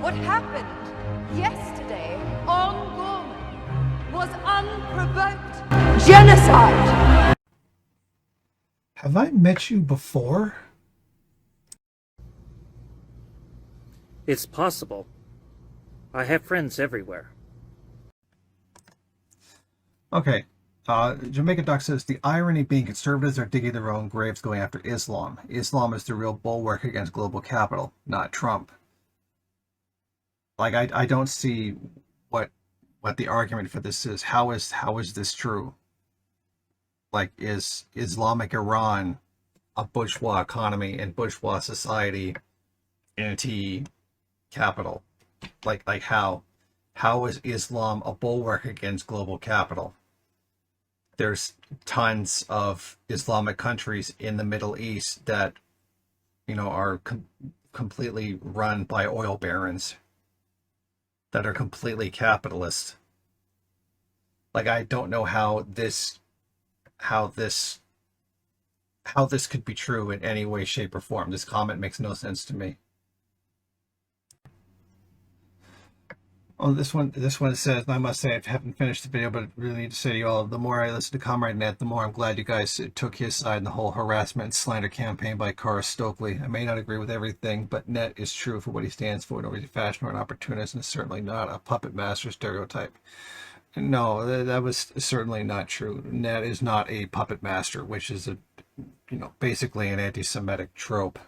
What happened yesterday on Gorman was unprovoked genocide! Have I met you before? It's possible. I have friends everywhere. Okay. Jamaica Doc says, the irony being conservatives are digging their own graves going after Islam. Islam is the real bulwark against global capital, not Trump. Like, I don't see what the argument for this is. How is this true? Like, is Islamic Iran a bourgeois economy and bourgeois society anti-capital? Like how is Islam a bulwark against global capital? There's tons of Islamic countries in the Middle East that, are completely run by oil barons that are completely capitalist. Like, I don't know how this could be true in any way, shape, or form. This comment makes no sense to me. Oh, this one says, and I must say, I haven't finished the video, but I really need to say to you all, the more I listen to Comrade Net, the more I'm glad you guys took his side in the whole harassment and slander campaign by Cara Stokely. I may not agree with everything, but Net is true for what he stands for, nor is he fashion or an opportunist, and is certainly not a puppet master stereotype. No, that was certainly not true. Net is not a puppet master, which is basically an anti-Semitic trope.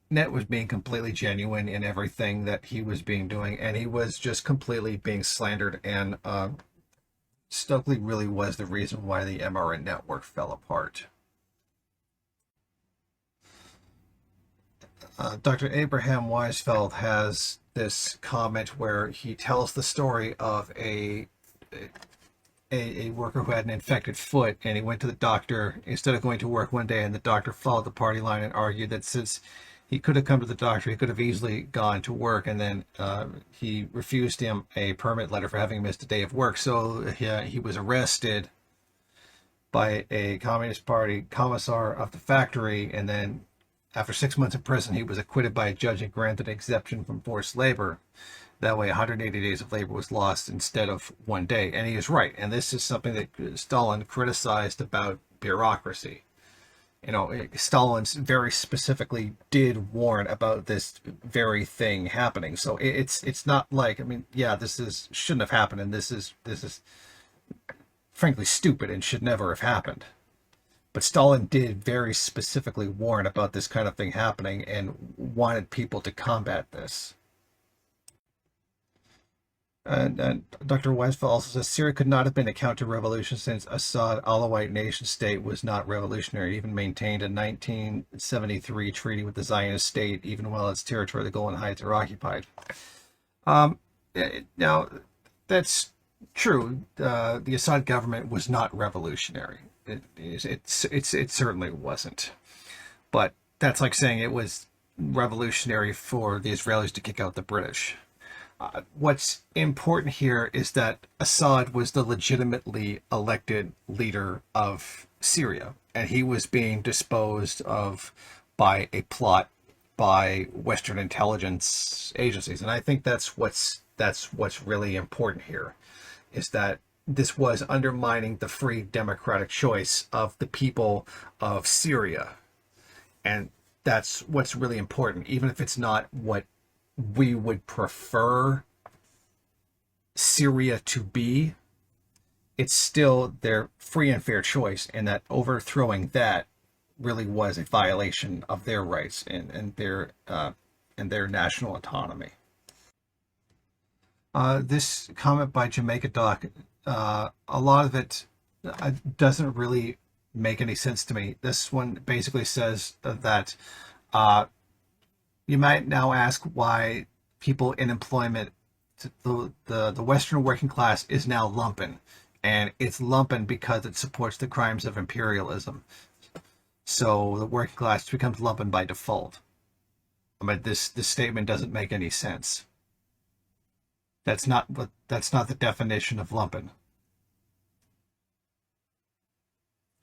Net was being completely genuine in everything that he was doing, and he was just completely being slandered, and Stokely really was the reason why the MRN network fell apart. Dr. Abraham Weisfeld has this comment where he tells the story of a worker who had an infected foot, and he went to the doctor instead of going to work one day, and the doctor followed the party line and argued that since he could have come to the doctor, he could have easily gone to work, and then he refused him a permit letter for having missed a day of work. So he was arrested by a Communist Party commissar of the factory, and then after 6 months in prison, he was acquitted by a judge and granted an exemption from forced labor. That way, 180 days of labor was lost instead of 1 day. And he is right. And this is something that Stalin criticized about bureaucracy. Stalin very specifically did warn about this very thing happening. So it's not like, this shouldn't have happened, and this is frankly stupid and should never have happened. But Stalin did very specifically warn about this kind of thing happening and wanted people to combat this. And Dr. Weisfeld also says, Syria could not have been a counter-revolution since Assad Alawite nation state was not revolutionary. It even maintained a 1973 treaty with the Zionist state, even while its territory, the Golan Heights, are occupied. Now, that's true. The Assad government was not revolutionary. It certainly wasn't. But that's like saying it was revolutionary for the Israelis to kick out the British. What's important here is that Assad was the legitimately elected leader of Syria, and he was being disposed of by a plot by Western intelligence agencies. And I think that's what's really important here, is that this was undermining the free democratic choice of the people of Syria. And that's what's really important, even if it's not what we would prefer Syria to be. It's still their free and fair choice, and that overthrowing that really was a violation of their rights and their national autonomy. This comment by Jamaica Doc, a lot of it doesn't really make any sense to me. This one basically says that you might now ask why people in employment, the Western working class is now lumpen, and it's lumpen because it supports the crimes of imperialism. So the working class becomes lumpen by default. This statement doesn't make any sense. That's not the definition of lumpen.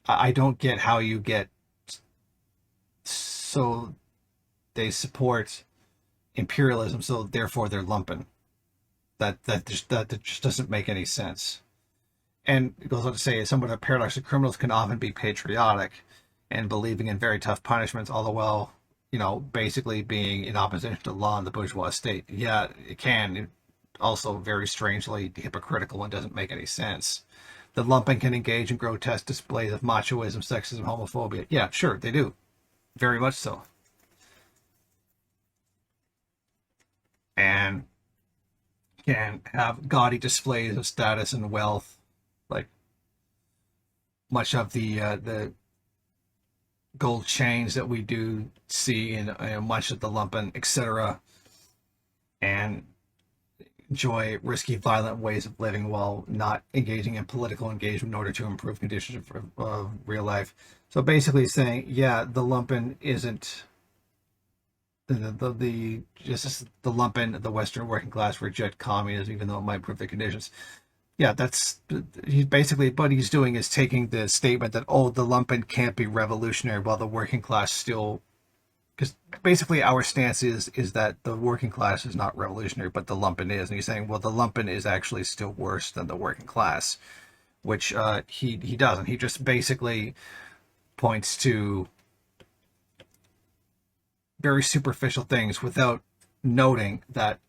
I don't get how you get so they support imperialism, so therefore they're lumpen. That just doesn't make any sense. And it goes on to say, somewhat of a paradox that criminals can often be patriotic and believing in very tough punishments, all the while, basically being in opposition to law in the bourgeois state. Yeah, it can. It also very strangely hypocritical and doesn't make any sense. The lumpen can engage in grotesque displays of machoism, sexism, homophobia. Yeah, sure, they do. Very much so. And can have gaudy displays of status and wealth, like much of the gold chains that we do see in much of the lumpen, etc., and enjoy risky, violent ways of living while not engaging in political engagement in order to improve conditions of real life. So basically saying, yeah, the lumpen isn't just the lumpen, the Western working class reject communism, even though it might improve the conditions. Yeah, that's what he's doing is taking the statement that, oh, the lumpen can't be revolutionary while the working class still, because basically our stance is that the working class is not revolutionary, but the lumpen is. And he's saying, well, the lumpen is actually still worse than the working class, which he doesn't. He just basically points to very superficial things without noting that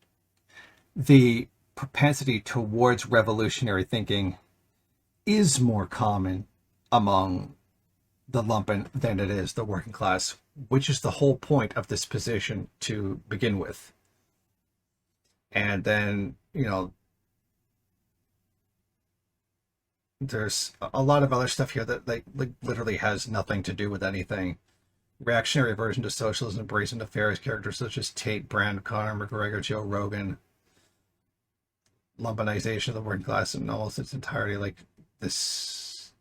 the propensity towards revolutionary thinking is more common among the lumpen than it is the working class, which is the whole point of this position to begin with. And then, there's a lot of other stuff here that like literally has nothing to do with anything. Reactionary aversion to socialism, embracing nefarious characters such as Tate, Brand, Conor McGregor, Joe Rogan. Lumpenization of the working class in almost its entirety, like this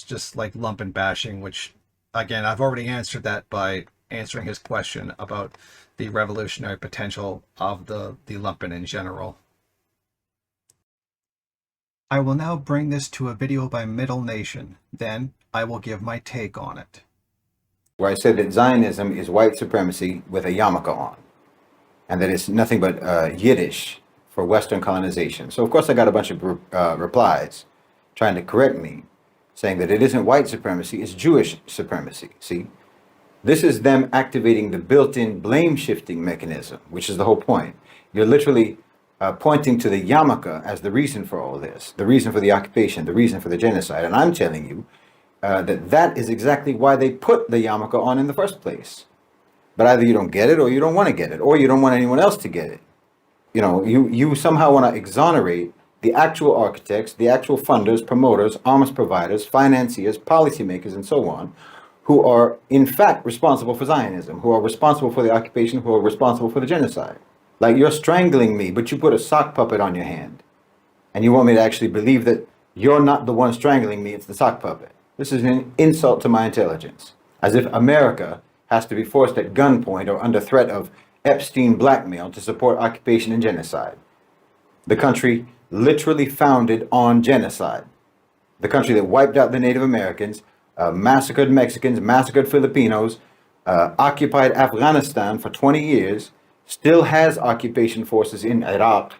just like lumpen bashing, which again I've already answered that by answering his question about the revolutionary potential of the lumpen in general. I will now bring this to a video by Middle Nation, then I will give my take on it. Where I said that Zionism is white supremacy with a yarmulke on, and that it's nothing but Yiddish for Western colonization. So of course I got a bunch of replies trying to correct me, saying that it isn't white supremacy, it's Jewish supremacy. See, this is them activating the built-in blame shifting mechanism, which is the whole point. You're literally pointing to the yarmulke as the reason for all this, the reason for the occupation, the reason for the genocide. And I'm telling you that is exactly why they put the yarmulke on in the first place. But either you don't get it, or you don't want to get it, or you don't want anyone else to get it. You somehow want to exonerate the actual architects, the actual funders, promoters, arms providers, financiers, policymakers, and so on, who are in fact responsible for Zionism, who are responsible for the occupation, who are responsible for the genocide. Like, you're strangling me, but you put a sock puppet on your hand. And you want me to actually believe that you're not the one strangling me, it's the sock puppet. This is an insult to my intelligence. As if America has to be forced at gunpoint or under threat of Epstein blackmail to support occupation and genocide. The country literally founded on genocide. The country that wiped out the Native Americans, massacred Mexicans, massacred Filipinos, occupied Afghanistan for 20 years, still has occupation forces in Iraq,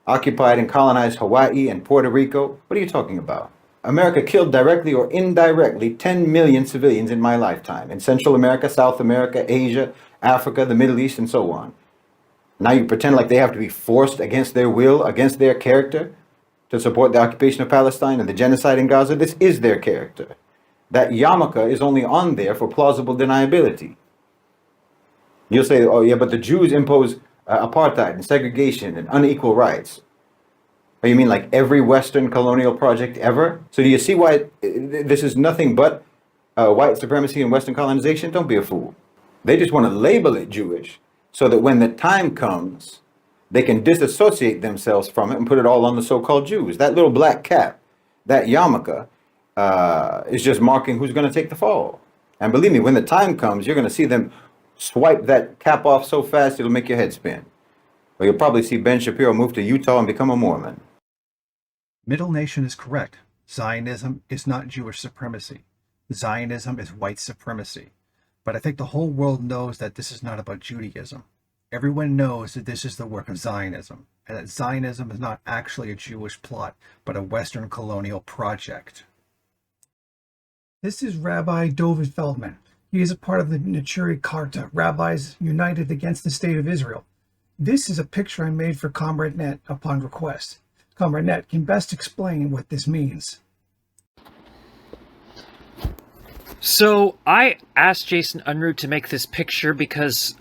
occupied and colonized Hawaii and Puerto Rico. What are you talking about? America killed directly or indirectly 10 million civilians in my lifetime, in Central America, South America, Asia, Africa, the Middle East, and so on. Now you pretend like they have to be forced against their will, against their character, to support the occupation of Palestine and the genocide in Gaza. This is their character. That yarmulke is only on there for plausible deniability. You'll say, oh yeah, but the Jews impose apartheid and segregation and unequal rights. Oh, you mean like every Western colonial project ever? So do you see why this is nothing but white supremacy and Western colonization? Don't be a fool. They just want to label it Jewish so that when the time comes, they can disassociate themselves from it and put it all on the so-called Jews. That little black cap, that yarmulke, is just marking who's going to take the fall. And believe me, when the time comes, you're going to see them swipe that cap off so fast it'll make your head spin. Or you'll probably see Ben Shapiro move to Utah and become a Mormon. Middle Nation is correct. Zionism is not Jewish supremacy. Zionism is white supremacy. But I think the whole world knows that this is not about Judaism. Everyone knows that this is the work of Zionism, and that Zionism is not actually a Jewish plot, but a Western colonial project. This is Rabbi Dovid Feldman. He is a part of the Neturei Karta, Rabbis United Against the State of Israel. This is a picture I made for Comrade Net upon request. Comrade Net can best explain what this means. So I asked Jason Unruhe to make this picture because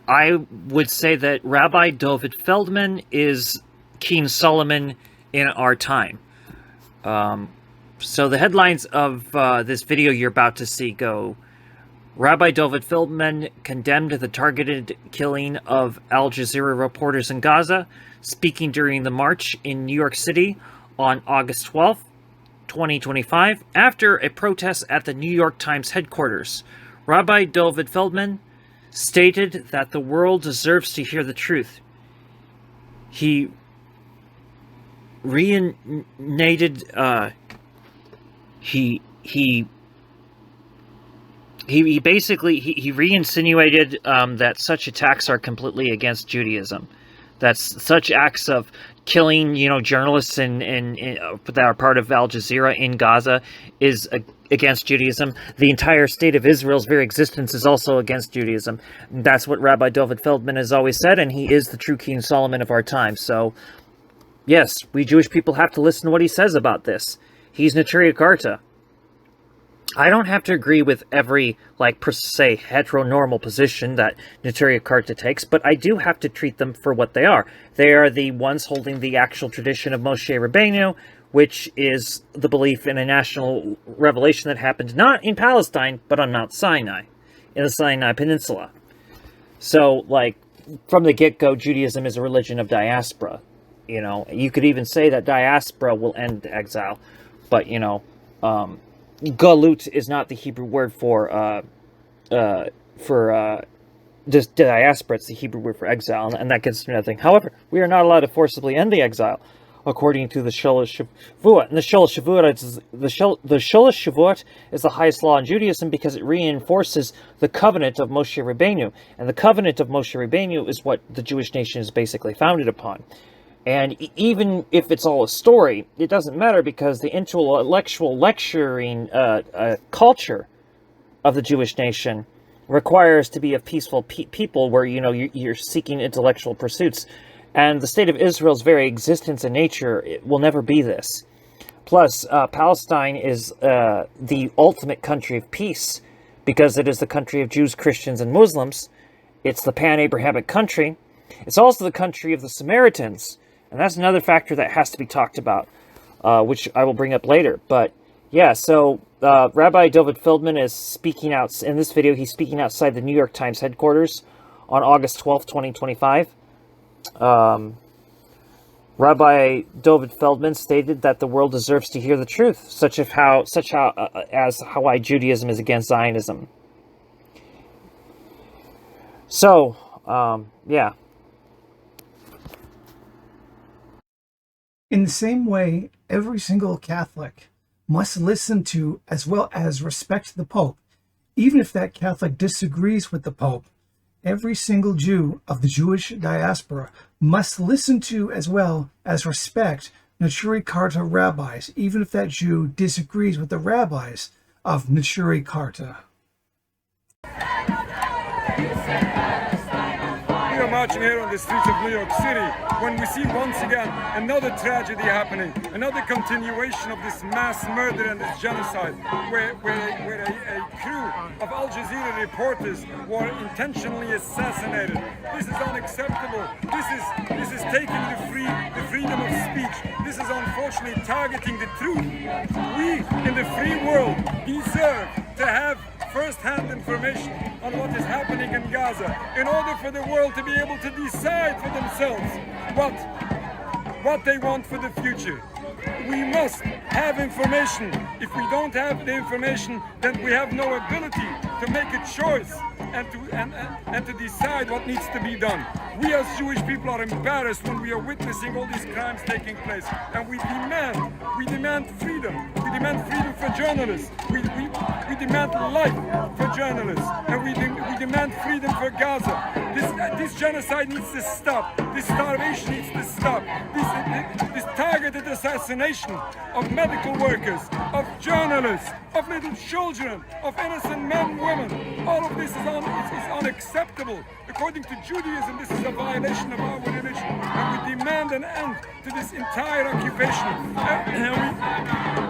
I would say that Rabbi Dovid Feldman is King Solomon in our time. So the headlines of this video you're about to see go: Rabbi Dovid Feldman condemned the targeted killing of Al Jazeera reporters in Gaza, speaking during the march in New York City on August 12th, 2025, after a protest at the New York Times headquarters. Rabbi Dovid Feldman stated that the world deserves to hear the truth. He reinstated he re-insinuated that such attacks are completely against Judaism. That's such acts of killing, journalists that are part of Al Jazeera in Gaza is against Judaism. The entire state of Israel's very existence is also against Judaism. That's what Rabbi Dovid Feldman has always said, and he is the true King Solomon of our time. So, yes, we Jewish people have to listen to what he says about this. He's Neturei Karta. I don't have to agree with every, per se, heteronormal position that Neturei Karta takes, but I do have to treat them for what they are. They are the ones holding the actual tradition of Moshe Rabbeinu, which is the belief in a national revelation that happened not in Palestine, but on Mount Sinai, in the Sinai Peninsula. So, from the get-go, Judaism is a religion of diaspora. You could even say that diaspora will end exile, but, Galut is not the Hebrew word for just diaspora. It's the Hebrew word for exile, and that gets to nothing. However, we are not allowed to forcibly end the exile, according to the Sholosh Shavuot. And the Sholosh Shavuot is the highest law in Judaism because it reinforces the covenant of Moshe Rabbeinu, and the covenant of Moshe Rabbeinu is what the Jewish nation is basically founded upon. And even if it's all a story, it doesn't matter because the intellectual lecturing culture of the Jewish nation requires to be of peaceful people where, you're seeking intellectual pursuits. And the state of Israel's very existence and nature will never be this. Plus, Palestine is the ultimate country of peace because it is the country of Jews, Christians, and Muslims. It's the pan-Abrahamic country. It's also the country of the Samaritans. And that's another factor that has to be talked about, which I will bring up later. But, yeah, so Rabbi Dovid Feldman is speaking out, in this video, he's speaking outside the New York Times headquarters on August 12th, 2025. Rabbi Dovid Feldman stated that the world deserves to hear the truth, such as how why Judaism is against Zionism. So, yeah. In the same way, every single Catholic must listen to as well as respect the Pope, even if that Catholic disagrees with the Pope. Every single Jew of the Jewish diaspora must listen to as well as respect Neturei Karta rabbis, even if that Jew disagrees with the rabbis of Neturei Karta. We are marching here on the streets of New York City when we see once again another tragedy happening, another continuation of this mass murder and this genocide, where a crew of Al Jazeera reporters were intentionally assassinated. This is unacceptable. This is taking the freedom of speech. This is unfortunately targeting the truth. We in the free world deserve to have first-hand information on what is happening in Gaza in order for the world to be able to decide for themselves what they want for the future. We must have information. If we don't have the information, then we have no ability to make a choice and to decide what needs to be done. We as Jewish people are embarrassed when we are witnessing all these crimes taking place, and we demand freedom. We demand freedom for journalists. We demand life for journalists, and we demand freedom for Gaza. This genocide needs to stop. This starvation needs to stop. This targeted assassination of medical workers, of journalists, of little children, of innocent men and women. All of this is unacceptable. According to Judaism, this is a violation of our religion, and we demand an end to this entire occupation. And we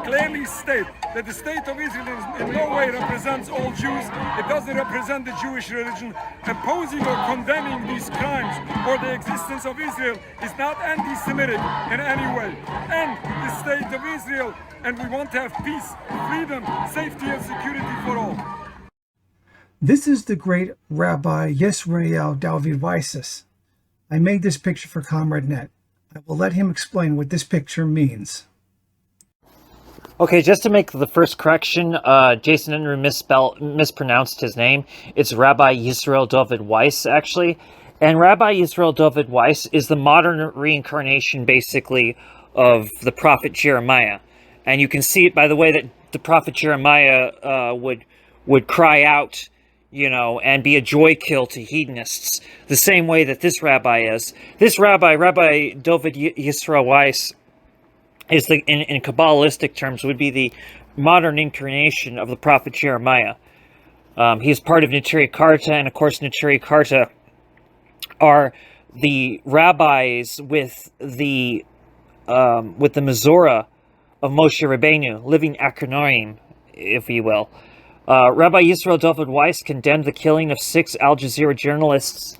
clearly state that the state of Israel in no way represents all Jews. It doesn't represent the Jewish religion. Opposing or condemning these crimes or the existence of Israel is not anti-Semitic in any way. And the state of Israel, and we want to have peace, freedom, safety, and security for all. This is the great Rabbi Yisrael David Weiss. I made this picture for Comrade Net. I will let him explain what this picture means. Okay, just to make the first correction, Jason Unruhe mispronounced his name. It's Rabbi Yisrael David Weiss, actually. And Rabbi Yisrael David Weiss is the modern reincarnation, basically, of the prophet Jeremiah. And you can see it by the way that the prophet Jeremiah would cry out, you know, and be a joy kill to hedonists, the same way that this rabbi is. This Rabbi David Yisrael Weiss, is in Kabbalistic terms would be the modern incarnation of the prophet Jeremiah. He is part of Neturei Karta, and of course Neturei Karta are the rabbis with the Mezorah of Moshe Rabbeinu, living Acharonim, if you will. Rabbi Yisrael David Weiss condemned the killing of 6 Al Jazeera journalists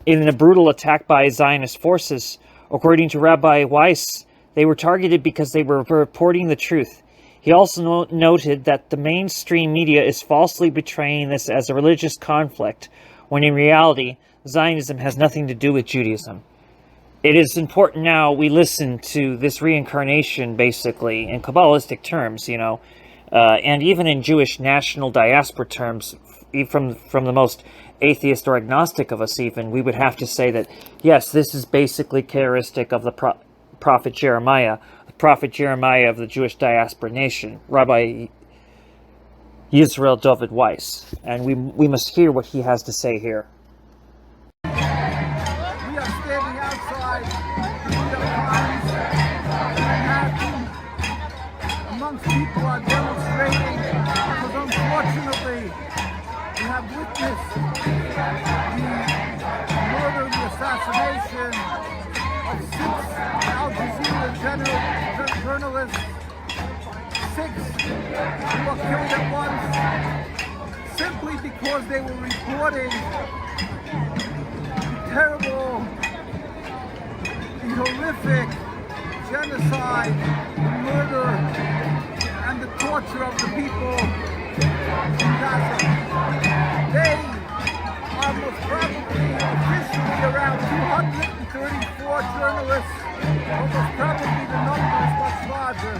in a brutal attack by Zionist forces. According to Rabbi Weiss, they were targeted because they were reporting the truth. He also noted that the mainstream media is falsely portraying this as a religious conflict, when in reality, Zionism has nothing to do with Judaism. It is important now we listen to this reincarnation, basically, in Kabbalistic terms, you know, and even in Jewish national diaspora terms, from the most atheist or agnostic of us even, we would have to say that, yes, this is basically characteristic of the prophet Jeremiah, the prophet Jeremiah of the Jewish diaspora nation, Rabbi Yisrael David Weiss. And we must hear what he has to say here. We are standing outside the New York Times Manhattan amongst people who are demonstrating because unfortunately we have witnessed the murder, the assassination of 6 Al Jazeera journalists, 6 who were killed at once simply because they were reporting the terrible, the horrific genocide, the murder, and the torture of the people in Gaza. They are most probably officially around 234 journalists, almost probably the number is much larger.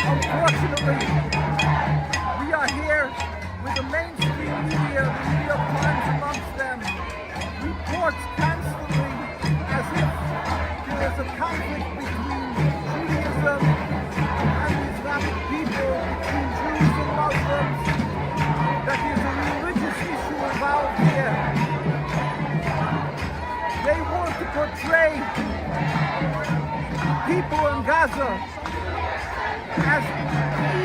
Unfortunately, we are here with the mainstream media, the New York Times amongst them, reports constantly as if there is a conflict between Judaism and the Islamic people, between Jews and Muslims, that there's a religious issue involved here. They want to portray people in Gaza as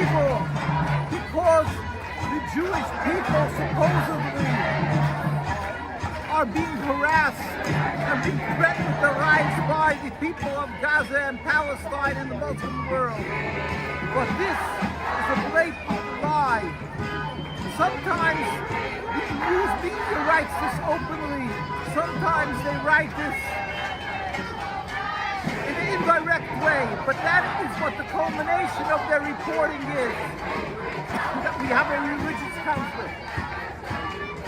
evil because the Jewish people supposedly are being harassed and being threatened with their lives by the people of Gaza and Palestine and the Muslim world. But this is a blatant lie. Sometimes the news media writes this openly. Sometimes they write this in an indirect way, but that is what the culmination of their reporting is, that we have a religious conflict.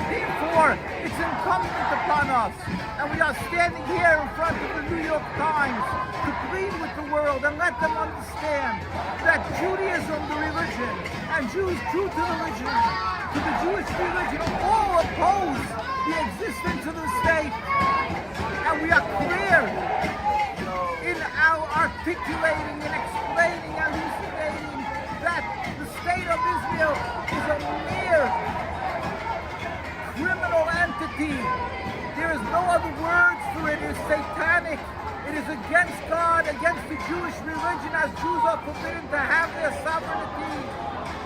Therefore, it's incumbent upon us, and we are standing here in front of the New York Times to plead with the world and let them understand that Judaism, the religion, and Jews true to the Jewish religion, all oppose the existence of the state. And we are clear in our articulating and explaining and elucidating that the state of Israel is a mere criminal entity. There is no other words for it. It is satanic. It is against God, against the Jewish religion, as Jews are forbidden to have their sovereignty.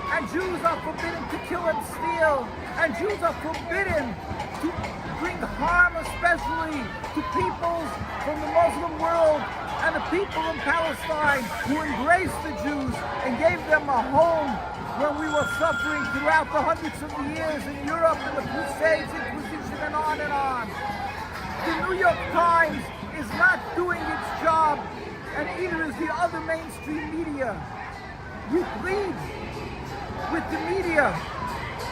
And Jews are forbidden to kill and steal. And Jews are forbidden to bring harm, especially to peoples from the Muslim world and the people in Palestine who embraced the Jews and gave them a home when we were suffering throughout the hundreds of years in Europe and the Crusades, Inquisition, and on and on. The New York Times is not doing its job, and either is the other mainstream media. We plead with the media,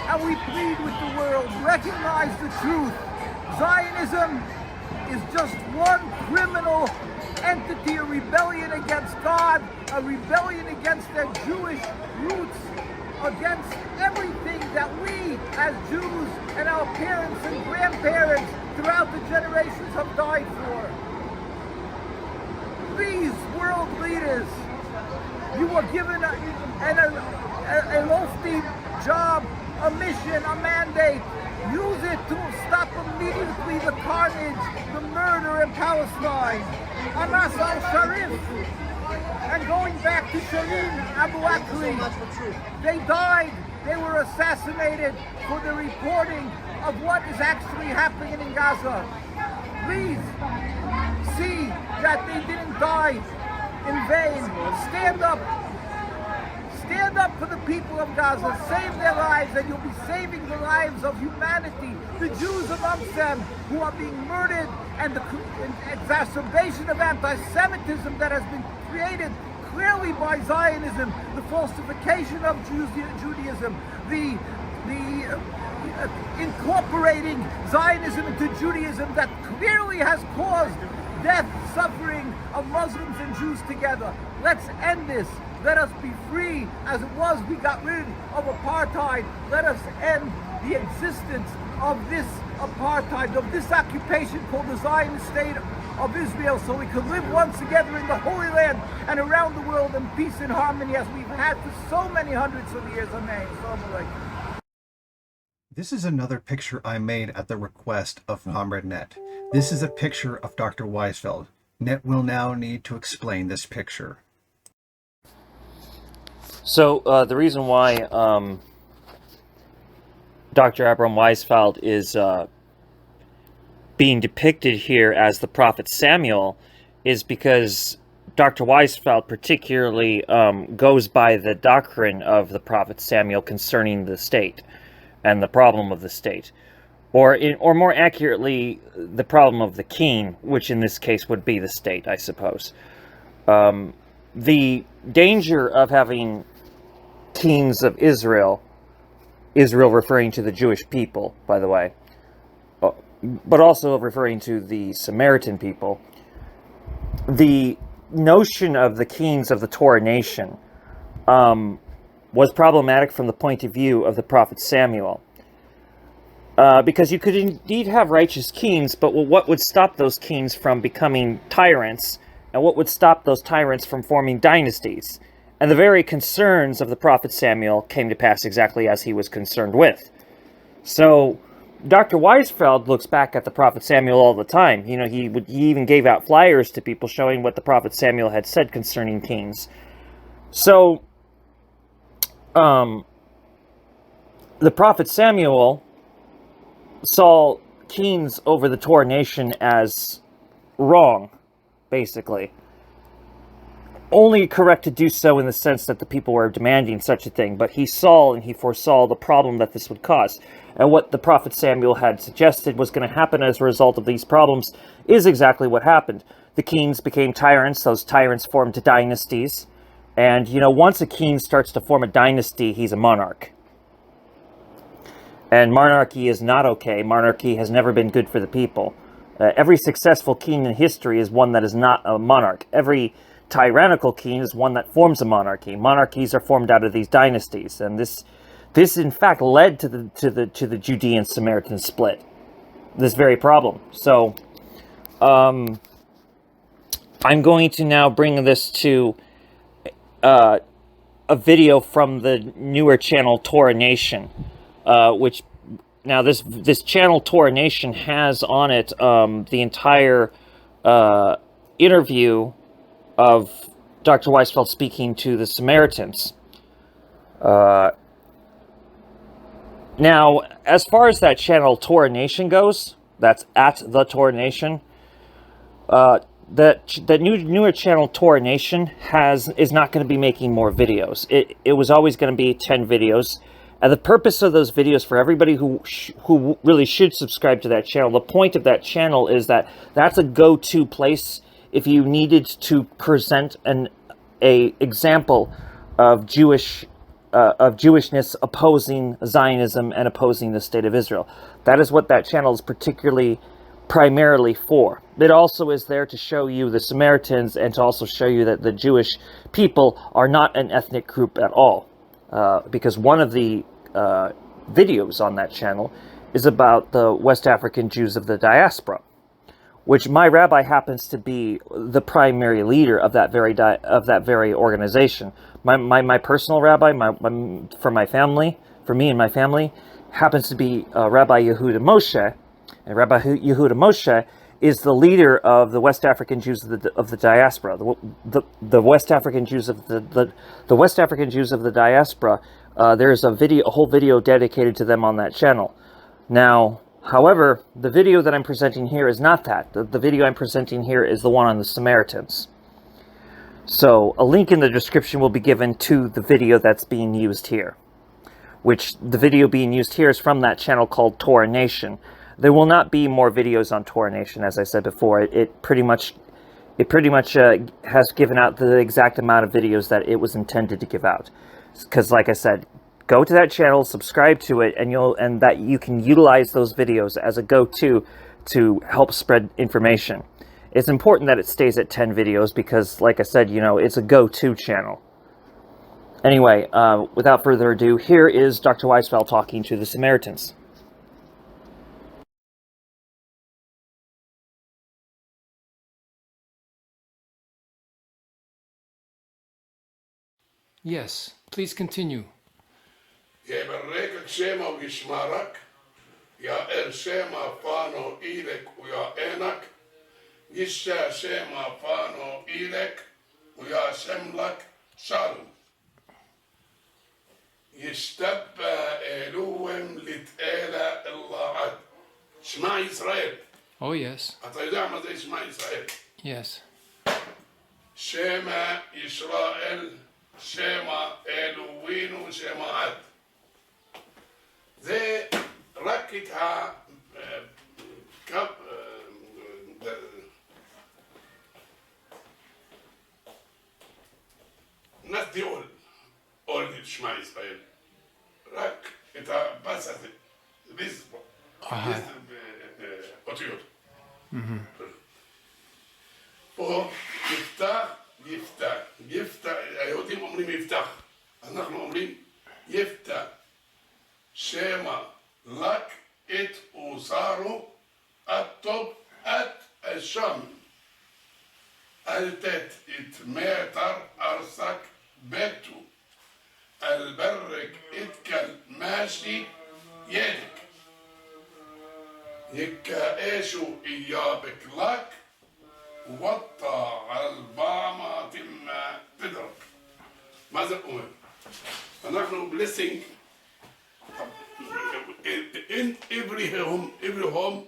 and we plead with the world. Recognize the truth. Zionism is just one criminal entity, a rebellion against God, a rebellion against their Jewish roots, against everything that we as Jews and our parents and grandparents throughout the generations have died for. These world leaders, you were given a lofty job, a mission, a mandate. Use it to stop immediately the carnage, the murder in Palestine. Anas al-Sharif, and going back to Shireen Abu Akleh, they died, they were assassinated for the reporting of what is actually happening in Gaza. Please see that they didn't die in vain. Stand up for the people of Gaza, save their lives, and you'll be saving the lives of humanity. The Jews amongst them who are being murdered, and the exacerbation of anti-Semitism that has been created clearly by Zionism, the falsification of Judaism, the incorporating Zionism into Judaism that clearly has caused death, suffering of Muslims and Jews together. Let's end this. Let us be free as it was. We got rid of apartheid. Let us end the existence of this apartheid, of this occupation called the Zionist state of Israel, so we could live once together in the Holy Land and around the world in peace and harmony as we've had for so many hundreds of years. Amen. This is another picture I made at the request of Comrade Net. This is a picture of Dr. Weisfeld. Net will now need to explain this picture. So the reason why Dr. Abram Weisfeld is being depicted here as the prophet Samuel is because Dr. Weisfeld particularly goes by the doctrine of the prophet Samuel concerning the state and the problem of the state, or more accurately, the problem of the king, which in this case would be the state, I suppose. The danger of having kings of Israel referring to the Jewish people, by the way, but also referring to the Samaritan people. The notion of the kings of the Torah nation was problematic from the point of view of the prophet Samuel. Because you could indeed have righteous kings, but what would stop those kings from becoming tyrants, and what would stop those tyrants from forming dynasties? And the very concerns of the prophet Samuel came to pass exactly as he was concerned with. So Dr. Weisfeld looks back at the prophet Samuel all the time. You know, he even gave out flyers to people showing what the prophet Samuel had said concerning kings. So the prophet Samuel saw kings over the Torah nation as wrong, basically. Only correct to do so in the sense that the people were demanding such a thing, but he saw and he foresaw the problem that this would cause. And what the prophet Samuel had suggested was going to happen as a result of these problems is exactly what happened. The kings became tyrants, those tyrants formed dynasties, and, you know, once a king starts to form a dynasty, he's a monarch. And monarchy is not okay. Monarchy has never been good for the people. Every successful king in history is one that is not a monarch. Every tyrannical king is one that forms a monarchy. Monarchies are formed out of these dynasties, and this in fact led to the Judean Samaritan split. This very problem. So, I'm going to now bring this to a video from the newer channel Torah Nation, which now this channel Torah Nation has on it the entire interview of Dr. Weisfeld speaking to the Samaritans. Now, as far as that channel Torah Nation goes, that's at the Torah Nation. The newer channel Torah Nation is not going to be making more videos. It was always going to be 10 videos. And the purpose of those videos for everybody who really should subscribe to that channel, the point of that channel is that that's a go-to place if you needed to present a example of Jewishness opposing Zionism and opposing the state of Israel. That is what that channel is primarily for. It also is there to show you the Samaritans and to also show you that the Jewish people are not an ethnic group at all. Because one of the videos on that channel is about the West African Jews of the diaspora, which my rabbi happens to be the primary leader of that very organization. My personal rabbi, for me and my family, happens to be Rabbi Yehuda Moshe, and Rabbi Yehuda Moshe is the leader of the West African Jews of the diaspora. The West African Jews of the West African Jews of the diaspora. There's a whole video dedicated to them on that channel. Now, however, the video that I'm presenting here is not that. The video I'm presenting here is the one on the Samaritans. So a link in the description will be given to the video that's being used here, which the video being used here is from that channel called Torah Nation. There will not be more videos on Torah Nation, as I said before. It pretty much has given out the exact amount of videos that it was intended to give out. Because, like I said, go to that channel, subscribe to it, and that you can utilize those videos as a go-to to help spread information. It's important that it stays at 10 videos because, like I said, it's a go-to channel. Anyway, without further ado, here is Dr. Weisfeld talking to the Samaritans. Yes, please continue. يبريك شيما ويشمارك يا شيما فانو إيلك ويا إنك يشا شيما فانو إيلك ويا شملك شالم يشتبى إلوهم لتقالى الله عد شمع إسرائيل. Oh, yes. أطيدا ما زي شمع إسرائيل. Yes. شيما إسرائيل شيما إلوين وشيما عد. זה רק את נתתי עול לשמע ישראל, רק את הבס הזה, אותיות. פה יפתח, היהודים אומרים יפתח, אנחנו אומרים יפתח. שמא רק את אוסרו הטוב את השם אל תת את מטר ארסק ביתו אל ברק את כל משי ידק يكايشو إيابك لك وطع البامة تما تدرك. ماذا أقول؟ فنحن blessing in every home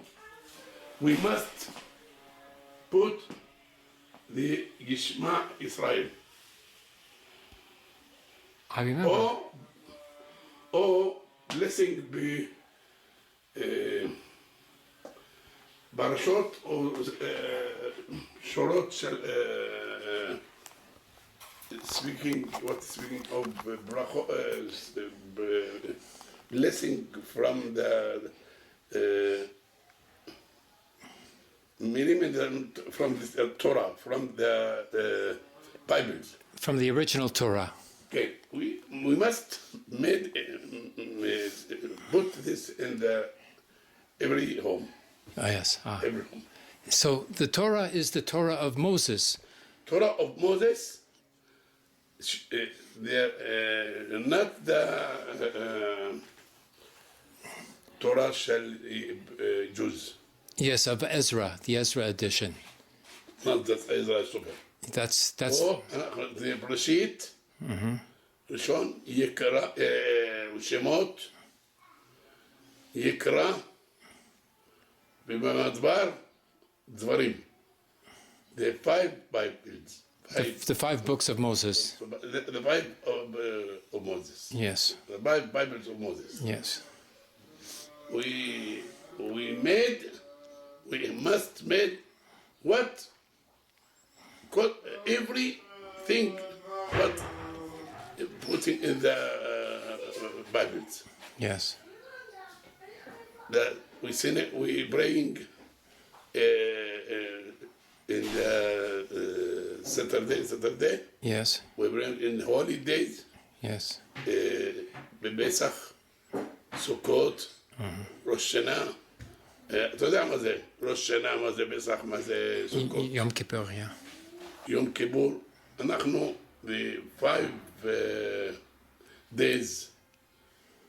we must put the Yishma Israel. I remember. Or blessing be ברשות או שורות של speaking of blessing from the from the Torah, from the Bibles. From the original Torah. Okay, we must put this in every home. Yes. Every home. So the Torah is the Torah of Moses. Torah of Moses, not the Torah shall Jews. Yes, of Ezra, the Ezra edition. Not that Israel Super. That's the Breshit, ראשון, יקרא, שמות, יקרא, ובמדבר, דברים. The 5 Bibles. the 5 books of Moses. The 5 of Moses. Yes. The 5 Bibles of Moses. Yes. We must make what everything what putting in the Bibles. Yes. That we sing it, we bring in the Saturday. Yes. We bring in holidays. Yes. בפסח, סוכות, ראש שנה. אתה יודע מה זה? ראש שנה, מה זה פסח, מה זה סוכות? Yom Kippur, yeah. יום כיפור. אנחנו, the 5 days,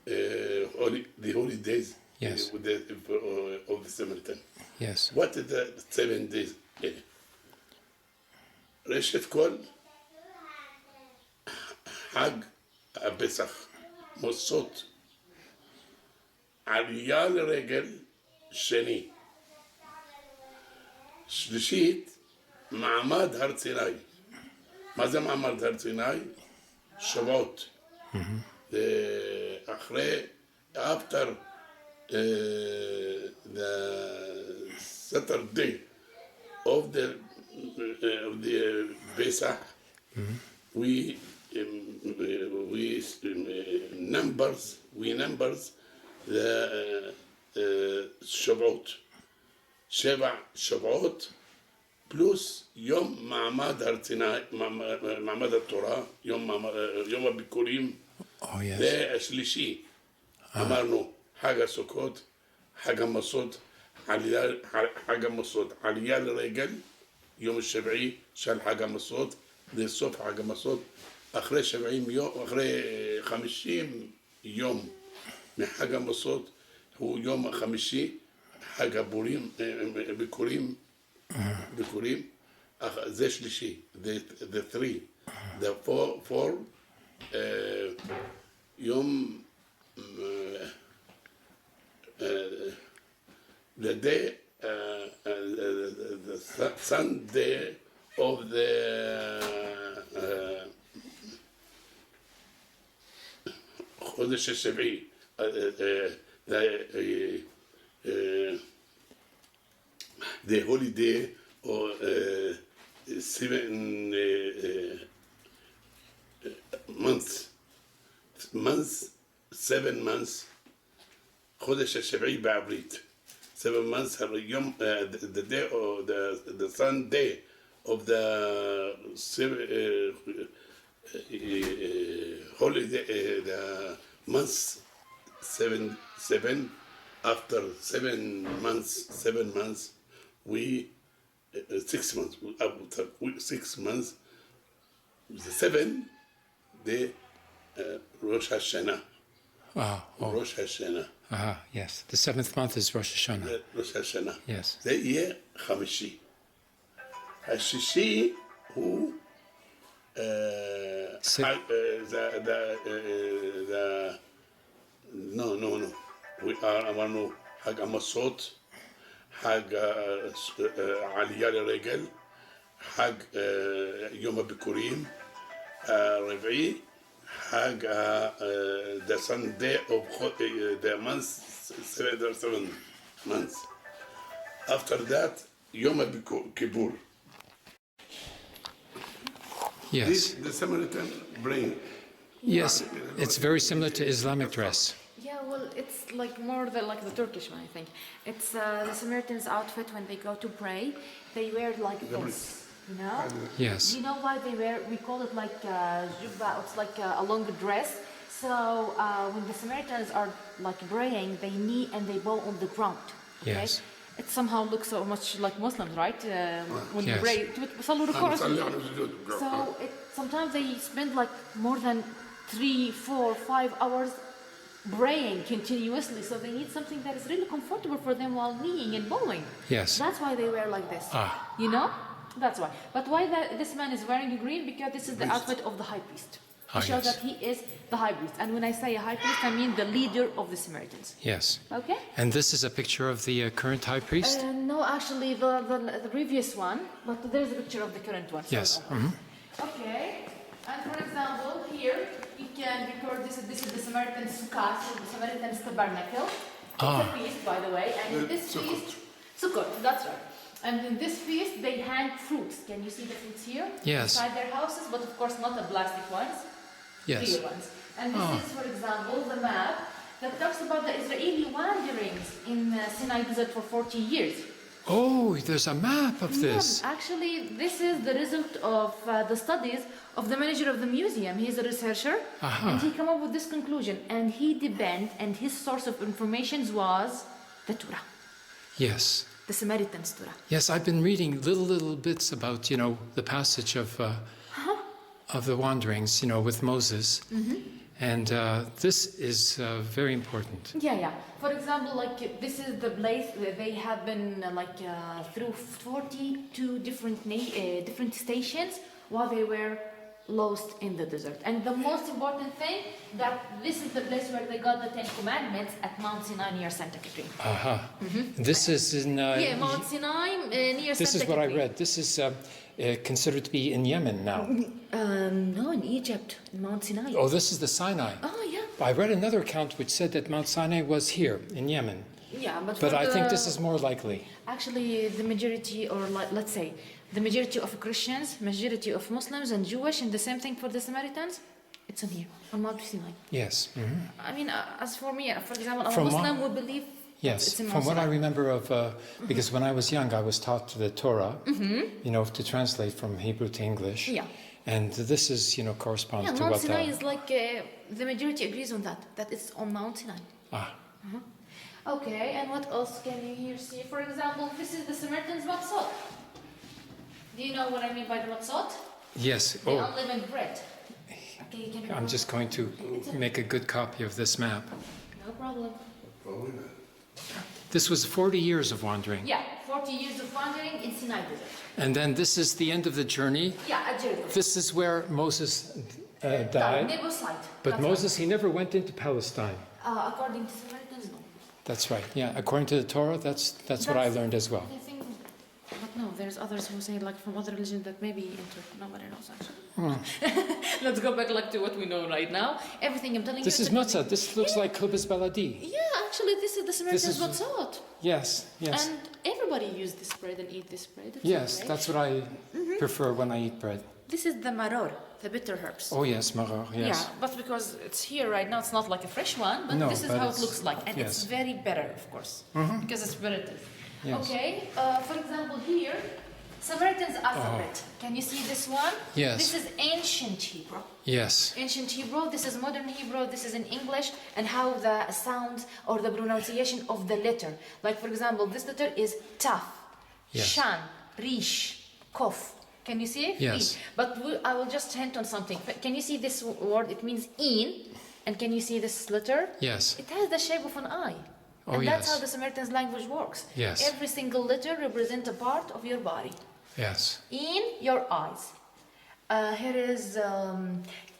the holidays Yes. of the Samaritan. Yes. What is the 7 days? ראשית כל, חג הפסח, מוסות, עלייה לרגל שני, שלישית, מעמד הר סיני. מה זה מעמד הר סיני? שבועות. אחרי, after the Saturday of the Pesach, we numbers the שבועות. 7 שבועות פלוס יום מעמד הר סיני, מעמד התורה, יום הביקורים. Oh, yes. זה השלישי. אמרנו חג הסוכות, חג המסות, חג המסות, עלייה לרגל, יום השבעי של חג המסות, זה סוף חג המסות. אחרי 70 יום, אחרי 50 יום מחג המסות, הוא יום החמישי, חג הבורים, ביקורים, זה שלישי, the 3, the 4, יום, the day, the Sunday of the חודש השביעי, the holiday or 7 months, חודש השביעי בעברית. 7 months, יום, the day or the Sunday of the holiday, the months 7, after 7 months, we 6 months, after 6 months, the 7, the Rosh Hashanah. Rosh Hashanah. Yes. The 7th month is Rosh Hashanah. Rosh Hashanah. Yes. זה יהיה חמישי. השישי הוא no. אמרנו חג המסות, חג עלייה לרגל, חג יום הביקורים, הרביעי, חג the Sunday of the month, 7 months. After that, יום הכיפור. Yes. The Samaritan bring. Yes. It's very similar to Islamic dress. Yeah, well, it's like more like the Turkish one, I think. It's the Samaritans' outfit when they go to pray. They wear like this. You know? Yes. You know why they wear? We call it like jubba. It's like a long dress. So when the Samaritans are like praying, they knee and they bow on the ground. Okay? Yes. It somehow looks so much like Muslims, right? When you Yes. pray, so sometimes they spend like more than 3, 4, 5 hours praying continuously. So they need something that is really comfortable for them while kneeling and bowing. Yes. That's why they wear like this. Ah. You know? That's why. But why this man is wearing green? Because this is the outfit of the high priest. To show yes. that he is the high priest. And when I say a high priest, I mean the leader of the Samaritans. Yes. Okay? And this is a picture of the current high priest? No, actually, the previous one, but there's a picture of the current one. Yes. So, okay. And for example, here we can record this is the Samaritan Sukkah, so the Samaritan tabernacle. It's a feast, by the way. And in this feast, Sukkot, that's right. And in this feast, they hang fruits. Can you see the fruits here? Yes. Inside their houses, but of course not the plastic ones. Yes. Real ones. And this is, for example, the map that talks about the Israeli wanderings in Sinai Desert for 40 years. Oh, there's a map of this. Yeah, actually, this is the result of the studies of the manager of the museum. He's a researcher, and he came up with this conclusion. And and his source of information was the Torah. Yes. The Samaritan's Torah. Yes, I've been reading little bits about, the passage of the wanderings, with Moses. And this is very important. Yeah. For example, like this is the place that they have been through 42 different stations while they were lost in the desert. And the most important thing that this is the place where they got the 10 Commandments at Mount Sinai near Santa Catherine. This is in... Mount Sinai near Santa Catherine. This is what I read. This is considered to be in Yemen now. No, in Egypt, in Mount Sinai. Oh, this is the Sinai. Oh, yeah. I read another account which said that Mount Sinai was here in Yemen. Yeah, but I think this is more likely. Actually, the majority, or let's say, the majority of Christians, majority of Muslims and Jewish, and the same thing for the Samaritans, it's on here, on Mount Sinai. Yes. I mean, as for me, for example, I'm From a Muslim, we believe yes, it's in from Mount what I Sinai. remember of, because when I was young, I was taught the Torah, to translate from Hebrew to English. Yeah. And this is, corresponds Yeah, to Mount what Sinai is like, the majority agrees on that it's on Mount Sinai. Okay, and what else can you here see? For example, this is the Samaritan's matzot. Do you know what I mean by the matzot? Yes. The unleavened bread. Okay, can you I'm just going to make a good copy of this map. No problem. This was 40 years of wandering. Yeah, 40 years of wandering in Sinai Desert. And then this is the end of the journey. Yeah, at Jericho. This is where Moses died. Nebosite. But Moses, he never went into Palestine. According to Samaritans, no. That's right. Yeah, according to the Torah, that's what I learned as well. I think, but no, there's others who say from other religions that maybe into nobody knows actually. Let's go back to what we know right now. Everything I'm telling you. This is matzah. This looks like khubz baladi. Yeah, actually, this is the Samaritan's matzot. Yes. And everybody use this bread and eat this bread. Yes, that's what I prefer when I eat bread. This is the maror, the bitter herbs. Oh yes, maror, yes. Yeah, but because it's here right now, it's not like a fresh one, but this is how it looks like. And it's very bitter, of course, because it's bitter. Yes. Okay, for example, here, Samaritan's alphabet. Can you see this one? Yes. This is ancient Hebrew. Yes. Ancient Hebrew, this is modern Hebrew, this is in English, and how the sound or the pronunciation of the letter. Like, for example, this letter is taf, shan, rish, kof. Can you see it? Yes. But I will just hint on something. Can you see this word? It means in. And can you see this letter? Yes. It has the shape of an eye. Oh, and that's yes. how the Samaritan's language works. Yes. Every single letter represents a part of your body. Yes. In your eyes. Here is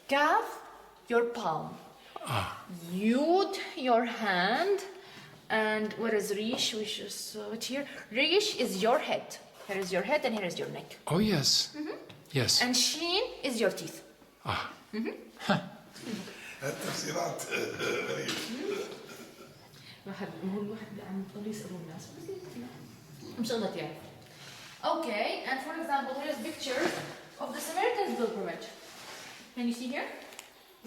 kaf, your palm. Yud, your hand. And what is rish? We should saw it here. Rish is your head. Here is your head and here is your neck. Oh yes. Yes. And shin is your teeth. التفسيرات غريبة. Okay, and for example, here's pictures of the Samaritan's pilgrimage. Can you see here?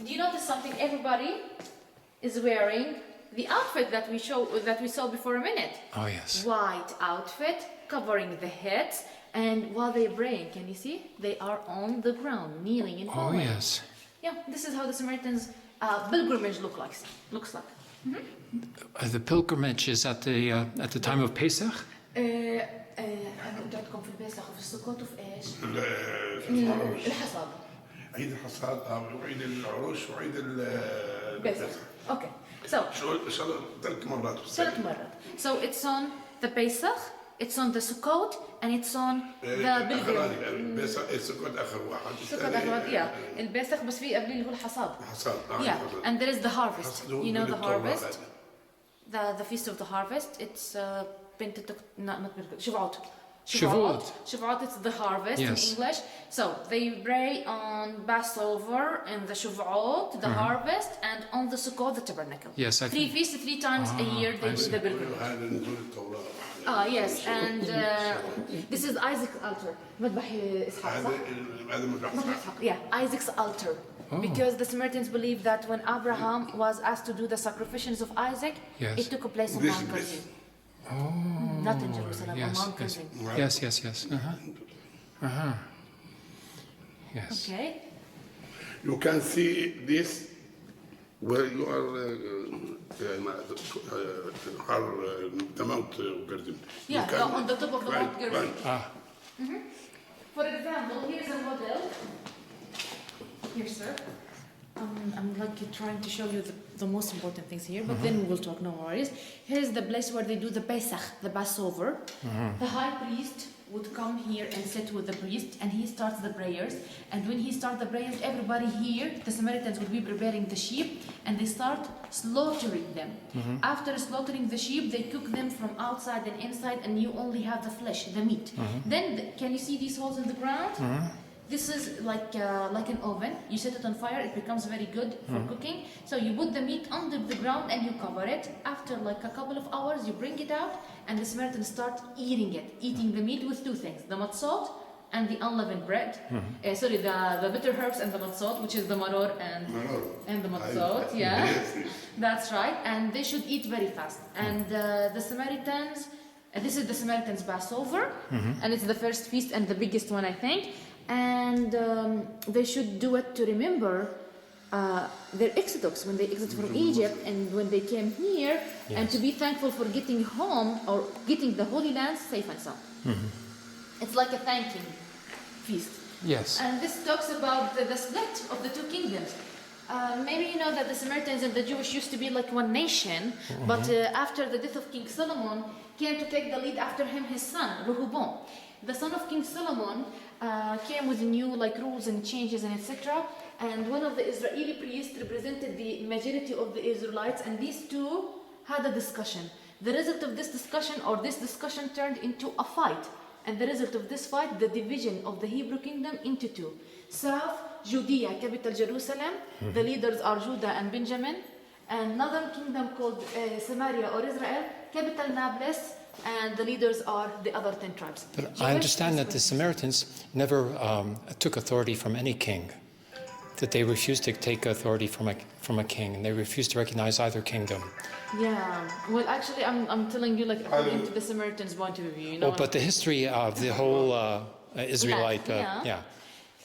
Do you notice something? Everybody is wearing the outfit that we saw before a minute. Oh yes. White outfit covering the heads And while they're praying, can you see? They are on the ground, kneeling in Oh, Poland. yes. Yeah, this is how the Samaritans' pilgrimage looks like. The pilgrimage is at the time of Pesach? عندكم في البيسخ وفي السكوت وفي ايش؟ الحصاد. عيد الحصاد وعيد العروش وعيد البيسخ. Okay. So. ثلاث مرات. ثلاث مرات. So it's on the Pesach, it's on the Sukkot, and it's on the pilgrimage. البيسخ السكوت آخر واحد. السكوت آخر واحد. Yeah. البيسخ بس في قبليه اللي هو الحصاد. الحصاد. Yeah. And there is the harvest. You know the harvest. The feast of the harvest. It's not Shavuot. Shavuot, it's the harvest in English. So they pray on Passover and the Shavuot, the harvest, and on the Sukkot, the tabernacle. Yes, three feasts, 3 times a year they do the pilgrimage. Yes, and this is Isaac's altar. Yeah, Isaac's altar. Because the Samaritans believe that when Abraham was asked to do the sacrifices of Isaac, it took a place on Mount Gerizim. Not in Jerusalem, on Mount Gerizim. Yes. Yes. Okay. You can see this where you are the Mount Gerizim. Yeah, on the top of the Mount Gerizim. For example, here's a model. Here, sir. I'm like trying to show you the most important things here, but then we will talk, no worries. Here's the place where they do the Pesach, the Passover. The high priest would come here and sit with the priest, and he starts the prayers. And when he starts the prayers, everybody here, the Samaritans would be preparing the sheep, and they start slaughtering them. After slaughtering the sheep, they cook them from outside and inside, and you only have the flesh, the meat. Then, can you see these holes in the ground? This is like an oven. You set it on fire, it becomes very good for cooking. So you put the meat under the ground and you cover it. After like a couple of hours, you bring it out, and the Samaritans start eating the meat with 2 things: the matzot and the unleavened bread. The bitter herbs and the matzot, which is the maror and the matzot. Yeah, that's right. And they should eat very fast. And the Samaritans, this is the Samaritans' Passover, and it's the first feast and the biggest one, I think. And they should do it to remember their exodus, when they exited from Egypt and when they came here, and to be thankful for getting home or getting the Holy Land safe and sound. It's like a thanking feast. Yes. And this talks about the split of the 2 kingdoms. Maybe you know that the Samaritans and the Jewish used to be like one nation, but after the death of King Solomon, came to take the lead after him his son, Rehoboam. The son of King Solomon came with new rules and changes and etc. And one of the Israeli priests represented the majority of the Israelites, and these 2 had a discussion. The result of this discussion turned into a fight. And the result of this fight, the division of the Hebrew kingdom into 2. South Judea, capital Jerusalem. The leaders are Judah and Benjamin. And northern kingdom called Samaria or Israel, capital Nablus. And the leaders are the other 10 tribes. But I understand that the Samaritans never took authority from any king, that they refused to take authority from a king, and they refused to recognize either kingdom. Yeah, well, actually, I'm telling you, according to the Samaritans' point of view, you know. But the history of the whole Israelite,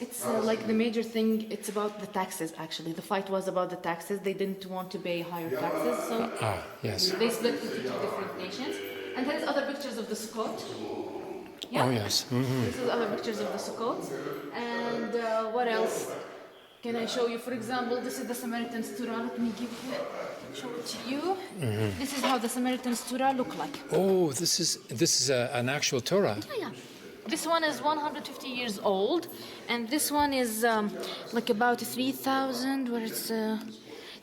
It's like the major thing, it's about the taxes, actually. The fight was about the taxes. They didn't want to pay higher taxes, so yes. They split into 2 different nations. And there's other pictures of the Sukkot. Yeah? Oh, yes. This is other pictures of the Sukkot. And what else can I show you? For example, this is the Samaritan's Torah. Let me show it to you. This is how the Samaritan's Torah look like. Oh, this is an actual Torah. Yeah. This one is 150 years old, and this one is about 3,000, where it's...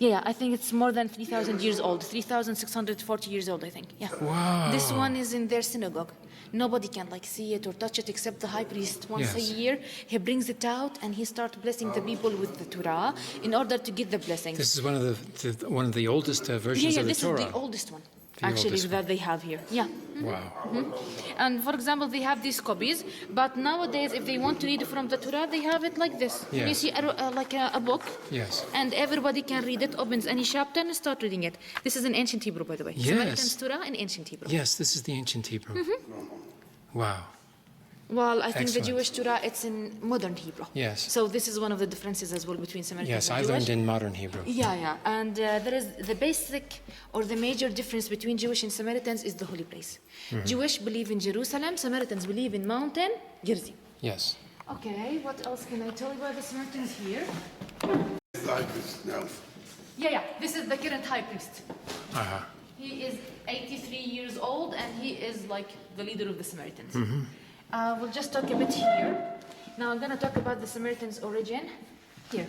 I think it's more than 3,000 years old. 3,640 years old, I think. Yeah. Wow. This one is in their synagogue. Nobody can see it or touch it except the high priest once a year. He brings it out and he starts blessing the people with the Torah in order to get the blessing. This is one of the oldest versions of the Torah. This is the oldest one. Actually, that they have here. Yeah. Wow. And for example, they have these copies, but nowadays, if they want to read from the Torah, they have it like this. Yes. You see, a book. Yes. And everybody can read it, opens any chapter and start reading it. This is in ancient Hebrew, by the way. Yes. Samaritan's Torah in ancient Hebrew. Yes, this is the ancient Hebrew. Wow. Well, I think the Excellent. Jewish Torah, it's in modern Hebrew. Yes. So this is one of the differences as well between Samaritans Yes, and I Jewish. learned in modern Hebrew. Yeah. And there is the basic or the major difference between Jewish and Samaritans is the holy place. Jewish believe in Jerusalem, Samaritans believe in mountain Gerizim. Yes. Okay, what else can I tell you about the Samaritans here? Like this now. Yeah, this is the current high priest. Uh-huh. He is 83 years old and he is like the leader of the Samaritans. We'll just talk a bit here. Now I'm gonna talk about the Samaritans' origin. Here,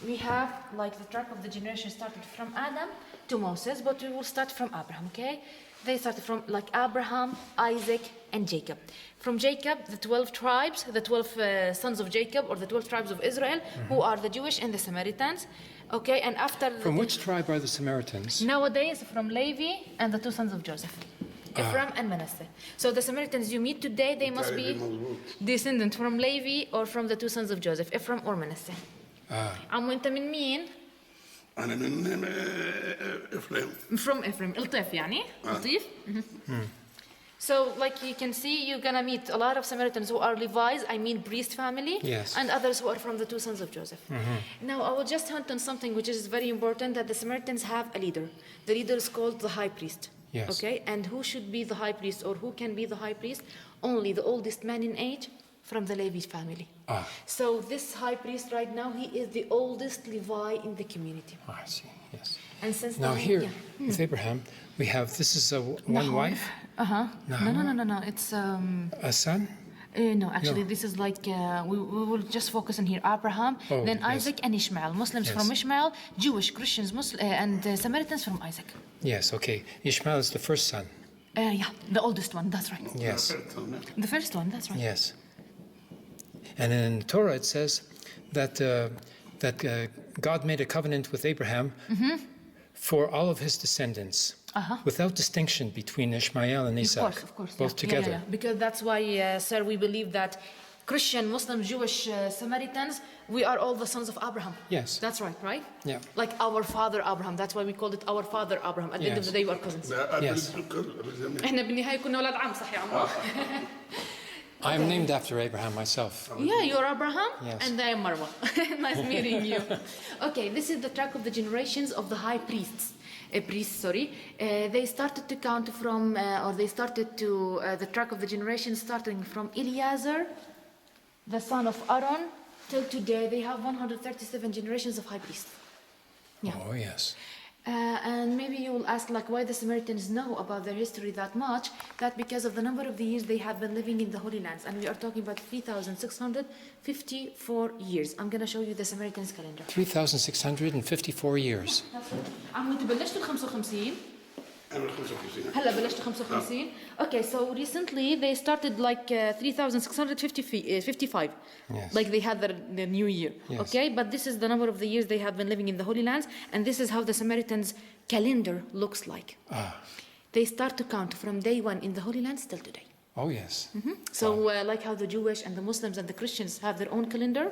we have like the track of the generation started from Adam to Moses, but we will start from Abraham, okay? They started from like Abraham, Isaac, and Jacob. From Jacob, the 12 tribes, the 12 sons of Jacob, or the 12 tribes of Israel, who are the Jewish and the Samaritans. Okay, and after... From which tribe are the Samaritans? Nowadays, from Levi and the 2 sons of Joseph. Ephraim and Manasseh. So the Samaritans you meet today, they must be descendant from Levi or from the 2 sons of Joseph, Ephraim or Manasseh. عمو انت من مين؟ أنا من إفريم. From Ephraim. لطيف يعني؟ لطيف. So like you can see, you're gonna meet a lot of Samaritans who are Levites, I mean priest family, Yes. and others who are from the 2 sons of Joseph. Now I will just hint on something which is very important, that the Samaritans have a leader. The leader is called the high priest. Yes. Okay, and who should be the high priest or who can be the high priest? Only the oldest man in age from the Levi family. So this high priest right now, he is the oldest Levi in the community. I see, yes. And since Now then- here, yeah. with Abraham, we have, this is one Nahor. wife, No. It's a son? no, actually, this is like we will just focus on here. Abraham, Oh, then yes. Isaac and Ishmael. Muslims Yes. from Ishmael, Jewish, Christians, and Samaritans from Isaac. Yes, okay. Ishmael is the first son. Yeah, the oldest one. That's right. Yes, The first one. That's right. yes. And in the Torah it says that God made a covenant with Abraham for all of his descendants, without distinction between Ishmael and Isaac, Of course. both together. Yeah. Because that's why, sir, we believe that Christian, Muslim, Jewish, Samaritans, we are all the sons of Abraham. Yes. That's right? Yeah. Like our father Abraham. That's why we called it our father Abraham. At the end of Yes. the day, we are cousins. Yes. احنا بالنهاية كنا أولاد عم صح يا عمو. I am named after Abraham myself. Yeah, you're Abraham, Yes. and I am Marwa. Nice meeting you. Okay, this is the track of the generations of the high priests. They started to count from, or they started to, the track of the generations starting from Eliezer, the son of Aaron, till today. They have 137 generations of high priests. Yeah. Oh, yes. And maybe you will ask, like, why the Samaritans know about their history that much? That because of the number of the years they have been living in the Holy Lands, and we are talking about 3,654 years. I'm gonna show you the Samaritans calendar. 3,654 years. عم انتوا بلشتوا 55 أنا 55. هلا بلشتوا 55. Okay, so recently they started like 3,655. Yes. Like they had the new year. Yes. Okay, but this is the number of the years they have been living in the Holy Lands, and this is how the Samaritans' calendar looks like. They start to count from day 1 in the Holy Lands till today. Oh, yes. So like how the Jewish and the Muslims and the Christians have their own calendar,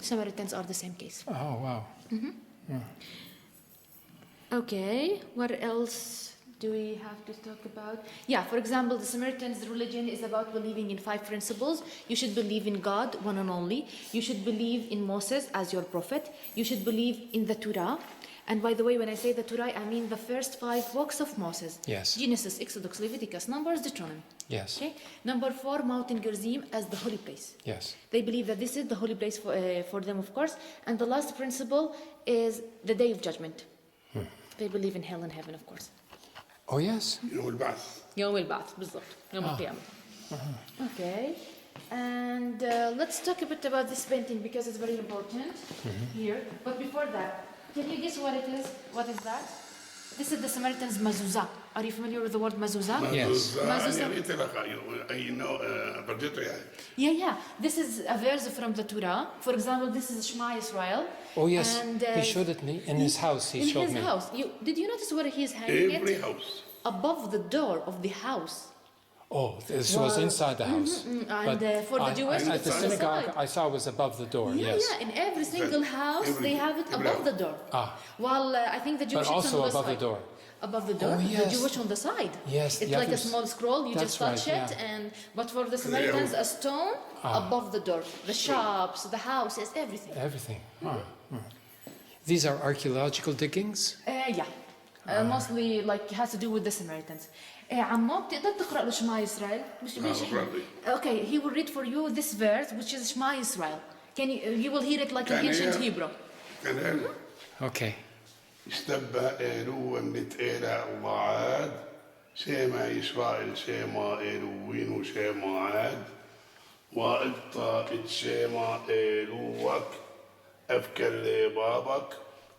Samaritans are the same case. Oh, wow. Okay, what else do we have to talk about? Yeah, for example, the Samaritans' religion is about believing in 5 principles. You should believe in God, one and only. You should believe in Moses as your prophet. You should believe in the Torah. And by the way, when I say the Torah, I mean the first 5 books of Moses. Yes. Genesis, Exodus, Leviticus, Numbers, Deuteronomy. Yes. Okay. Number 4, Mountain Gerizim as the holy place. Yes. They believe that this is the holy place for them, of course. And the last principle is the day of judgment. They believe in hell and heaven, of course. Oh, yes. يوم البعث. يوم البعث بالضبط يوم القيامة. Okay, and let's talk a bit about this painting because it's very important here. But before that, can you guess what it is? What is that? This is the Samaritans' mezuzah. Are you familiar with the word mezuzah? Yes. Yeah. This is a verse from the Torah. For example, this is Shema Israel. Oh, yes. And, He showed it me in his house. He showed in me. his house. Did you notice where he is hanging Every it? house. Above the door of the house. Oh, this was inside the house. And for the Jewish, at it's the on the synagogue, side. I saw it was above the door. Yeah, Yes. in every single house they have it above the door. While I think the Jewish But it's on also the above the side. door. above the door. Oh, yes. The Jewish on the side. Yes, It's the like a others. small scroll. You That's just touch right, it, yeah. but for the Samaritans, a stone above the door. The shops, the houses, everything. Everything. These are archaeological diggings? Yeah. Mostly like has to do with the Samaritans. عمو بتقدر تقرأ له شما إسرائيل؟ مش Okay, he will read for you this verse which is Shema Israel. You will hear it like in ancient Hebrew. Okay. استبى إيلو متئلا الله عاد شيما إسرائيل شيما إيلوين وشيما عاد وإبطا إتشيما إيلوك أفكر لبابك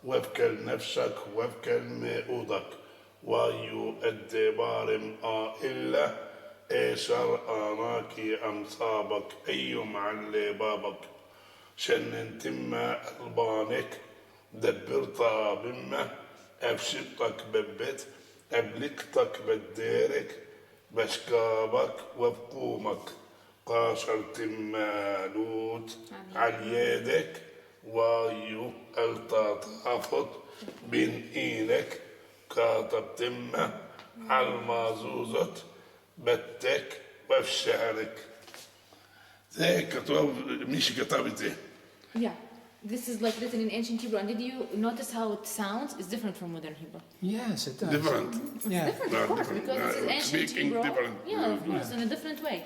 وافكر نفسك وافكر مئودك ويو الدبار إلا إيسر آناكي أمصابك أيوم على بابك شنن تم ألبانك دبرتا بمه أفشطك ببت أبلكتك بديرك بشكابك وبقومك قاشر تمالوت على يدك وايو التطافت بين إينك كاتب تمه على المازوزة بتك وفي شعرك زي كتاب مش كتابتي. Yeah. This is like written in ancient Hebrew, and did you notice how it sounds? It's different from modern Hebrew. Yes, it does. Different. Yeah. Different, of course, different. because this is ancient Speaking Hebrew. different. Yeah, of course, in a different way.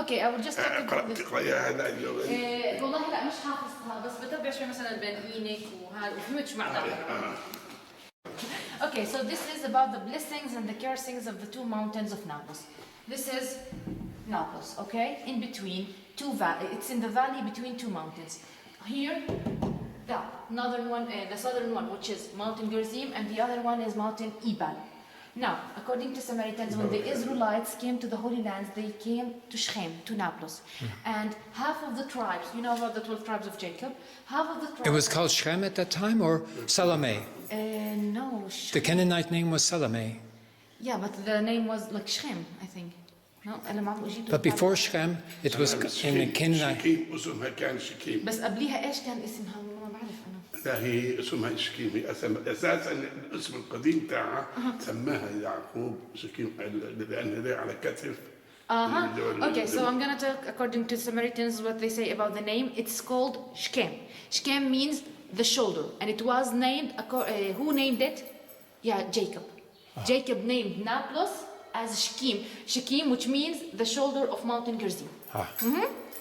Okay, I will just talk about this. تقرأيها هلا اليوم. والله لا مش حافظها بس بتابع شوي مثلا بين إينك وهذا وفهمت شو معناها. Okay, so this is about the blessings and the cursings of the two mountains of Nablus. This is Nablus, okay? In between two valleys. It's in the valley between two mountains. Here, the northern one, the southern one, which is Mountain Gerizim, and the other one is Mountain Ebal. Now, according to Samaritans, when the Israelites came to the Holy Lands, they came to Shechem, to Nablus. And half of the tribes, you know about the 12 tribes of Jacob, half of the tribes... It was called Shechem at that time, or Salome? No, The Canaanite name was Salome. Yeah, but the name was like Shechem, I think. No, But before Shechem, it was in the Canaanite. شكيم اسمها كان شكيم. بس قبليها ايش كان اسمها؟ ما بعرف انا. لا هي اسمها شكيم هي اساسا الاسم القديم تاعها سماها يعقوب شكيم لان هي على كتف. Okay, so I'm gonna talk according to Samaritans what they say about the name. It's called Shechem. Shechem means the shoulder, and it was named. Who named it? Yeah, Jacob. Jacob named Nablus as Shechem. Shechem, which means the shoulder of Mountain Gerizim.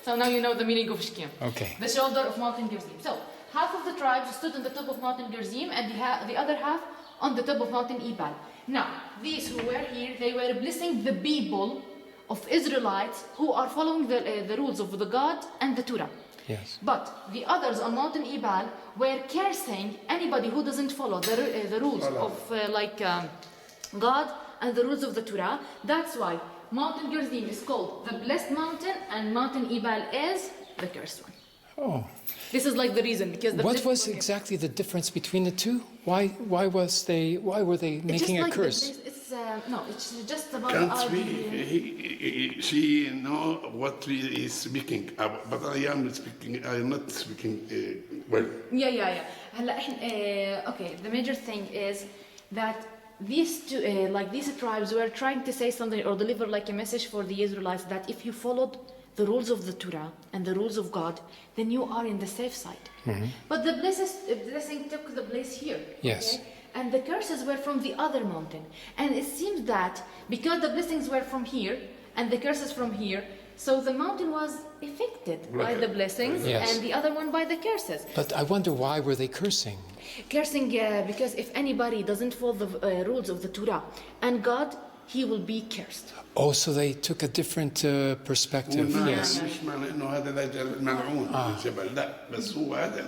So now you know the meaning of Shechem. Okay. The shoulder of Mountain Gerizim. So half of the tribes stood on the top of Mountain Gerizim, and the other half on the top of Mountain Ebal. Now, these who were here, they were blessing the people of Israelites who are following the rules of the God and the Torah. Yes. But the others on Mountain Ebal were cursing anybody who doesn't follow the rules of God and the rules of the Torah. That's why Mountain Gerizim is called the blessed mountain and Mountain Ebal is the cursed one. Oh. This is like the reason because the What was exactly the difference between the two? Why were they making a curse? It's just about Can't our she know what we is speaking, but I am not speaking well. Yeah. هلا okay, the major thing is that these two, these tribes were trying to say something or deliver like a message for the Israelites that if you followed the rules of the Torah and the rules of God, then you are in the safe side. But the blessing took the place here. Yes. Okay? And the curses were from the other mountain. And it seems that because the blessings were from here and the curses from here, so the mountain was affected by the blessings and the other one by the curses. But I wonder why were they cursing? Cursing because if anybody doesn't follow the rules of the Torah and God, he will be cursed. Oh, so they took a different perspective. Yes. مش معنى انه هذا ملعون الجبل لا بس هو هذا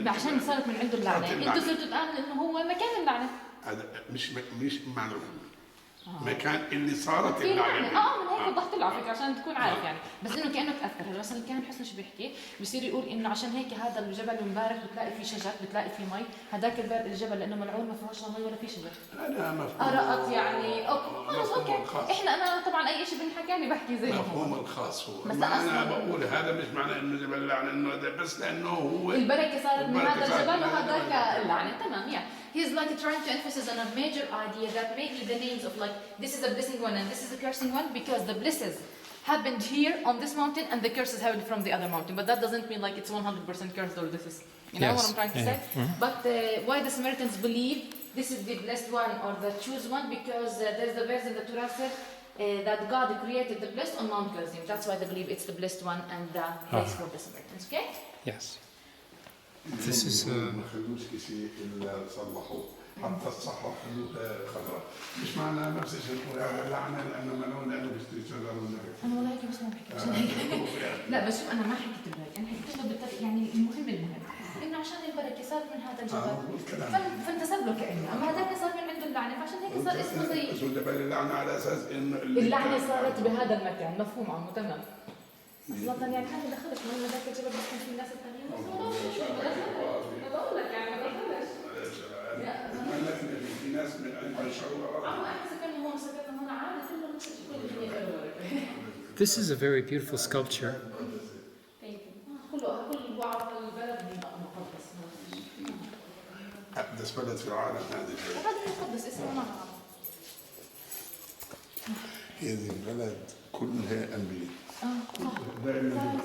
عشان صارت من عنده اللعنه انتوا صرتوا تآمنوا انه هو مكان اللعنه هذا مش ملعون مكان اللي صارت اللعنه من هيك وضحت له على فكره عشان تكون عارف يعني بس انه كانه تاثر هلا مثلا كان حسن شو بيحكي بصير يقول انه عشان هيك هذا الجبل مبارك بتلاقي فيه شجر بتلاقي فيه مي هذاك الجبل لانه ملعون ما فيهوش لا مي ولا فيه شجر انا مفهوم قرأت يعني خلص اوكي انا طبعا اي شيء بنحكى لي بحكي زي مفهوم الخاص هو انا بقول هذا مش معناه انه جبل لعنه انه هذا بس لانه هو البركه صارت من هذا الجبل وهذاك اللعنه تمام يعني he's like trying to emphasize on a major idea that maybe the names of like this is a blessing one and this is a cursing one because the blesses happened here on this mountain and the curses happened from the other mountain. But that doesn't mean like it's 100% cursed or this is, you know what I'm trying to say? But why the Samaritans believe this is the blessed one or the choose one, because there's the verse in the Torah said that God created the blessed on Mount Gerizim. That's why they believe it's the blessed one and the place for the Samaritans, okay? Yes. This is ما خلوش شيء الا صلحوه حتى الصحراء خلوها خضراء مش معناها نفس الشيء نقول على لعنه لانه ملعون لانه بيشتري شجر ولا انا والله هيك بس ما بحكي لا بس شوف انا ما حكيت له هيك، انا حكيت له بالطريقه يعني المهم انه عشان البركه صار من هذا الجبل فانتسب له كانه، اما هذاك صار من عنده اللعنه فعشان هيك صار اسمه زي شو جبل اللعنه على اساس انه اللعنه صارت بهذا المكان. مفهوم عمو تمام. اصلا يعني حاجه دخلت من هذاك الجبل بس كان في الناس الثانيين بقول لك يعني ما دخلش في ناس من عند الشعوب This is a very beautiful sculpture. أقدس بلد في العالم هذه البلد كلها أنبياء. دائما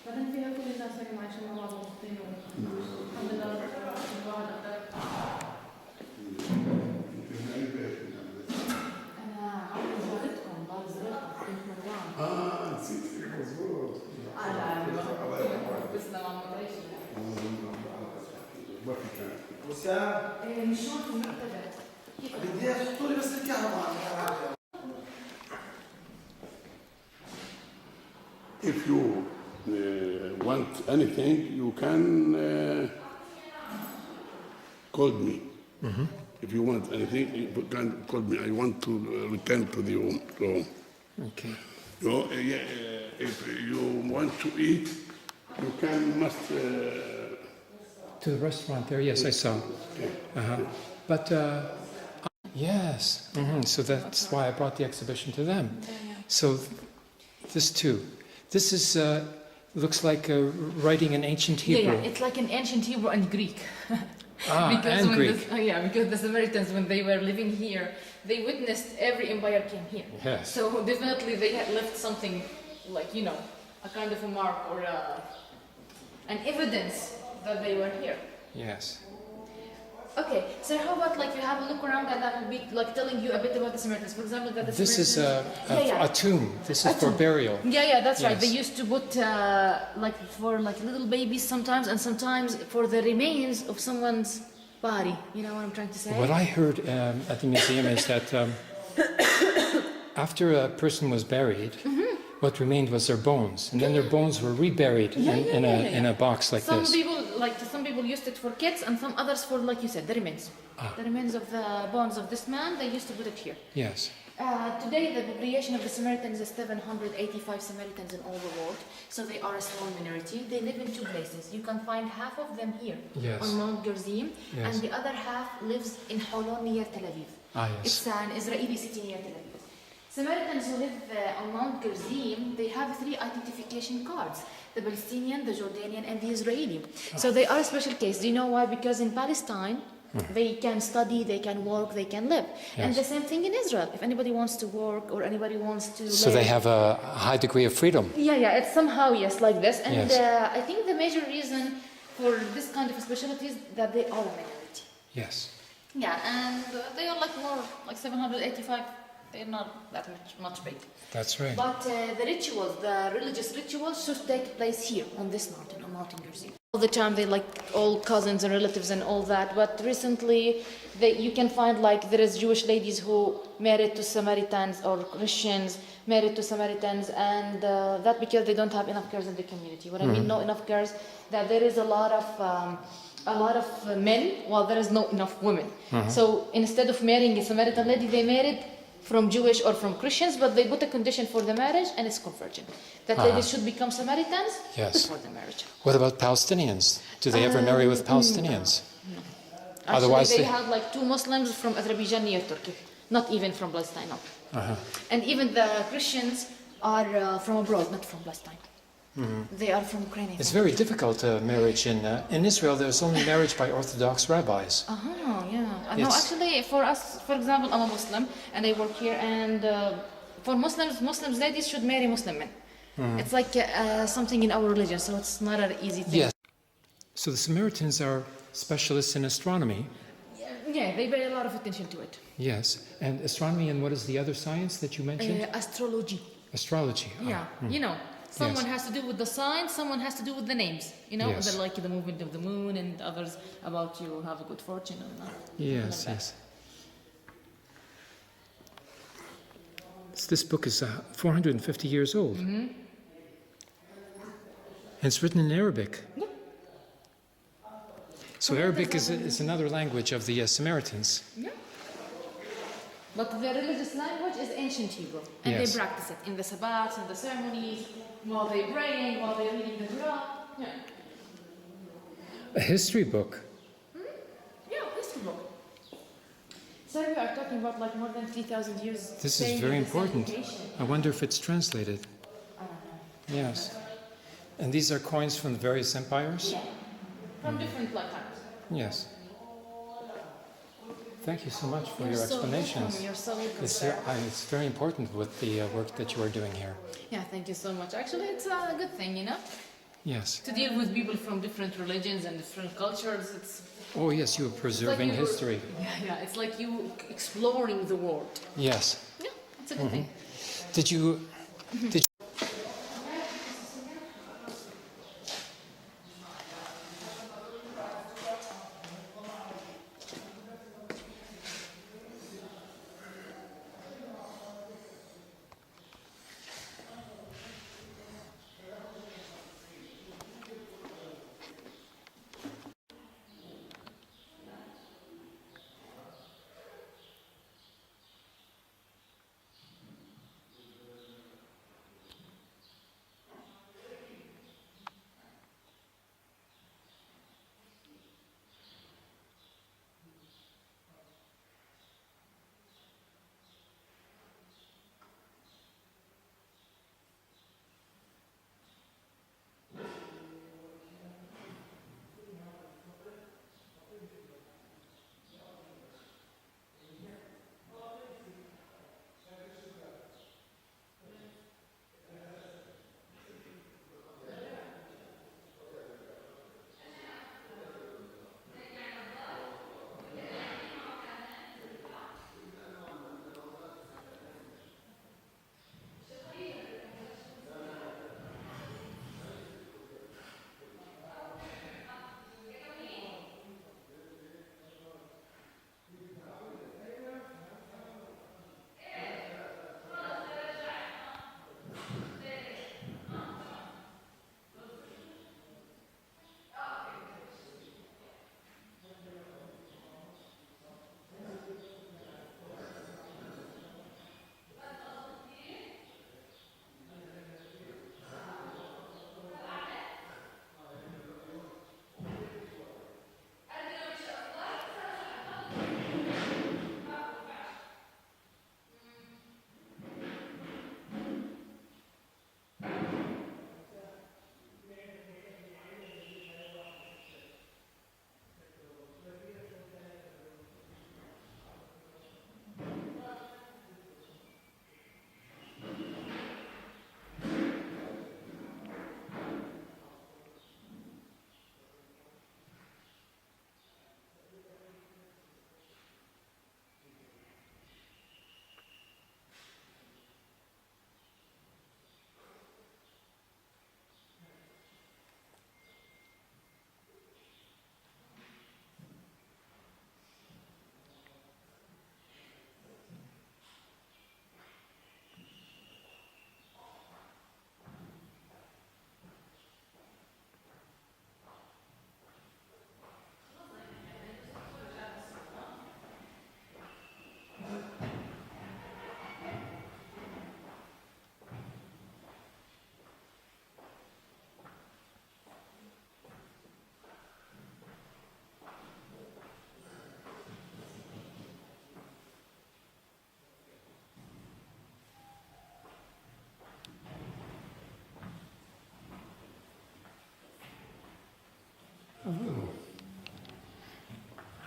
بعدين فيها كل الناس اللي عايشين مع بعض ومبسوطين الحمد لله الواحد انا عمري زارتكم دار زرقاء كنت مروان. نسيت مظبوط. تسلم عم تعيش. ما في كان. وسام مش شلون في المعتدى بدي يحطوا لي بس الكهرباء. If you want anything, you can call me. If you want anything, you can call me. I want to return to the home. Okay. If you want to eat, you must. To the restaurant there, yes, I saw. But yes, so that's why I brought the exhibition to them. So this too. This is looks like writing in ancient Hebrew. Yeah, it's like an ancient Hebrew and Greek. And Greek. Because the Samaritans, when they were living here, they witnessed every empire came here. Yes. So definitely they had left something like, you know, a kind of a mark or an evidence that they were here. Yes. Okay, so how about like you have a look around and that will be like telling you a bit about the Samaritans. For example, that the This is Samaritans... a tomb. This is for burial. Yeah, that's right. Yes. They used to put like for like little babies sometimes, and sometimes for the remains of someone's body. You know what I'm trying to say? What I heard at the museum is that after a person was buried, what remained was their bones, and then their bones were reburied in a box like this. Some people used it for kids, and some others for, like you said, the remains. The remains of the bones of this man. They used to put it here. Yes. Today, the population of the Samaritans is 785 Samaritans in all the world, so they are a small minority. They live in two places. You can find half of them here on Mount Gerizim, and the other half lives in Holon near Tel Aviv. Yes. It's an Israeli city near Tel Aviv. Samaritans who live on Mount Gerizim, they have 3 identification cards: the Palestinian, the Jordanian, and the Israeli. So they are a special case. Do you know why? Because in Palestine, they can study, they can work, they can live. And the same thing in Israel. If anybody wants to work or anybody wants to live. So they have a high degree of freedom. Yeah, it's somehow, yes, like this. And I think the major reason for this kind of specialty is that they are a minority. Yes. Yeah, and they are like more, like 785. They're not that much big. That's right. But the rituals, the religious rituals should take place here on this mountain, on Mount Gerizim. All the time they like all cousins and relatives and all that. But recently you can find like there is Jewish ladies who married to Samaritans or Christians married to Samaritans, and that because they don't have enough girls in the community. What I mean, not enough girls, that there is a lot of men while there is not enough women. So instead of marrying a Samaritan lady, they married from Jewish or from Christians, but they put a condition for the marriage, and it's conversion. That ladies should become Samaritans before the marriage. What about Palestinians? Do they ever marry with Palestinians? No. Otherwise, they have like 2 Muslims from Azerbaijan near Turkey, not even from Palestine. No. And even the Christians are from abroad, not from Palestine. They are from Ukraine. I It's think. very difficult marriage in Israel. There's only marriage by Orthodox rabbis. Yeah. No, It's- actually, for us, for example, I'm a Muslim and I work here, and for Muslims, ladies should marry Muslim men. It's like something in our religion, so it's not an easy thing. Yes. So the Samaritans are specialists in astronomy. Yeah, they pay a lot of attention to it. Yes. And astronomy, and what is the other science that you mentioned? Astrology. Astrology. Yeah, someone has to do with the signs, someone has to do with the names. Yes. Like the movement of the moon, and others about you have a good fortune and Yes, yes. This book is 450 years old. And it's written in Arabic. So Arabic is another language of the Samaritans. Yeah. But the religious language is ancient Hebrew, and Yes. they practice it in the Sabbats, in the ceremonies, while they're praying, while they're reading the Quran. Yeah. A history book. Yeah, history book. So we are talking about like more than 3,000 years. This staying is very in the same important. location. I wonder if it's translated. I don't know. Yes. And these are coins from the various empires? Yeah. From different lifetimes. Yes. Thank you so much for your You're so explanations. welcome. You're so welcome, It's, sir. it's very important with the work that you are doing here. Yeah, thank you so much. Actually, it's a good thing, Yes. to deal with people from different religions and different cultures. It's Oh, yes, you are preserving you were- history. yeah. It's like you exploring the world. Yes. Yeah, it's a good thing. Did you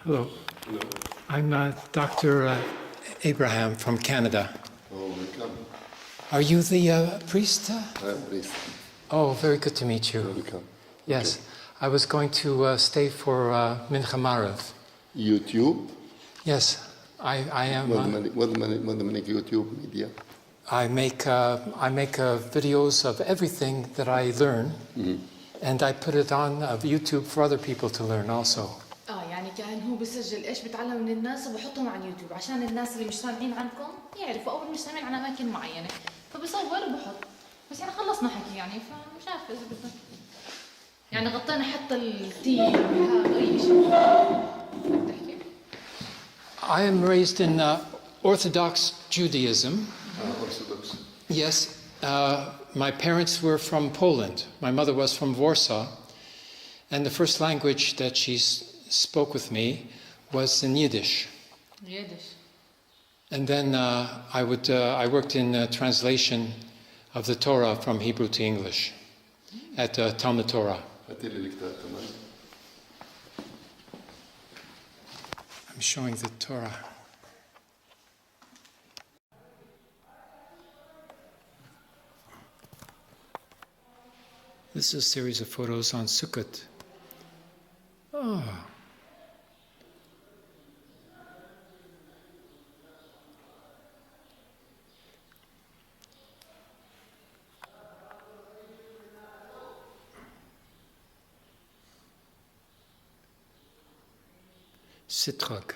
Hello. I'm Dr. Abraham from Canada. Oh, welcome. Are you the priest? I'm priest. Oh, very good to meet you. Welcome. Yes. I was going to stay for Mincha Marev. YouTube? Yes, I am. What the many YouTube media? I make videos of everything that I learn, and I put it on YouTube for other people to learn also. يعني كان هو بيسجل ايش بيتعلم من الناس وبحطهم على اليوتيوب عشان الناس اللي مش سامعين عنكم يعرفوا او مش سامعين عن اماكن معينه فبصور وبحط بس يعني خلصنا حكي يعني فمش عارفه اذا بدك يعني غطينا حتى التيم وهذا اي شيء بدك تحكي I am raised in Orthodox Judaism. Orthodox. Yes, my parents were from Poland. My mother was from Warsaw, and the first language that she spoke with me was in Yiddish. Yiddish. And then I worked in translation of the Torah from Hebrew to English at Talmud Torah. I'm showing the Torah. This is a series of photos on Sukkot. Oh. Sitrog.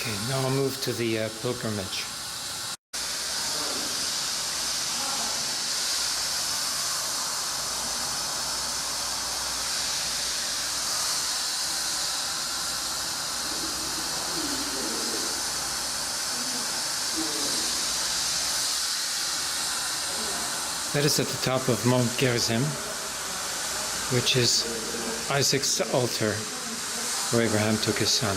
Okay, now I'll move to the pilgrimage. That is at the top of Mount Gerizim, which is Isaac's altar, where Abraham took his son.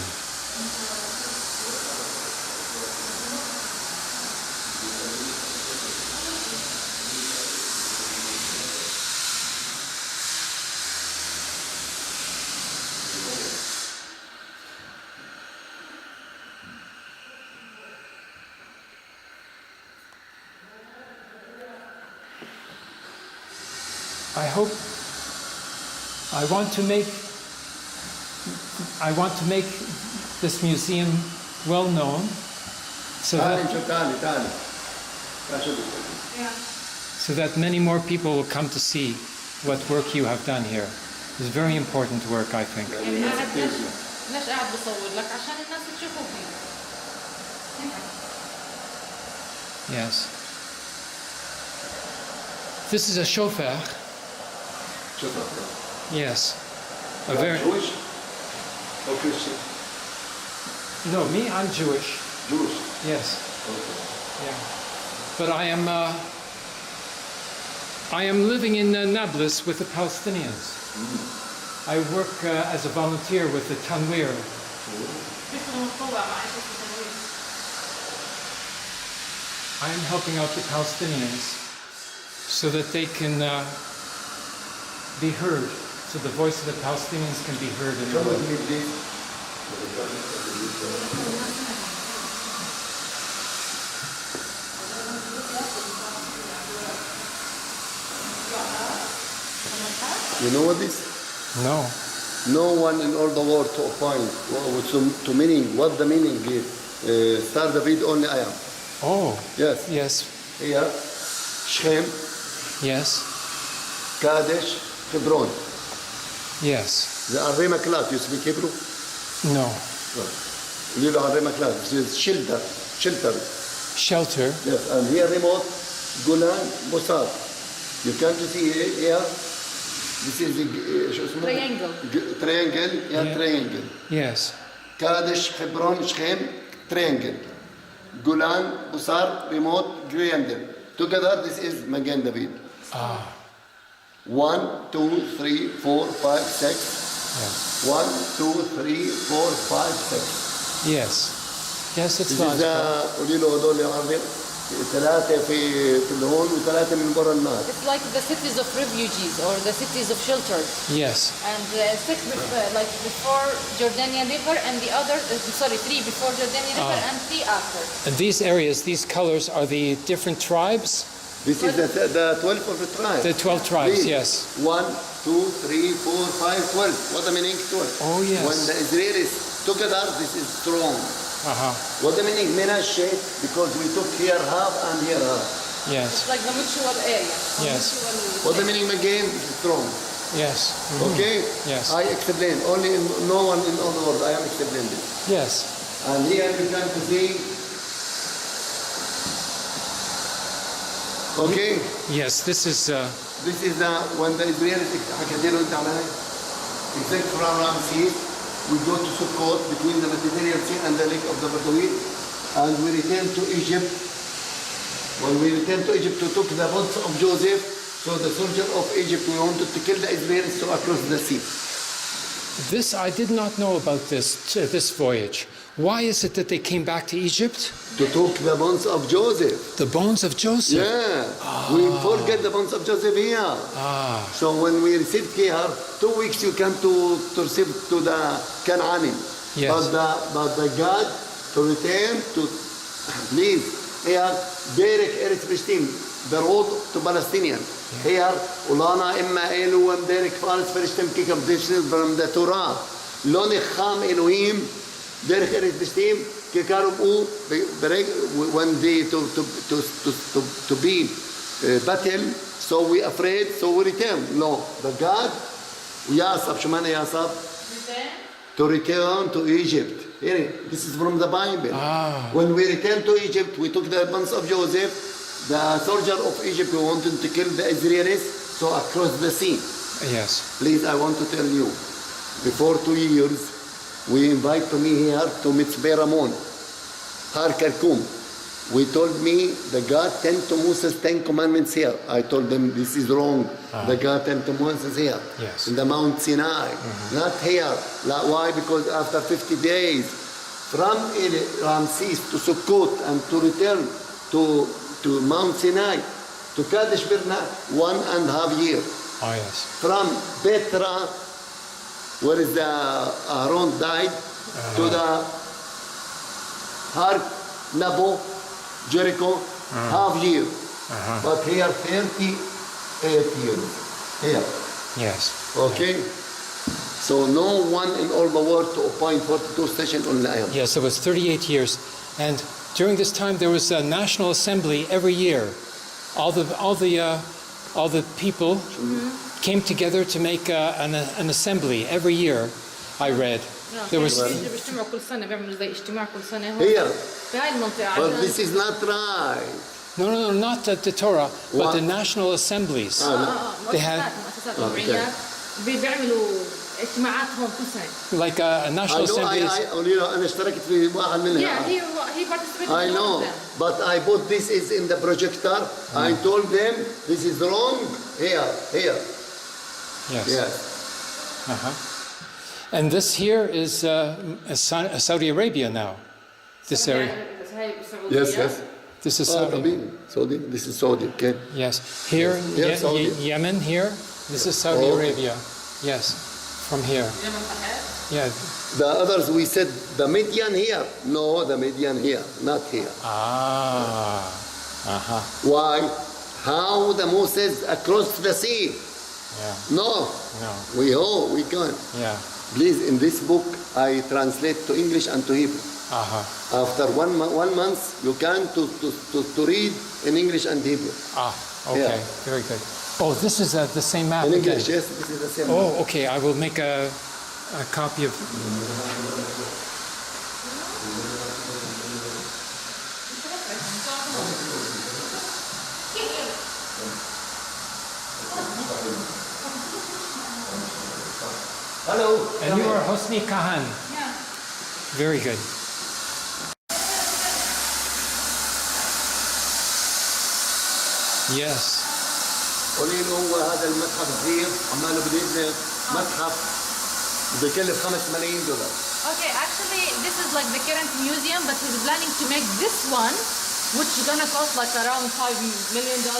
I want to make this museum well known so that many more people will come to see what work you have done here. It's very important work, I think. Yes. This is a shofar. Yes. A very Jewish or Christian? No, me, I'm Jewish. Jewish. Yes. Okay. Yeah. But I am living in Nablus with the Palestinians. I work as a volunteer with the Tanwir. I am helping out the Palestinians so that they can be heard, so the voice of the Palestinians can be heard in the world. You know what this? No. No one in all the world to find to meaning what the meaning is. Star David only I am. Oh. Yes. Yes. Here, Shem, Yes. Kadesh, Hebron. Yes. The Arremaklat, you speak Hebrew? No. Little Arremaklat, this is shelter. Shelter. Yes, and here remote, Golan, Mossad. You can't see here, this is the Triangle. Triangle, triangle. Yes. Kadesh, Hebron, Shechem, triangle. Golan, Mossad, remote, triangle. Together, this is Magen David. 1, 2, 3, 4, 5, 6. Yes. 1, 2, 3, 4, 5, 6. Yes. Yes, it's This not. is قولي له هدول يا عربي ثلاثة في الهون وثلاثة من برا النار. It's like the cities of refugees or the cities of shelters. Yes. And 6 like before Jordanian River, and the other, 3 before Jordanian River and 3 after. And these areas, these colors are the different tribes? This is the 12 of the tribes. The 12 tribes, Please. yes. 1, 2, 3, 4, 5, 12. What the meaning 12? Oh, yes. When the Israelis together, this is strong. What the meaning Menashe? Because we took here half and here half. Yes. It's like the mutual area. Yes. What the meaning again? This is strong. Yes. Okay? Yes. I explain. Only no one in all the world. I am explaining this. Yes. And here you can see. Okay? Yes, this is... This is when the Israelis حكيت له انت على except from Ramses, we go to Sukkot between the Mediterranean Sea and the Lake of the Bedouin, and we return to Egypt. When we return to Egypt, we took the bones of Joseph. So the soldier of Egypt, we wanted to kill the Israelis to across the sea. This, I did not know about this voyage. Why is it that they came back to Egypt? To took the bones of Joseph. The bones of Joseph? Yeah. We forget the bones of Joseph here. So when we received here, 2 weeks you come to receive to the Canaan. Yes. But the God to return to, please, here, Derek Eretz Palestine, the road to Palestinian. Here, Ulana Imma Elu and Derek Faris Palestine Kikam, this is from the Torah. Loni Cham Elohim, Derek Eretz Palestine, Kikarubu, when they to be battle, so we afraid, so we return. No, the God, Yasab, Shemana Yasab, to return to Egypt. Here, this is from the Bible. When we returned to Egypt, we took the bones of Joseph. The soldier of Egypt who wanted to kill the Israelis, so across the sea. Yes. Please, I want to tell you, before 2 years, we invite me here to Mitzvah Ramon, Har Karkum. We told me the God 10 to Moses 10 commandments here. I told them this is wrong. The God 10 to Moses here. Yes. In the Mount Sinai. Not here. Why? Because after 50 days, from Ramses to Sukkot and to return to Mount Sinai, to Kadesh Barnea, 1.5 years. Oh, yes. From Petra, where is the Aaron died, to the Har Nabo, Jericho, half year. But here 38 years. Here. Yes. Okay? So no one in all the world to appoint 42 stations on Lion. Yes, it was 38 years. And during this time, there was a national assembly every year. All the people came together to make an assembly every year. I read there was. Here. But this is not right. No, not the Torah, but the national assemblies. They had like a national assembly. I know, but I put this is in the projector. I told them this is wrong. Here. Yes. And this here is Saudi Arabia now. This area. Yes. This is Saudi. Saudi. This is Saudi. Okay. Yes. Here, Yemen. Here. This is Saudi Arabia. Yes. From here. Yeah. The others we said the Midian here. No, the Midian here, not here. Why? How the Moses across the sea? Yeah. No. We can't. Yeah. Please, in this book, I translate to English and to Hebrew. After one month, you can to read in English and Hebrew. Okay. Yeah. Very good. Oh, this is the same map In again. English, yes, this is the same. Oh, okay. I will make a copy of. Hello. And you are Hosni Kahan. Yeah. Very good. Yes. قولي له هو هذا المتحف صغير عماله بده يبني متحف بكلف $5 ملايين. Okay, actually, this is like the current museum, but he's planning to make this one, which is gonna cost like around $5 million.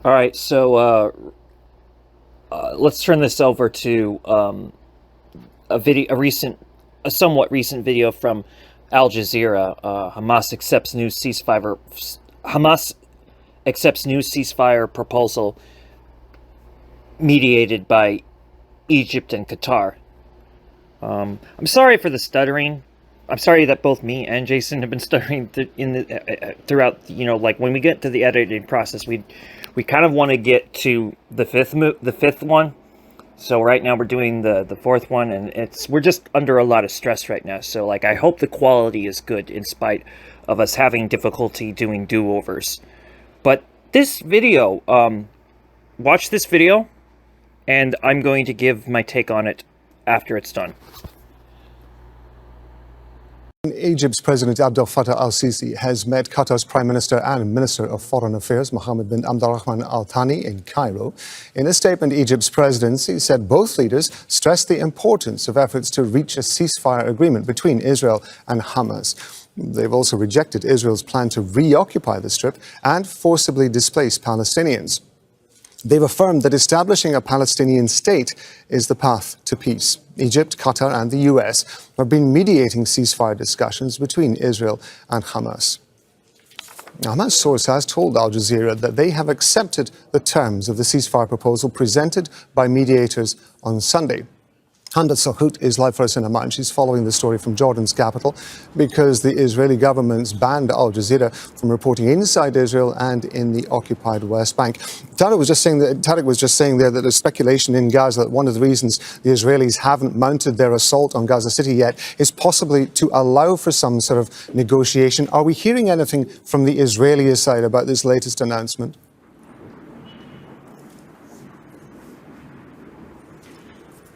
All right, so let's turn this over to a somewhat recent video from Al Jazeera. Hamas accepts new ceasefire proposal mediated by Egypt and Qatar. I'm sorry for the stuttering. I'm sorry that both me and Jason have been stuttering throughout. You know, like when we get to the editing process, we kind of want to get to the fifth one. So right now we're doing the fourth one, and we're just under a lot of stress right now. So like I hope the quality is good in spite of us having difficulty doing do-overs. But this video, watch this video, and I'm going to give my take on it after it's done. Egypt's President Abdel Fattah al-Sisi has met Qatar's Prime Minister and Minister of Foreign Affairs Mohammed bin Abdulrahman Al Thani in Cairo. In a statement, Egypt's presidency said both leaders stressed the importance of efforts to reach a ceasefire agreement between Israel and Hamas. They've also rejected Israel's plan to reoccupy the Strip and forcibly displace Palestinians. They've affirmed that establishing a Palestinian state is the path to peace. Egypt, Qatar and the US have been mediating ceasefire discussions between Israel and Hamas. A Hamas source has told Al Jazeera that they have accepted the terms of the ceasefire proposal presented by mediators on Sunday. Handa Sahut is live for us in Amman. She's following the story from Jordan's capital because the Israeli government's banned Al Jazeera from reporting inside Israel and in the occupied West Bank. Tarek was just saying there that there's speculation in Gaza that one of the reasons the Israelis haven't mounted their assault on Gaza City yet is possibly to allow for some sort of negotiation. Are we hearing anything from the Israeli side about this latest announcement?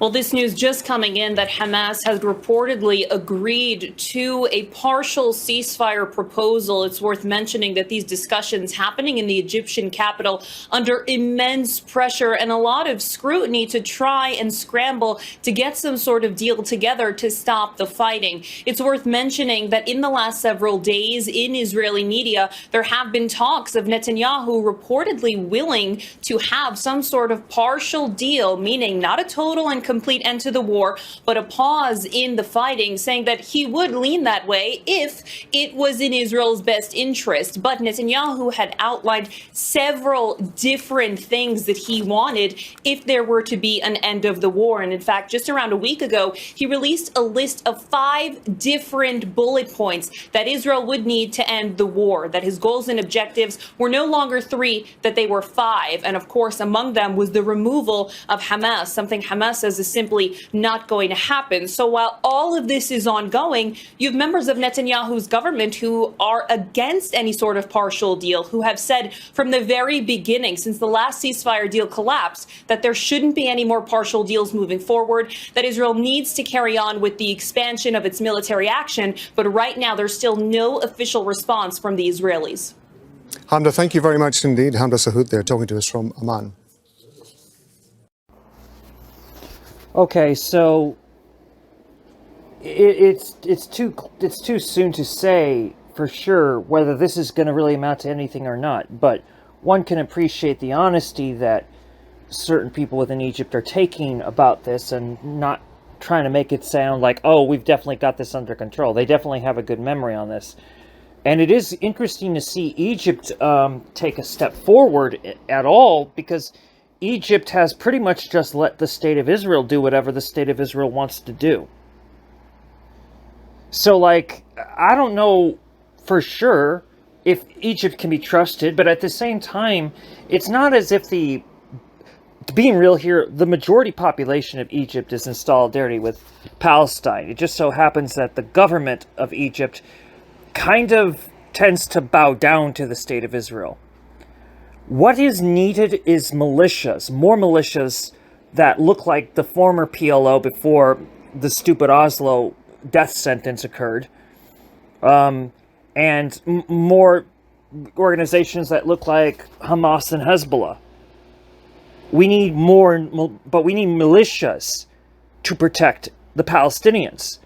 Well, this news just coming in that Hamas has reportedly agreed to a partial ceasefire proposal. It's worth mentioning that these discussions happening in the Egyptian capital under immense pressure and a lot of scrutiny to try and scramble to get some sort of deal together to stop the fighting. It's worth mentioning that in the last several days in Israeli media, there have been talks of Netanyahu reportedly willing to have some sort of partial deal, meaning not a total and complete end to the war, but a pause in the fighting, saying that he would lean that way if it was in Israel's best interest. But Netanyahu had outlined several different things that he wanted if there were to be an end of the war. And in fact, just around a week ago, he released a list of 5 different bullet points that Israel would need to end the war, that his goals and objectives were no longer 3, that they were 5. And of course, among them was the removal of Hamas, something Hamas says is simply not going to happen. So while all of this is ongoing, you have members of Netanyahu's government who are against any sort of partial deal, who have said from the very beginning, since the last ceasefire deal collapsed, that there shouldn't be any more partial deals moving forward, that Israel needs to carry on with the expansion of its military action. But right now, there's still no official response from the Israelis. Hamda, thank you very much indeed. Hamda Sahut there talking to us from Amman. Okay, so it's too soon to say for sure whether this is going to really amount to anything or not. But one can appreciate the honesty that certain people within Egypt are taking about this and not trying to make it sound like, oh, we've definitely got this under control. They definitely have a good memory on this. And it is interesting to see Egypt take a step forward at all, because Egypt has pretty much just let the state of Israel do whatever the state of Israel wants to do. So, like, I don't know for sure if Egypt can be trusted, but at the same time, it's not as if being real here, the majority population of Egypt is in solidarity with Palestine. It just so happens that the government of Egypt kind of tends to bow down to the state of Israel. What is needed is militias, more militias that look like the former PLO before the stupid Oslo death sentence occurred, and more organizations that look like Hamas and Hezbollah. We need more, but we need militias to protect the Palestinians.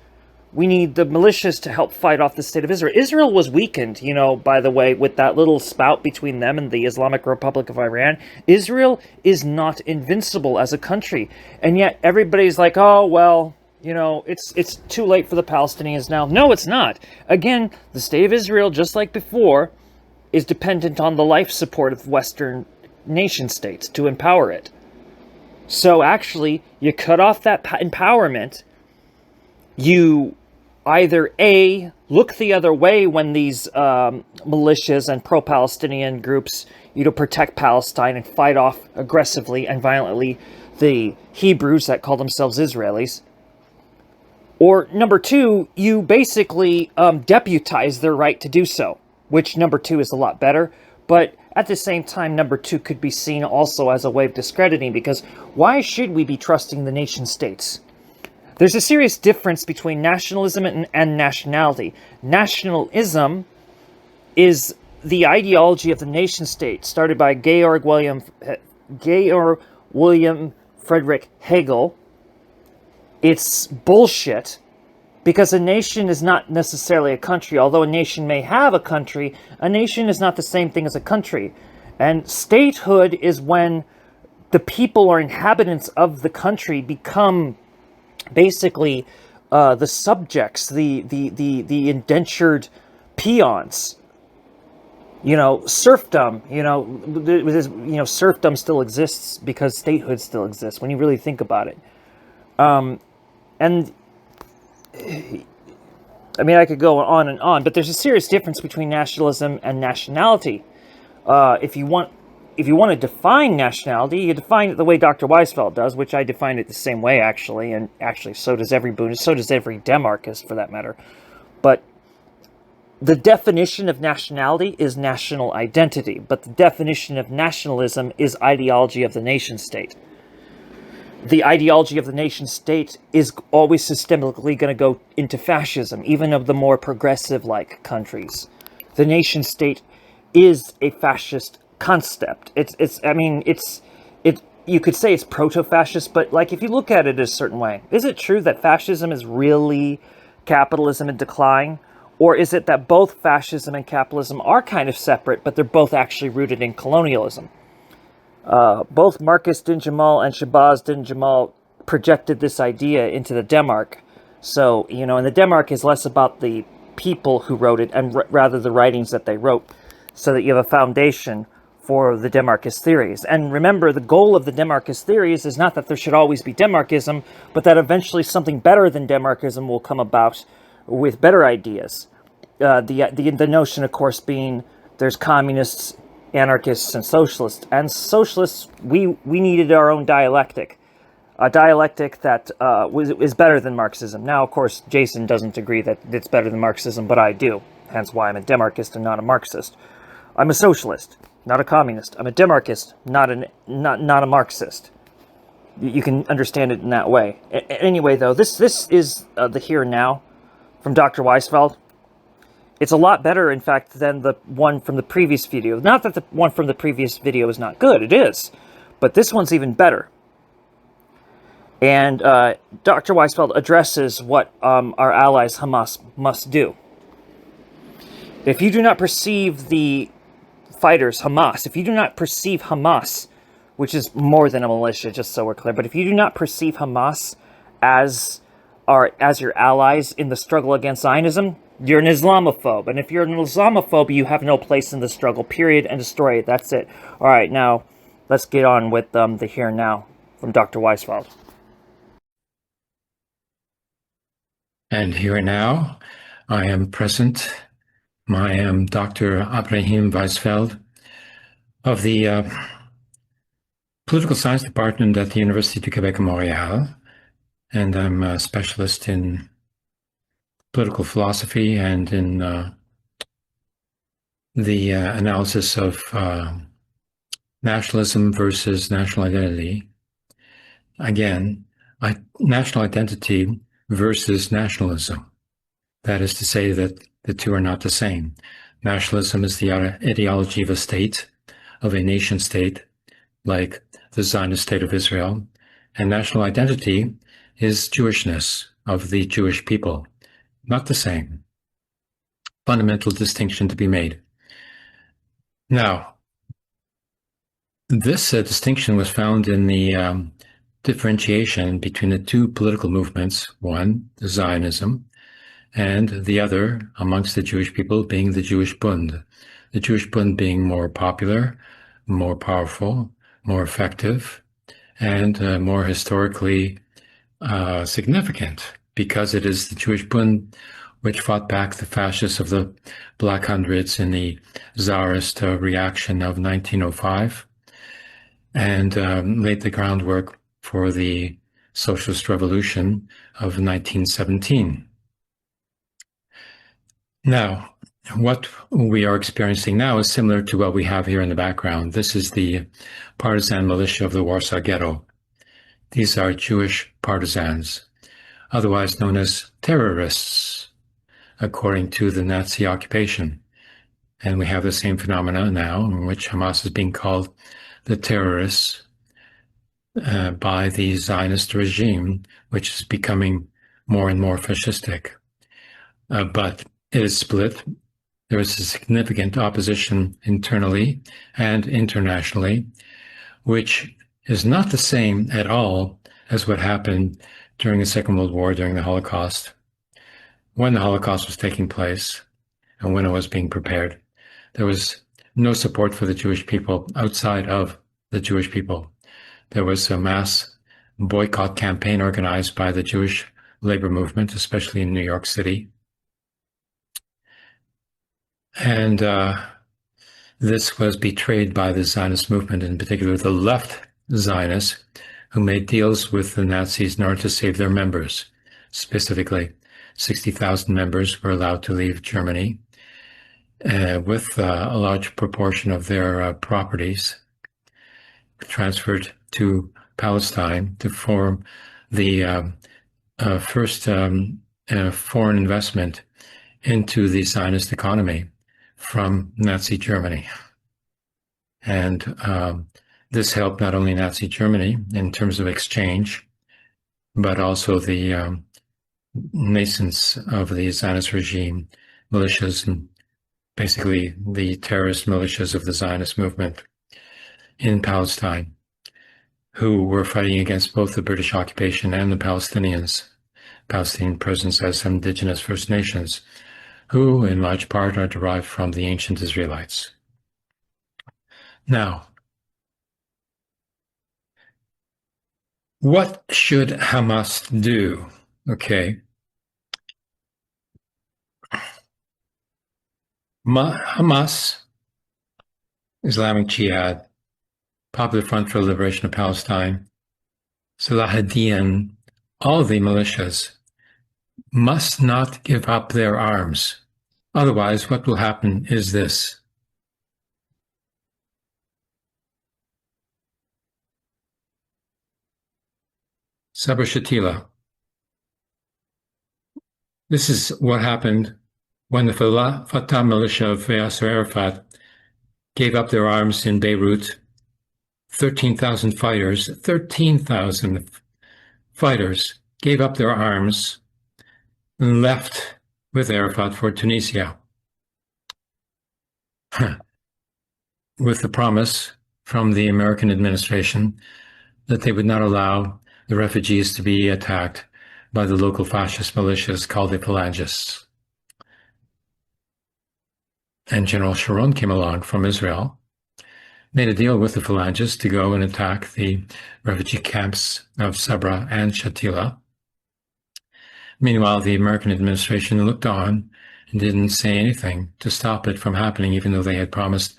We need the militias to help fight off the state of Israel. Israel was weakened, by the way, with that little spout between them and the Islamic Republic of Iran. Israel is not invincible as a country. And yet everybody's like, oh, well, it's too late for the Palestinians now. No, it's not. Again, the state of Israel, just like before, is dependent on the life support of Western nation states to empower it. So actually, you cut off that empowerment. You either A, look the other way when these militias and pro-Palestinian groups, protect Palestine and fight off aggressively and violently the Hebrews that call themselves Israelis. Or number 2, you basically deputize their right to do so, which number 2 is a lot better. But at the same time, number 2 could be seen also as a way of discrediting, because why should we be trusting the nation states? There's a serious difference between nationalism and nationality. Nationalism is the ideology of the nation state, started by Georg William Friedrich Hegel. It's bullshit, because a nation is not necessarily a country. Although a nation may have a country, a nation is not the same thing as a country. And statehood is when the people or inhabitants of the country become basically the subjects, the indentured peons. Serfdom. Serfdom still exists because statehood still exists when you really think about it. And I mean, I could go on and on, but there's a serious difference between nationalism and nationality. If you want to define nationality, you define it the way Dr. Weisfeld does, which I define it the same way, actually, and actually so does every Buddhist, so does every Demarchist, for that matter. But the definition of nationality is national identity, but the definition of nationalism is ideology of the nation state. the ideology of the nation state is always systemically going to go into fascism, even of the more progressive-like countries. The nation state is a fascist concept. You could say it's proto-fascist, but like if you look at it a certain way, is it true that fascism is really capitalism in decline? Or is it that both fascism and capitalism are kind of separate, but they're both actually rooted in colonialism? Both Marcus din Jamal and Shabazz din Jamal projected this idea into the Denmark. So, and the Denmark is less about the people who wrote it and rather the writings that they wrote, so that you have a foundation for the Denmarkist theories. And remember, the goal of the Denmarkist theories is not that there should always be Denmarkism, but that eventually something better than Denmarkism will come about with better ideas. The notion, of course, being there's communists, anarchists, and socialists. And socialists, we needed our own dialectic, a dialectic that is better than Marxism. Now, of course, Jason doesn't agree that it's better than Marxism, but I do. Hence why I'm a Denmarkist and not a Marxist. I'm a socialist, not a communist. I'm a Denmarkist, not a Marxist. You can understand it in that way. Anyway, though, this is the here and now from Dr. Weisfeld. It's a lot better, in fact, than the one from the previous video. Not that the one from the previous video is not good. It is. But this one's even better. And Dr. Weisfeld addresses what our allies Hamas must do. If you do not perceive the fighters, Hamas, if you do not perceive Hamas, which is more than a militia, just so we're clear, but if you do not perceive Hamas as your allies in the struggle against Zionism, you're an Islamophobe. And if you're an Islamophobe, you have no place in the struggle, period, and destroy it. That's it. All right, now, let's get on with the here and now from Dr. Weisfeld. And here and now, I am present. I am Dr. Abraham Weisfeld of the Political Science Department at the University du Québec Montréal, and I'm a specialist in political philosophy and in the analysis of nationalism versus national identity. Again, national identity versus nationalism. That is to say that the two are not the same. Nationalism is the ideology of a state, of a nation state, like the Zionist state of Israel, and national identity is Jewishness, of the Jewish people. Not the same. Fundamental distinction to be made. Now, this distinction was found in the differentiation between the two political movements, one, Zionism, and the other, amongst the Jewish people, being the Jewish Bund. The Jewish Bund being more popular, more powerful, more effective, and more historically significant, because it is the Jewish Bund which fought back the fascists of the Black Hundreds in the Tsarist reaction of 1905, and laid the groundwork for the Socialist Revolution of 1917. Now, what we are experiencing now is similar to what we have here in the background. This is the partisan militia of the Warsaw Ghetto. These are Jewish partisans, otherwise known as terrorists, according to the Nazi occupation. And we have the same phenomena now, in which Hamas is being called the terrorists by the Zionist regime, which is becoming more and more fascistic. But it is split. There is a significant opposition internally and internationally, which is not the same at all as what happened during the Second World War, during the Holocaust. When the Holocaust was taking place and when it was being prepared, there was no support for the Jewish people outside of the Jewish people. There was a mass boycott campaign organized by the Jewish labor movement, especially in New York City. And this was betrayed by the Zionist movement, in particular the left Zionists, who made deals with the Nazis in order to save their members. Specifically, 60,000 members were allowed to leave Germany with a large proportion of their properties transferred to Palestine to form the first foreign investment into the Zionist economy from Nazi Germany. And this helped not only Nazi Germany in terms of exchange, but also the nascence of the Zionist regime, militias, and basically the terrorist militias of the Zionist movement in Palestine, who were fighting against both the British occupation and the Palestinians, Palestinian presence as some indigenous First Nations, who in large part are derived from the ancient Israelites. Now, what should Hamas do? Okay. Hamas, Islamic Jihad, Popular Front for the Liberation of Palestine, Salahuddin, all the militias must not give up their arms. Otherwise, what will happen is this. Sabra Shatila. This is what happened when the Fatah militia of Yasser Arafat gave up their arms in Beirut. 13,000 fighters gave up their arms and left with Arafat for Tunisia, with the promise from the American administration that they would not allow the refugees to be attacked by the local fascist militias called the Phalangists. And General Sharon came along from Israel, made a deal with the Phalangists to go and attack the refugee camps of Sabra and Shatila. Meanwhile, the American administration looked on and didn't say anything to stop it from happening, even though they had promised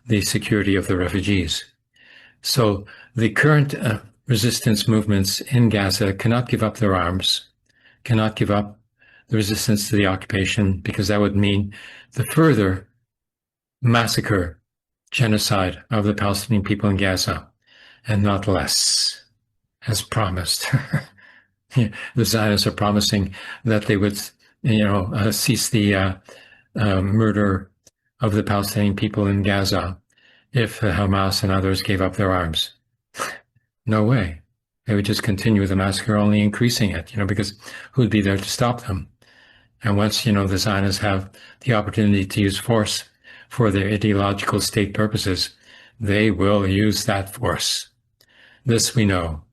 the security of the refugees. So the current resistance movements in Gaza cannot give up their arms, cannot give up the resistance to the occupation, because that would mean the further massacre, genocide of the Palestinian people in Gaza, and not less, as promised. The Zionists are promising that they would, cease the murder of the Palestinian people in Gaza if Hamas and others gave up their arms. No way. They would just continue the massacre, only increasing it, because who would be there to stop them? And once, the Zionists have the opportunity to use force for their ideological state purposes, they will use that force. This we know.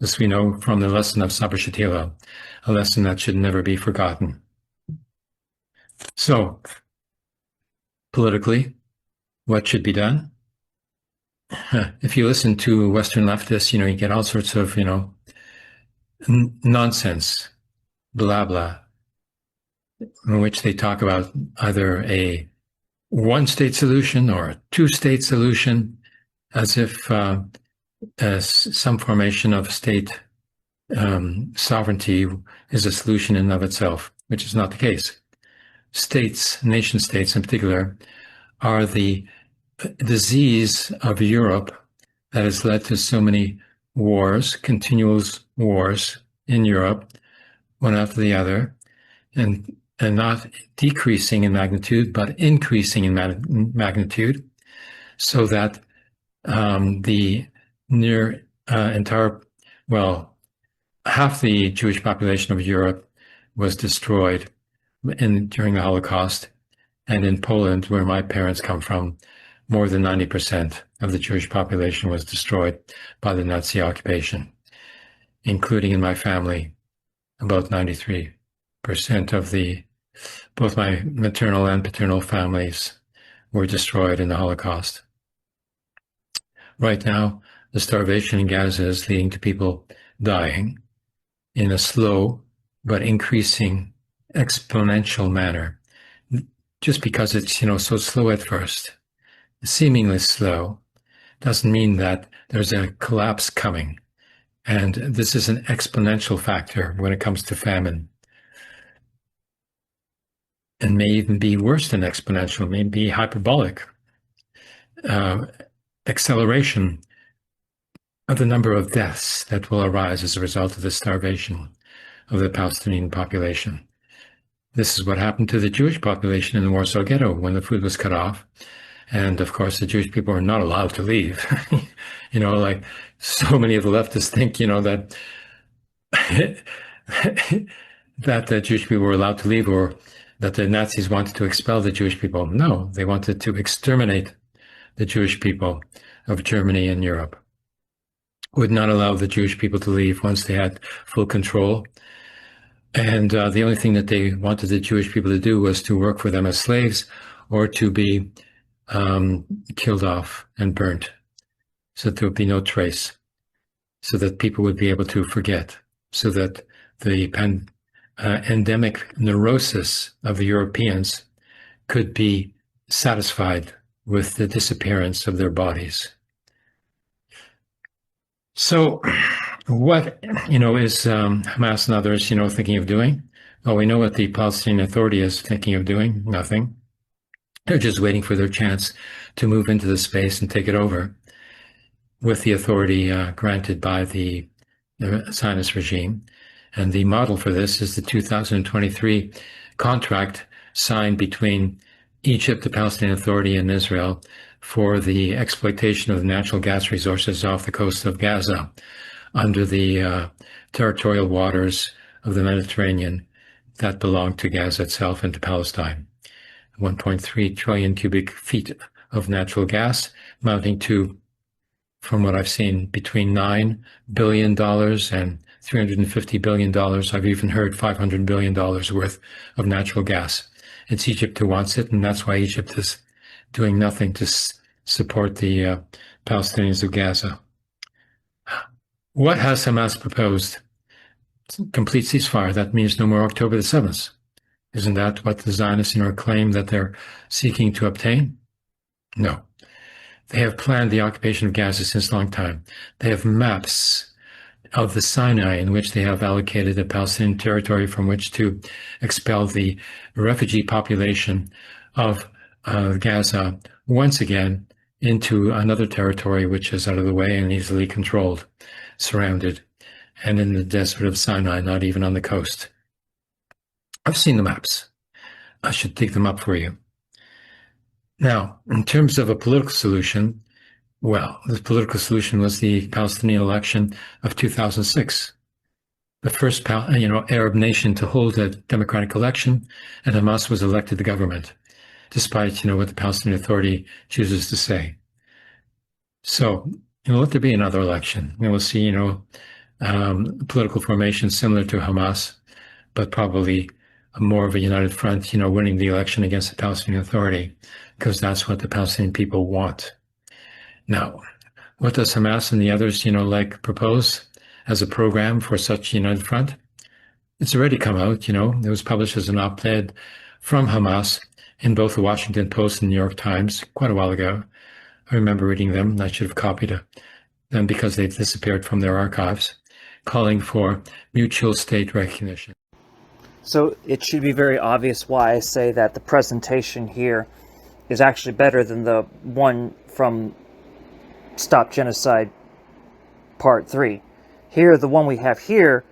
This we know from the lesson of Sabra Shatila, a lesson that should never be forgotten. So, politically, what should be done? If you listen to Western leftists, you get all sorts of, nonsense, blah, blah, in which they talk about either a one-state solution or a two-state solution, as if some formation of state sovereignty is a solution in and of itself, which is not the case. States, nation states in particular, are the disease of Europe that has led to so many wars, continuous wars in Europe, one after the other, and not decreasing in magnitude, but increasing in magnitude, so that the near entire, half the Jewish population of Europe was destroyed during the Holocaust. And in Poland, where my parents come from, more than 90% of the Jewish population was destroyed by the Nazi occupation, including in my family, about 93% of both my maternal and paternal families were destroyed in the Holocaust. Right now, the starvation in Gaza is leading to people dying in a slow but increasing exponential manner. Just because it's, so slow at first, seemingly slow, doesn't mean that there's a collapse coming. And this is an exponential factor when it comes to famine. And may even be worse than exponential, may be hyperbolic. Acceleration of the number of deaths that will arise as a result of the starvation of the Palestinian population. This is what happened to the Jewish population in the Warsaw Ghetto when the food was cut off. And of course, the Jewish people are not allowed to leave. Like so many of the leftists think, that that the Jewish people were allowed to leave, or that the Nazis wanted to expel the Jewish people. No, they wanted to exterminate the Jewish people of Germany and Europe. Would not allow the Jewish people to leave once they had full control. And the only thing that they wanted the Jewish people to do was to work for them as slaves or to be killed off and burnt, so that there would be no trace, so that people would be able to forget, so that the endemic neurosis of the Europeans could be satisfied with the disappearance of their bodies. So what, is Hamas and others, thinking of doing? Well, we know what the Palestinian Authority is thinking of doing. Nothing. They're just waiting for their chance to move into the space and take it over with the authority granted by the Zionist regime. And the model for this is the 2023 contract signed between Egypt, the Palestinian Authority, and Israel for the exploitation of the natural gas resources off the coast of Gaza under the territorial waters of the Mediterranean that belong to Gaza itself and to Palestine. 1.3 trillion cubic feet of natural gas, amounting to, from what I've seen, between $9 billion and $350 billion. I've even heard $500 billion worth of natural gas. It's Egypt who wants it, and that's why Egypt is doing nothing to support the Palestinians of Gaza. What has Hamas proposed? Complete ceasefire. That means no more October the 7th. Isn't that what the Zionists claim that they're seeking to obtain? No. They have planned the occupation of Gaza since a long time. They have maps of the Sinai in which they have allocated a Palestinian territory from which to expel the refugee population of Gaza once again into another territory which is out of the way and easily controlled, surrounded, and in the desert of Sinai, not even on the coast. I've seen the maps. I should dig them up for you. Now, in terms of a political solution, well, the political solution was the Palestinian election of 2006. The first, Arab nation to hold a democratic election, and Hamas was elected the government, despite, what the Palestinian Authority chooses to say. So, let there be another election. We'll see, political formation similar to Hamas, but probably more of a united front, winning the election against the Palestinian Authority, because that's what the Palestinian people want. Now, what does Hamas and the others, propose as a program for such a united front? It's already come out, it was published as an op-ed from Hamas in both the Washington Post and New York Times quite a while ago. I remember reading them, and I should have copied them because they've disappeared from their archives, calling for mutual state recognition. So it should be very obvious why I say that the presentation here is actually better than the one from Stop Genocide Part 3. Here, the one we have here,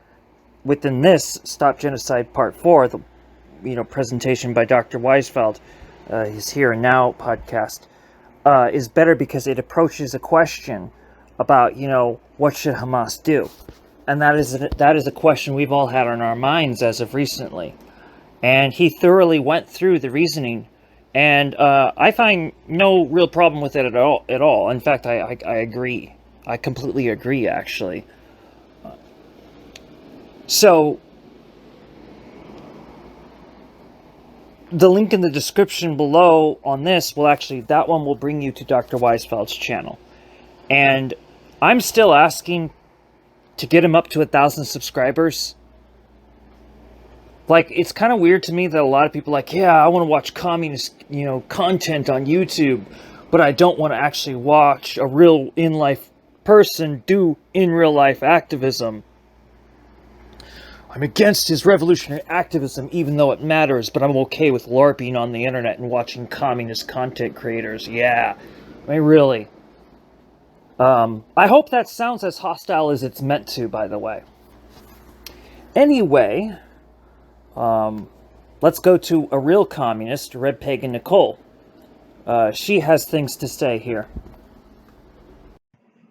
within this Stop Genocide Part 4, the presentation by Dr. Weisfeld, his Here and Now podcast, is better because it approaches a question about, what should Hamas do? And that is a question we've all had on our minds as of recently. And he thoroughly went through the reasoning, and I find no real problem with it at all. In fact, I agree. I completely agree, actually. So, the link in the description below on this that one will bring you to Dr. Weisfeld's channel. And I'm still asking to get him up to 1,000 subscribers. Like, it's kind of weird to me that a lot of people are like, yeah, I want to watch communist, content on YouTube, but I don't want to actually watch a real in-life person do in real life activism. I'm against his revolutionary activism, even though it matters, but I'm okay with LARPing on the internet and watching communist content creators. Yeah, I mean, really. I hope that sounds as hostile as it's meant to, by the way. Anyway, let's go to a real communist, Red Pagan Nicole. She has things to say here.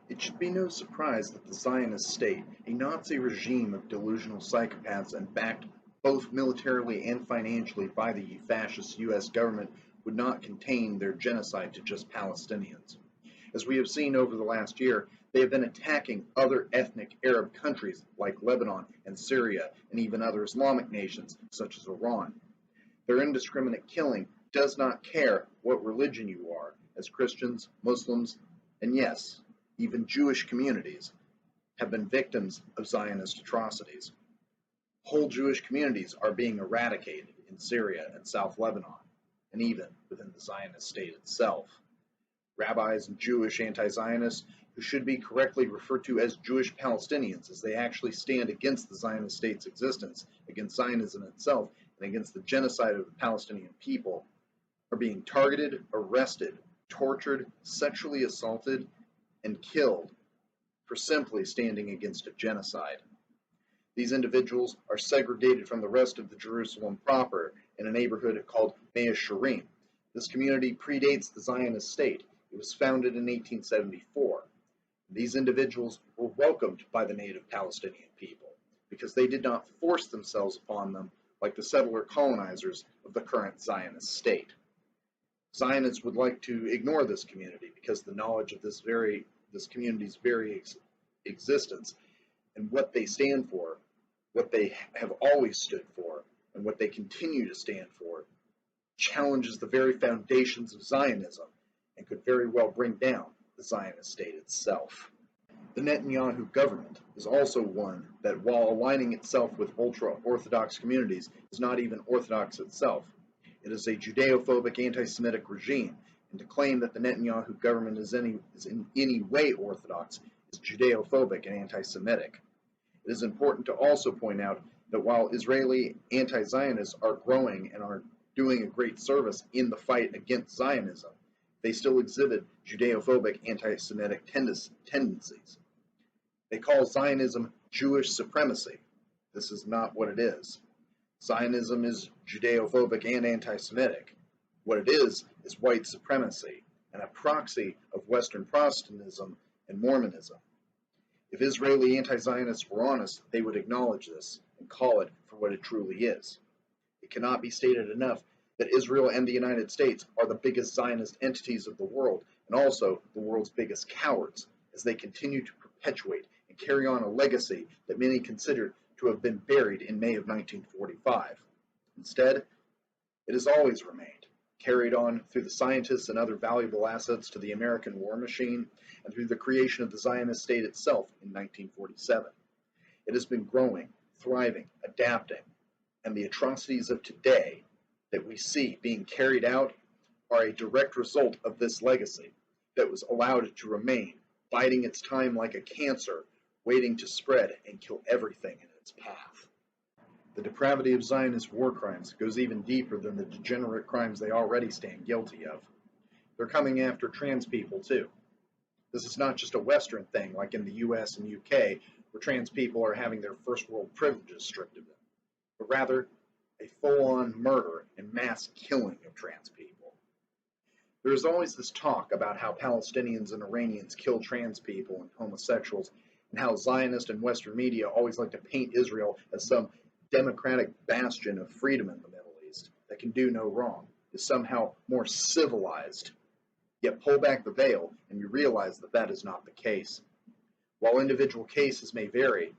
It should be no surprise that the Zionist state, a Nazi regime of delusional psychopaths and backed both militarily and financially by the fascist U.S. government, would not contain their genocide to just Palestinians. As we have seen over the last year, they have been attacking other ethnic Arab countries like Lebanon and Syria, and even other Islamic nations such as Iran. Their indiscriminate killing does not care what religion you are, as Christians, Muslims, and yes, even Jewish communities have been victims of Zionist atrocities. Whole Jewish communities are being eradicated in Syria and South Lebanon, and even within the Zionist state itself. Rabbis and Jewish anti-Zionists, who should be correctly referred to as Jewish Palestinians, as they actually stand against the Zionist state's existence, against Zionism itself, and against the genocide of the Palestinian people, are being targeted, arrested, tortured, sexually assaulted, and killed for simply standing against a genocide. These individuals are segregated from the rest of the Jerusalem proper in a neighborhood called Mea Shearim. This community predates the Zionist state. It was founded in 1874. These individuals were welcomed by the native Palestinian people because they did not force themselves upon them like the settler colonizers of the current Zionist state. Zionists would like to ignore this community because the knowledge of this community's very existence and what they stand for, what they have always stood for, and what they continue to stand for, challenges the very foundations of Zionism and could very well bring down the Zionist state itself. The Netanyahu government is also one that, while aligning itself with ultra-Orthodox communities, is not even Orthodox itself. It is a Judeo-phobic anti-Semitic regime, and to claim that the Netanyahu government is in any way Orthodox is Judeo-phobic and anti-Semitic. It is important to also point out that while Israeli anti-Zionists are growing and are doing a great service in the fight against Zionism, they still exhibit Judeo-phobic anti-Semitic tendencies. They call Zionism Jewish supremacy. This is not what it is. Zionism is Judeo-phobic and anti-Semitic. What it is white supremacy and a proxy of Western Protestantism and Mormonism. If Israeli anti-Zionists were honest, they would acknowledge this and call it for what it truly is. It cannot be stated enough that Israel and the United States are the biggest Zionist entities of the world and also the world's biggest cowards, as they continue to perpetuate and carry on a legacy that many considered to have been buried in May of 1945. Instead, it has always remained, carried on through the scientists and other valuable assets to the American war machine and through the creation of the Zionist state itself in 1947. It has been growing, thriving, adapting, and the atrocities of today that we see being carried out are a direct result of this legacy that was allowed it to remain, biding its time like a cancer, waiting to spread and kill everything in its path. The depravity of Zionist war crimes goes even deeper than the degenerate crimes they already stand guilty of. They're coming after trans people too. This is not just a Western thing like in the US and UK, where trans people are having their first world privileges stripped of them, but rather a full-on murder and mass killing of trans people. There is always this talk about how Palestinians and Iranians kill trans people and homosexuals, and how Zionist and Western media always like to paint Israel as some democratic bastion of freedom in the Middle East that can do no wrong, is somehow more civilized. Yet pull back the veil and you realize that that is not the case. While individual cases may vary,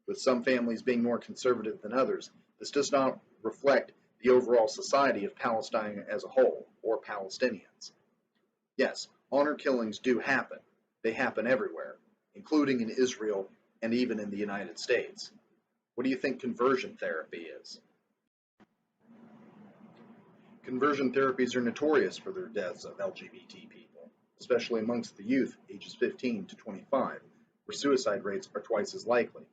with some families being more conservative than others, this does not reflect the overall society of Palestine as a whole, or Palestinians. Yes, honor killings do happen. They happen everywhere, including in Israel and even in the United States. What do you think conversion therapy is? Conversion therapies are notorious for their deaths of LGBT people, especially amongst the youth ages 15 to 25, where suicide rates are twice as likely.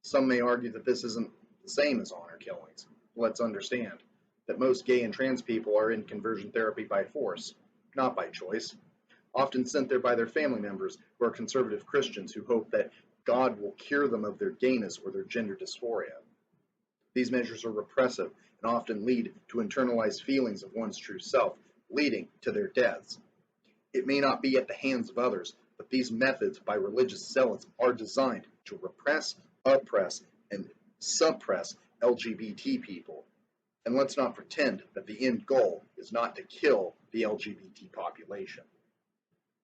Some may argue that this isn't the same as honor killings. Let's understand that most gay and trans people are in conversion therapy by force, not by choice. often sent there by their family members who are conservative Christians who hope that God will cure them of their gayness or their gender dysphoria. These measures are repressive and often lead to internalized feelings of one's true self, leading to their deaths. It may not be at the hands of others, but these methods by religious zealots are designed to repress, oppress, and suppress LGBT people. And let's not pretend that the end goal is not to kill the LGBT population.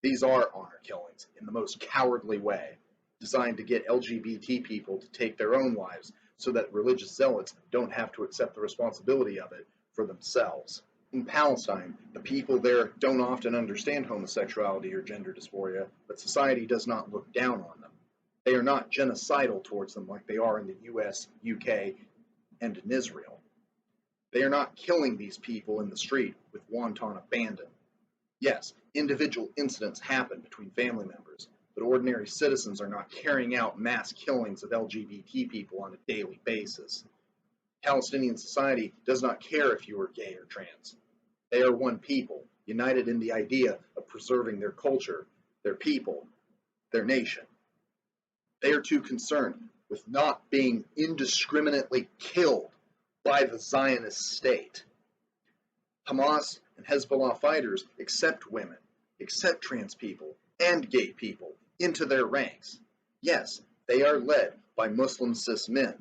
These are honor killings in the most cowardly way, designed to get LGBT people to take their own lives so that religious zealots don't have to accept the responsibility of it for themselves. In Palestine, the people there don't often understand homosexuality or gender dysphoria, but society does not look down on them. They are not genocidal towards them like they are in the US, UK, and in Israel. They are not killing these people in the street with wanton abandon. Yes, individual incidents happen between family members, but ordinary citizens are not carrying out mass killings of LGBT people on a daily basis. Palestinian society does not care if you are gay or trans. They are one people, united in the idea of preserving their culture, their people, their nation. They are too concerned with not being indiscriminately killed by the Zionist state. Hamas and Hezbollah fighters accept women, accept trans people, and gay people into their ranks. Yes, they are led by Muslim cis men,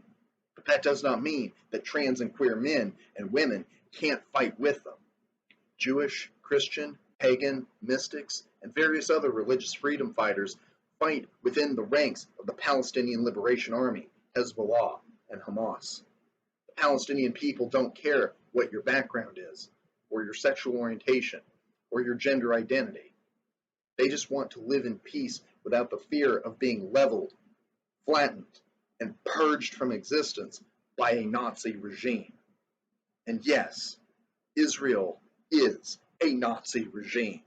but that does not mean that trans and queer men and women can't fight with them. Jewish, Christian, pagan, mystics, and various other religious freedom fighters fight within the ranks of the Palestinian Liberation Army, Hezbollah, and Hamas. The Palestinian people don't care what your background is, or your sexual orientation, or your gender identity. They just want to live in peace without the fear of being leveled, flattened, and purged from existence by a Nazi regime. And yes, Israel is a Nazi regime.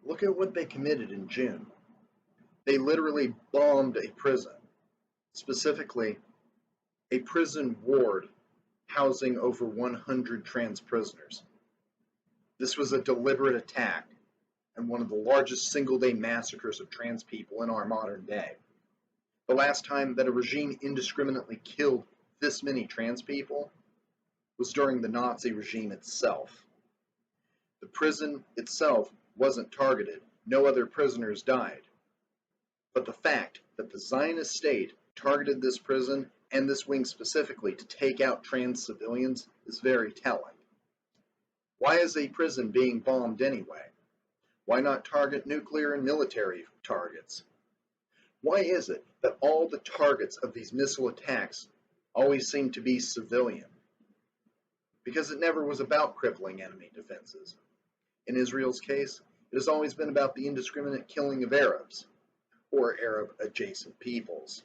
Look at what they committed in June. They literally bombed a prison, specifically a prison ward housing over 100 trans prisoners. This was a deliberate attack and one of the largest single-day massacres of trans people in our modern day. The last time that a regime indiscriminately killed this many trans people was during the Nazi regime itself. The prison itself wasn't targeted. No other prisoners died. But the fact that the Zionist state targeted this prison and this wing specifically to take out trans civilians is very telling. Why is a prison being bombed anyway? Why not target nuclear and military targets? Why is it that all the targets of these missile attacks always seem to be civilian? Because it never was about crippling enemy defenses. In Israel's case, it has always been about the indiscriminate killing of Arabs, or Arab-adjacent peoples.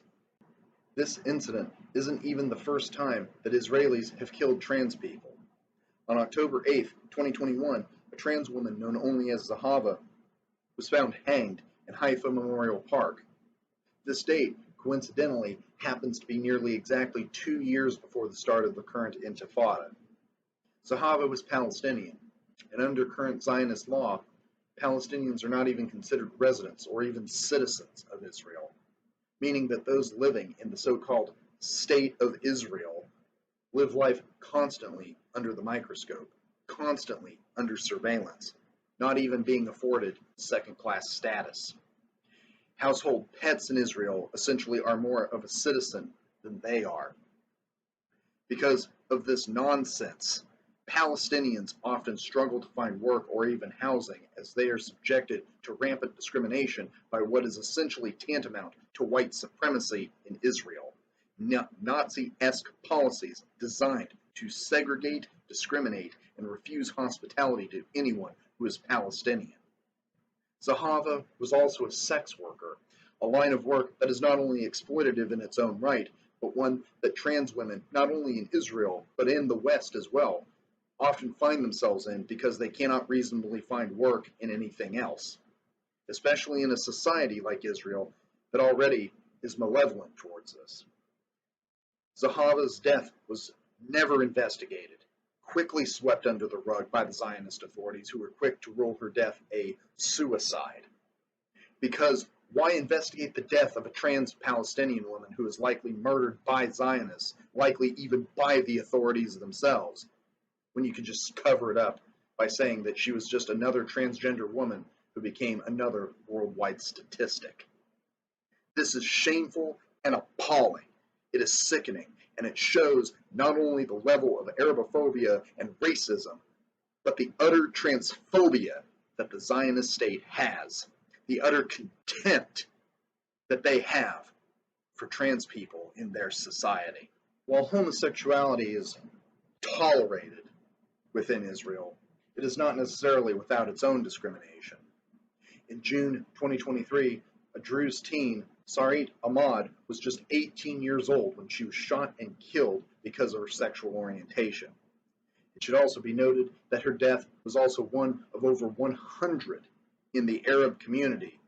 This incident isn't even the first time that Israelis have killed trans people. On October 8, 2021, a trans woman known only as Zahava was found hanged in Haifa Memorial Park. This date, coincidentally, happens to be nearly exactly 2 years before the start of the current Intifada. Zahava was Palestinian, and under current Zionist law, Palestinians are not even considered residents or even citizens of Israel, meaning that those living in the so-called State of Israel live life constantly under the microscope, constantly under surveillance, not even being afforded second-class status. Household pets in Israel essentially are more of a citizen than they are. Because of this nonsense, Palestinians often struggle to find work or even housing as they are subjected to rampant discrimination by what is essentially tantamount to white supremacy in Israel. Nazi-esque policies designed to segregate, discriminate, and refuse hospitality to anyone who is Palestinian. Zahava was also a sex worker, a line of work that is not only exploitative in its own right, but one that trans women, not only in Israel, but in the West as well, often find themselves in because they cannot reasonably find work in anything else, especially in a society like Israel that already is malevolent towards us. Zahava's death was never investigated, quickly swept under the rug by the Zionist authorities, who were quick to rule her death a suicide. Because why investigate the death of a trans Palestinian woman who is likely murdered by Zionists, likely even by the authorities themselves, when you can just cover it up by saying that she was just another transgender woman who became another worldwide statistic? This is shameful and appalling. It is sickening, and it shows not only the level of Arabophobia and racism, but the utter transphobia that the Zionist state has, the utter contempt that they have for trans people in their society. While homosexuality is tolerated within Israel, it is not necessarily without its own discrimination. In June 2023, a Druze teen, Sarit Ahmad, was just 18 years old when she was shot and killed because of her sexual orientation. It should also be noted that her death was also one of over 100 in the Arab community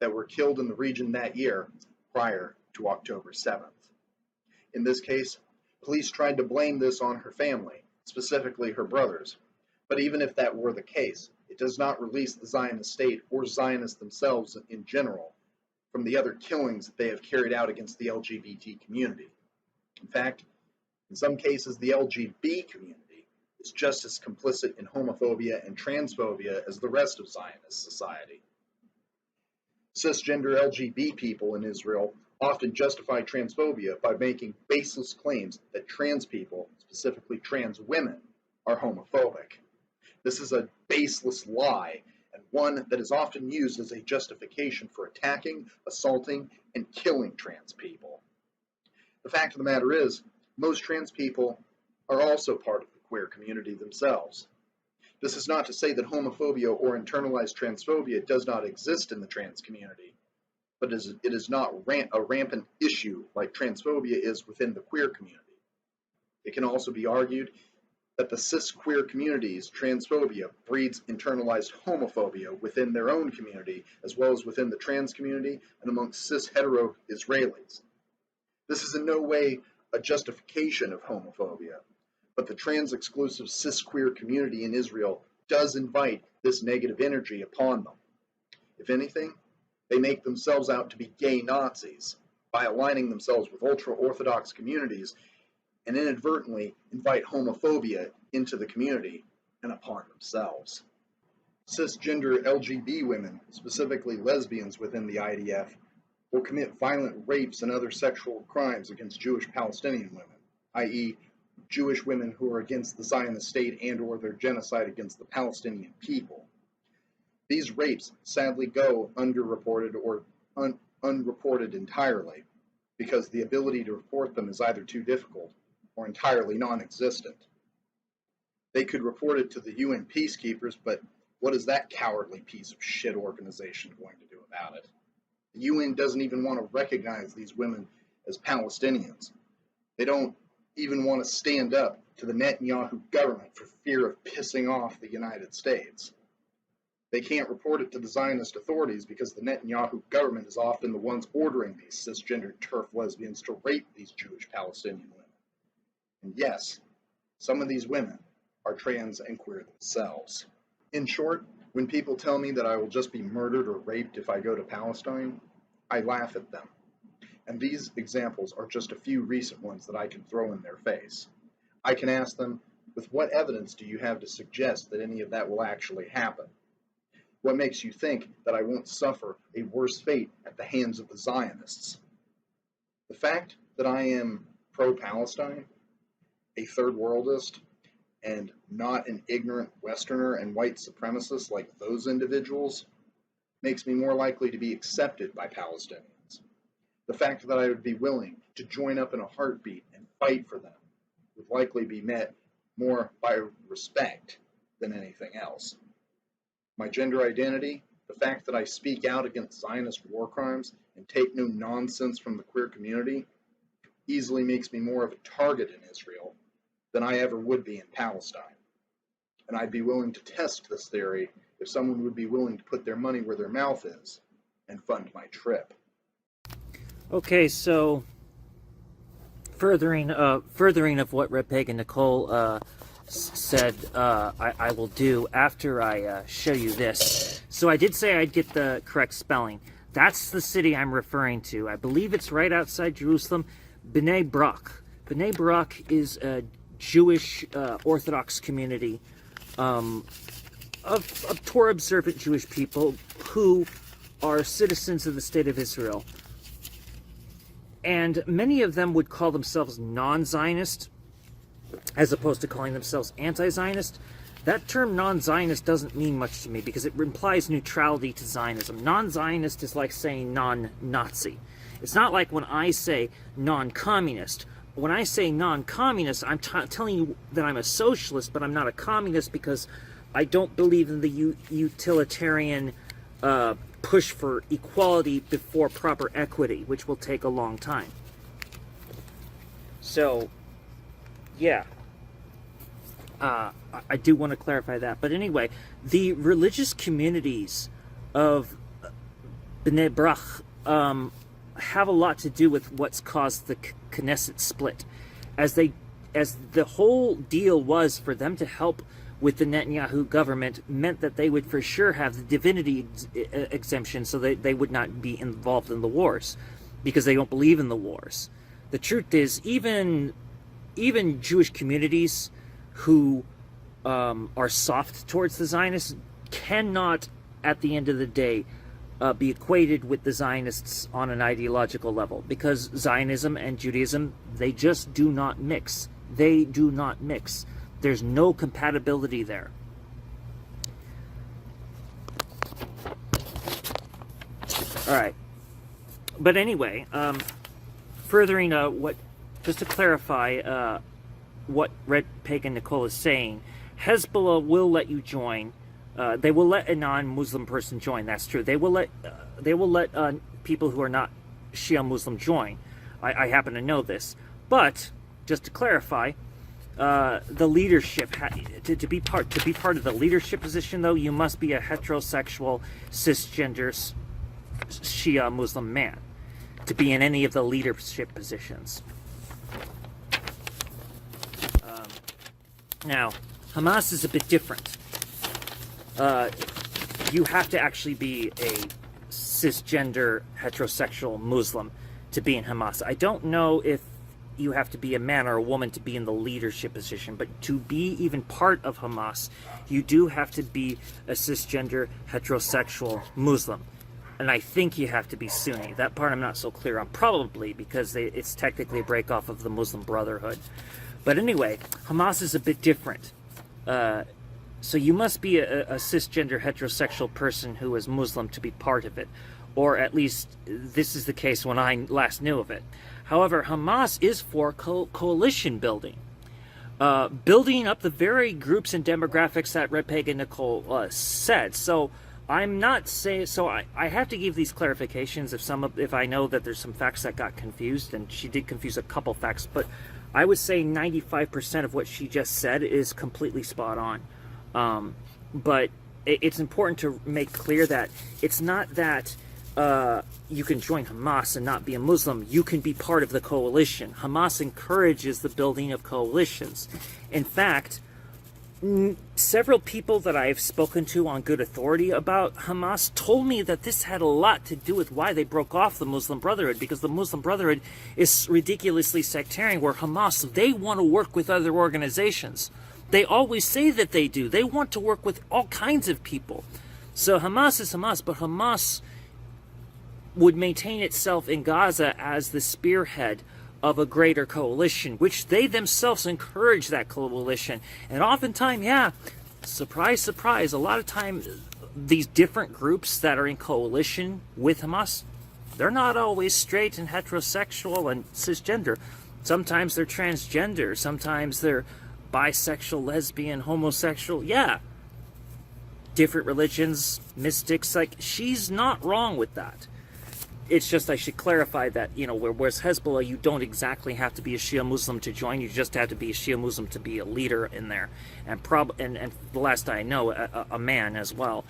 that were killed in the region that year prior to October 7th. In this case, police tried to blame this on her family, specifically her brothers. But even if that were the case, it does not release the Zionist state or Zionists themselves in general from the other killings that they have carried out against the LGBT community. In fact, in some cases, the LGBT community is just as complicit in homophobia and transphobia as the rest of Zionist society. Cisgender LGBT people in Israel often justify transphobia by making baseless claims that trans people, specifically trans women, are homophobic. This is a baseless lie, and one that is often used as a justification for attacking, assaulting, and killing trans people. The fact of the matter is, most trans people are also part of the queer community themselves. This is not to say that homophobia or internalized transphobia does not exist in the trans community, but it is not a rampant issue like transphobia is within the queer community. It can also be argued that the cis-queer community's transphobia breeds internalized homophobia within their own community, as well as within the trans community and amongst cis-hetero Israelis. This is in no way a justification of homophobia, but the trans-exclusive cis-queer community in Israel does invite this negative energy upon them. If anything, they make themselves out to be gay Nazis by aligning themselves with ultra-Orthodox communities and inadvertently invite homophobia into the community and upon themselves. Cisgender LGBT women, specifically lesbians within the IDF, will commit violent rapes and other sexual crimes against Jewish Palestinian women, i.e., Jewish women who are against the Zionist state and or their genocide against the Palestinian people. These rapes sadly go underreported or unreported entirely because the ability to report them is either too difficult or entirely non-existent. They could report it to the UN peacekeepers, but what is that cowardly piece of shit organization going to do about it? The UN doesn't even want to recognize these women as Palestinians. They don't even want to stand up to the Netanyahu government for fear of pissing off the United States. They can't report it to the Zionist authorities because the Netanyahu government is often the ones ordering these cisgender turf lesbians to rape these Jewish Palestinian women. And yes, some of these women are trans and queer themselves. In short, when people tell me that I will just be murdered or raped if I go to Palestine, I laugh at them. And these examples are just a few recent ones that I can throw in their face. I can ask them, with what evidence do you have to suggest that any of that will actually happen? What makes you think that I won't suffer a worse fate at the hands of the Zionists? The fact that I am pro-Palestine, a third worldist, and not an ignorant Westerner and white supremacist like those individuals makes me more likely to be accepted by Palestinians. The fact that I would be willing to join up in a heartbeat and fight for them would likely be met more by respect than anything else. My gender identity, the fact that I speak out against Zionist war crimes and take no nonsense from the queer community, easily makes me more of a target in Israel than I ever would be in Palestine. And I'd be willing to test this theory if someone would be willing to put their money where their mouth is and fund my trip. Okay, so furthering of what Red Pagan Nicole said I will do after I show you this. So I did say I'd get the correct spelling. That's the city I'm referring to. I believe it's right outside Jerusalem, Bnei Brak. Bnei Brak is a Jewish Orthodox community of Torah observant Jewish people who are citizens of the state of Israel. And many of them would call themselves non-Zionist as opposed to calling themselves anti-Zionist. That term non-Zionist doesn't mean much to me because it implies neutrality to Zionism. Non-Zionist is like saying non-Nazi. It's not like when I say non-communist. When I say non-communist, I'm telling you that I'm a socialist, but I'm not a communist because I don't believe in the utilitarian push for equality before proper equity, which will take a long time. So, yeah. I do want to clarify that. But anyway, the religious communities of Bnei Brak have a lot to do with what's caused the Knesset split. As the whole deal was for them to help with the Netanyahu government meant that they would for sure have the divinity exemption so that they would not be involved in the wars because they don't believe in the wars. The truth is, even Jewish communities who are soft towards the Zionists cannot, at the end of the day, be equated with the Zionists on an ideological level, because Zionism and Judaism, they just do not mix. They do not mix. There's no compatibility there. All right. But anyway, furthering just to clarify what Red Pagan Nicole is saying, Hezbollah will let you join. They will let a non-Muslim person join. That's true. They will let people who are not Shia Muslim join. I happen to know this. But just to clarify, the leadership to be part of the leadership position, though, you must be a heterosexual cisgender Shia Muslim man to be in any of the leadership positions. Now, Hamas is a bit different. You have to actually be a cisgender heterosexual Muslim to be in Hamas. I don't know if you have to be a man or a woman to be in the leadership position, but to be even part of Hamas, you do have to be a cisgender heterosexual Muslim. And I think you have to be Sunni. That part I'm not so clear on, probably because it's technically a break off of the Muslim Brotherhood. But anyway, Hamas is a bit different. So you must be a cisgender heterosexual person who is Muslim to be part of it. Or at least this is the case when I last knew of it. However, Hamas is for coalition building. Building up the very groups and demographics that Red Pagan Nicole said. So I'm not saying, so I have to give these clarifications if I know that there's some facts that got confused, and she did confuse a couple facts, but I would say 95% of what she just said is completely spot on. But it's important to make clear that it's not that you can join Hamas and not be a Muslim. You can be part of the coalition. Hamas encourages the building of coalitions. In fact, several people that I've spoken to on good authority about Hamas told me that this had a lot to do with why they broke off the Muslim Brotherhood, because the Muslim Brotherhood is ridiculously sectarian, where Hamas, they want to work with other organizations. They always say that they do. They want to work with all kinds of people. So Hamas is Hamas, but Hamas would maintain itself in Gaza as the spearhead of a greater coalition, which they themselves encourage that coalition. And oftentimes, yeah, surprise, surprise, a lot of time these different groups that are in coalition with Hamas, they're not always straight and heterosexual and cisgender. Sometimes they're transgender, sometimes they're bisexual, lesbian, homosexual, yeah. Different religions, mystics, like, she's not wrong with that. It's just I should clarify that, whereas Hezbollah, you don't exactly have to be a Shia Muslim to join. You just have to be a Shia Muslim to be a leader in there. And the last I know, a man as well.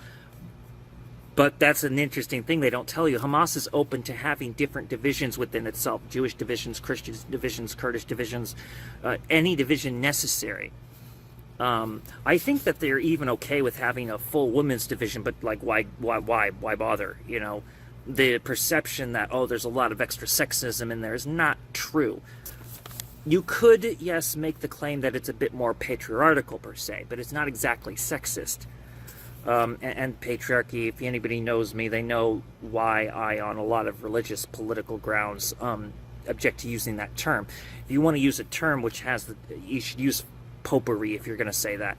But that's an interesting thing they don't tell you. Hamas is open to having different divisions within itself. Jewish divisions, Christian divisions, Kurdish divisions, any division necessary. I think that they're even okay with having a full women's division, but like, why bother? You know, the perception that, oh, there's a lot of extra sexism in there is not true. You could, yes, make the claim that it's a bit more patriarchal per se, but it's not exactly sexist. And patriarchy, if anybody knows me, they know why I, on a lot of religious, political grounds, object to using that term. If you want to use a term which has you should use popery if you're going to say that.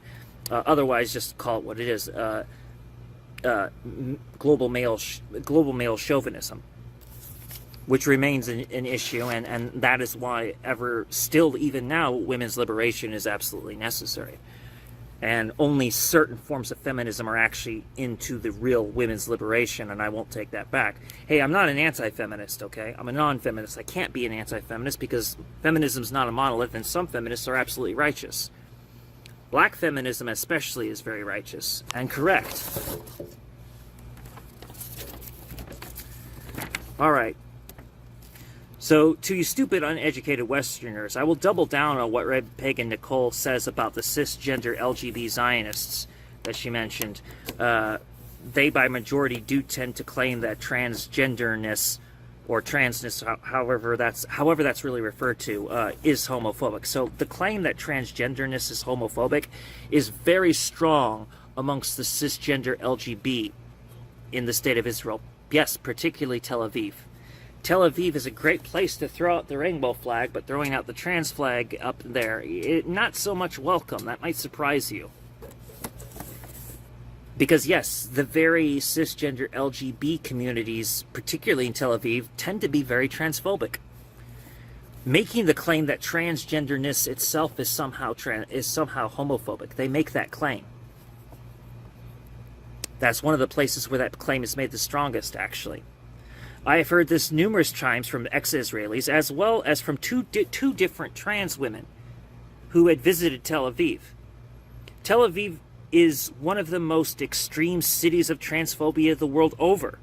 Otherwise, just call it what it is. Global male chauvinism, which remains an issue, and that is why even now, women's liberation is absolutely necessary. And only certain forms of feminism are actually into the real women's liberation, and I won't take that back. Hey, I'm not an anti-feminist, okay? I'm a non-feminist. I can't be an anti-feminist because feminism's not a monolith, and some feminists are absolutely righteous. Black feminism especially is very righteous and correct. All right. So, to you stupid, uneducated Westerners, I will double down on what Red Pagan Nicole says about the cisgender LGBT Zionists that she mentioned. They, by majority, do tend to claim that transgenderness or transness, however that's really referred to, is homophobic. So, the claim that transgenderness is homophobic is very strong amongst the cisgender LGBT in the state of Israel. Yes, particularly Tel Aviv. Tel Aviv is a great place to throw out the rainbow flag, but throwing out the trans flag up there, not so much welcome. That might surprise you. Because yes, the very cisgender LGBT communities, particularly in Tel Aviv, tend to be very transphobic. Making the claim that transgenderness itself is somehow homophobic. They make that claim. That's one of the places where that claim is made the strongest, actually. I have heard this numerous times from ex-Israelis, as well as from two different trans women who had visited Tel Aviv. Tel Aviv is one of the most extreme cities of transphobia the world over.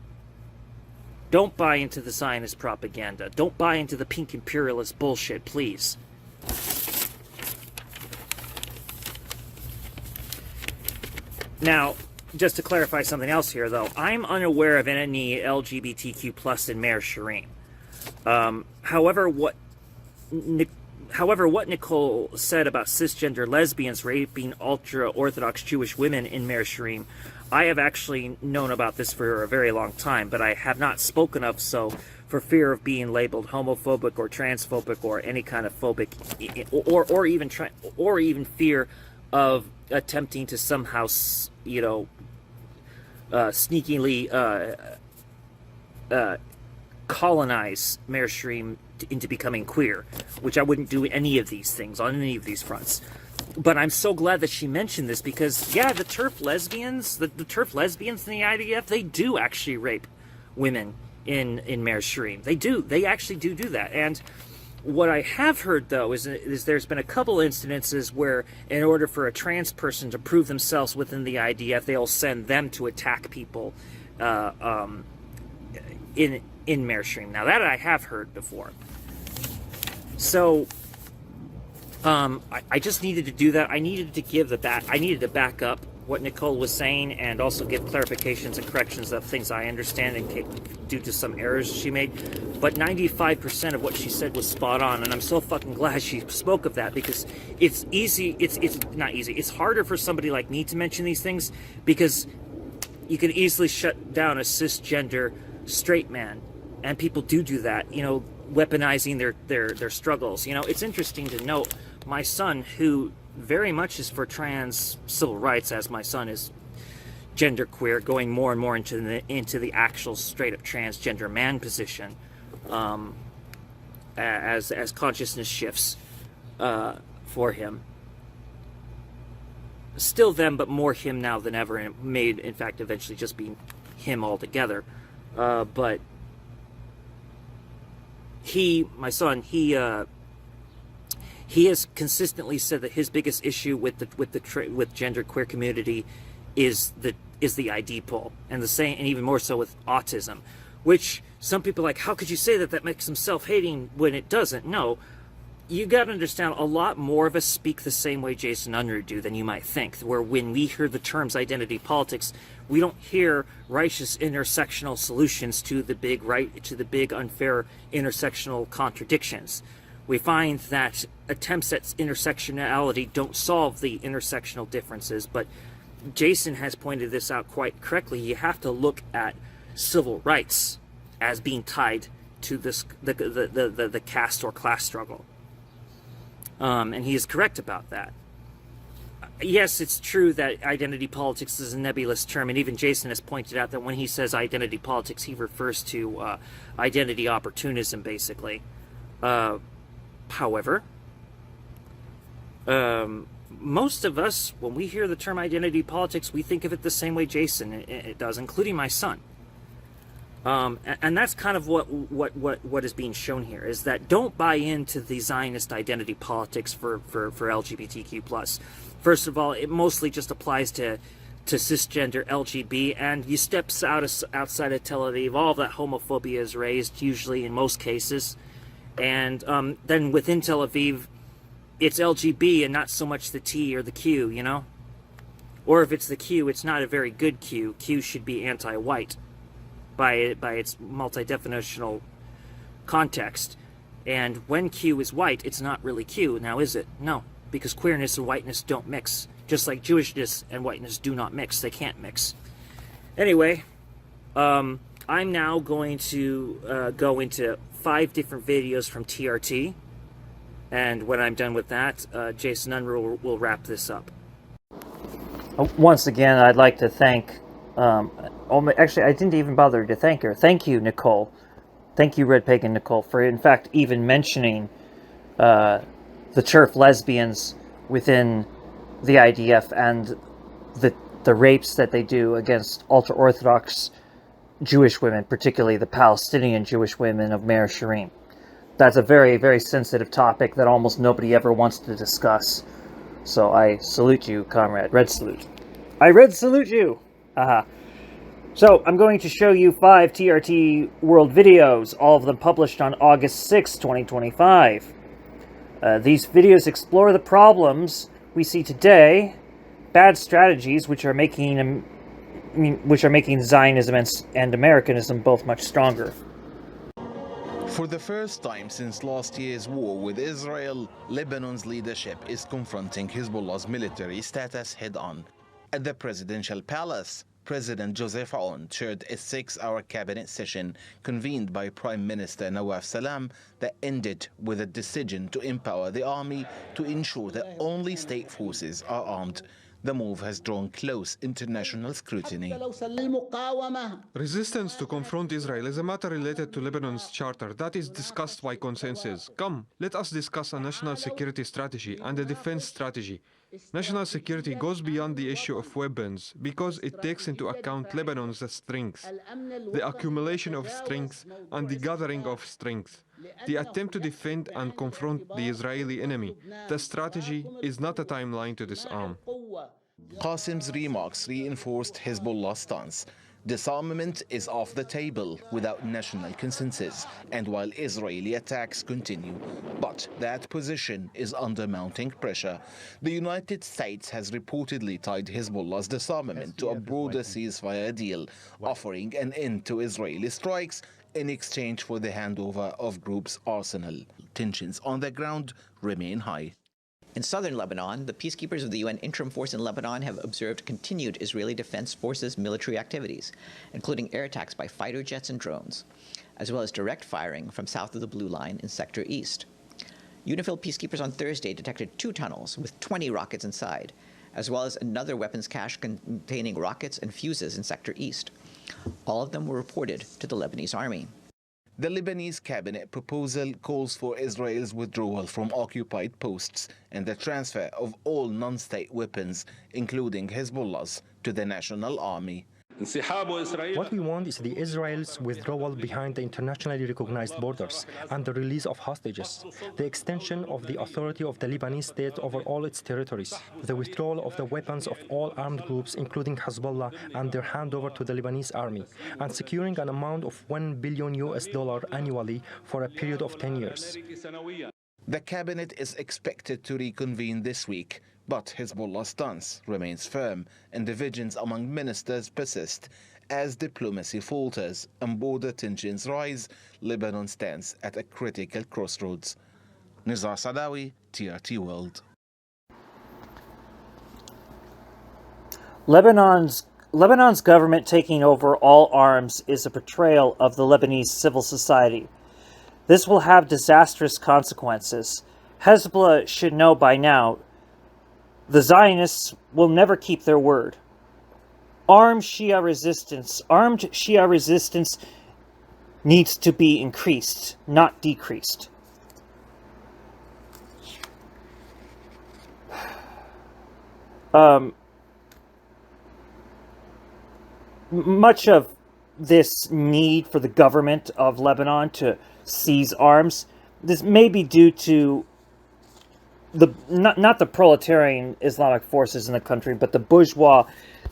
Don't buy into the Zionist propaganda. Don't buy into the pink imperialist bullshit, please. Now, just to clarify something else here, though, I'm unaware of any LGBTQ plus in Meir Sharim. However, what Nicole said about cisgender lesbians raping ultra-Orthodox Jewish women in Meir Sharim, I have actually known about this for a very long time, but I have not spoken of so for fear of being labeled homophobic or transphobic or any kind of phobic, or even fear of attempting to somehow, sneakily colonize Meir Sharim into becoming queer, which I wouldn't do any of these things on any of these fronts. But I'm so glad that she mentioned this because, yeah, the TERF lesbians, the TERF lesbians in the IDF, they do actually rape women in Meir Sharim. They do. They actually do that. And what I have heard, though, is there's been a couple incidences where in order for a trans person to prove themselves within the IDF, they'll send them to attack people in Meir Sharim. Now, that I have heard before. So, I just needed to do that. I needed to back up what Nicole was saying and also give clarifications and corrections of things I understand and due to some errors she made. But 95% of what she said was spot on, and I'm so fucking glad she spoke of that because it's easy. It's not easy. It's harder for somebody like me to mention these things because you can easily shut down a cisgender straight man, and people do that. Weaponizing their struggles. It's interesting to note my son, who very much is for trans civil rights, as my son is genderqueer, going more and more into the actual straight up transgender man position, as consciousness shifts for him. Still them, but more him now than ever, and it may in fact eventually just be him altogether. But my son, he has consistently said that his biggest issue with genderqueer community is the ID pull, and even more so with autism, which some people are like, how could you say that makes him self-hating when it doesn't? No, you got to understand, a lot more of us speak the same way Jason Unruhe do than you might think, where when we hear the terms identity politics, we don't hear righteous intersectional solutions to the big unfair intersectional contradictions. We find that attempts at intersectionality don't solve the intersectional differences, but Jason has pointed this out quite correctly. You have to look at civil rights as being tied to this the caste or class struggle. And he is correct about that. Yes, it's true that identity politics is a nebulous term, and even Jason has pointed out that when he says identity politics, he refers to identity opportunism, basically. However, most of us, when we hear the term identity politics, we think of it the same way Jason it does, including my son. And that's kind of what is being shown here, is that don't buy into the Zionist identity politics for LGBTQ+. First of all, it mostly just applies to cisgender LGB, and you step outside of Tel Aviv, all that homophobia is raised, usually in most cases. And then within Tel Aviv, it's LGB and not so much the T or the Q, you know? Or if it's the Q, it's not a very good Q. Q should be anti-white by its multi-definitional context. And when Q is white, it's not really Q, now is it? No, because queerness and whiteness don't mix. Just like Jewishness and whiteness do not mix. They can't mix. Anyway, I'm now going to go into 5 different videos from TRT. And when I'm done with that, Jason Unruhe will wrap this up. Once again, I'd like to thank... actually, I didn't even bother to thank her. Thank you, Nicole. Thank you, Red Pagan Nicole, for in fact even mentioning the TERF lesbians within the IDF and the rapes that they do against ultra-Orthodox Jewish women, particularly the Palestinian Jewish women of Meir Sharim. That's a very, very sensitive topic that almost nobody ever wants to discuss. So I salute you, Comrade. Red salute. I red salute you! Aha. So, I'm going to show you 5 TRT World videos, all of them published on August 6, 2025. These videos explore the problems we see today, bad strategies which are making Zionism and Americanism both much stronger. For the first time since last year's war with Israel, Lebanon's leadership is confronting Hezbollah's military status head-on. At the presidential palace, President Joseph Aoun chaired a 6-hour cabinet session convened by Prime Minister Nawaf Salam that ended with a decision to empower the army to ensure that only state forces are armed. The move has drawn close international scrutiny. Resistance to confront Israel is a matter related to Lebanon's charter that is discussed by consensus. Come, let us discuss a national security strategy and a defense strategy. National security goes beyond the issue of weapons because it takes into account Lebanon's strength, the accumulation of strength and the gathering of strength, the attempt to defend and confront the Israeli enemy. The strategy is not a timeline to disarm. Qasim's remarks reinforced Hezbollah's stance. Disarmament is off the table without national consensus, and while Israeli attacks continue. But that position is under mounting pressure. The United States has reportedly tied Hezbollah's disarmament to a broader ceasefire deal, offering an end to Israeli strikes in exchange for the handover of group's arsenal. Tensions on the ground remain high. In southern Lebanon, the peacekeepers of the UN Interim Force in Lebanon have observed continued Israeli Defense Forces military activities, including air attacks by fighter jets and drones, as well as direct firing from south of the Blue Line in Sector East. UNIFIL peacekeepers on Thursday detected 2 tunnels with 20 rockets inside, as well as another weapons cache containing rockets and fuses in Sector East. All of them were reported to the Lebanese army. The Lebanese cabinet proposal calls for Israel's withdrawal from occupied posts and the transfer of all non-state weapons, including Hezbollah's, to the national army. What we want is the Israel's withdrawal behind the internationally recognized borders and the release of hostages, the extension of the authority of the Lebanese state over all its territories, the withdrawal of the weapons of all armed groups, including Hezbollah, and their handover to the Lebanese army, and securing an amount of $1 billion annually for a period of 10 years. The cabinet is expected to reconvene this week, but Hezbollah's stance remains firm and divisions among ministers persist. As diplomacy falters and border tensions rise, Lebanon stands at a critical crossroads. Nizar Sadawi, TRT World. Lebanon's government taking over all arms is a betrayal of the Lebanese civil society. This will have disastrous consequences. Hezbollah should know by now the Zionists will never keep their word. Armed Shia resistance needs to be increased, not decreased. Much of this need for the government of Lebanon to seize arms, this may be due to the not the proletarian Islamic forces in the country, but the bourgeois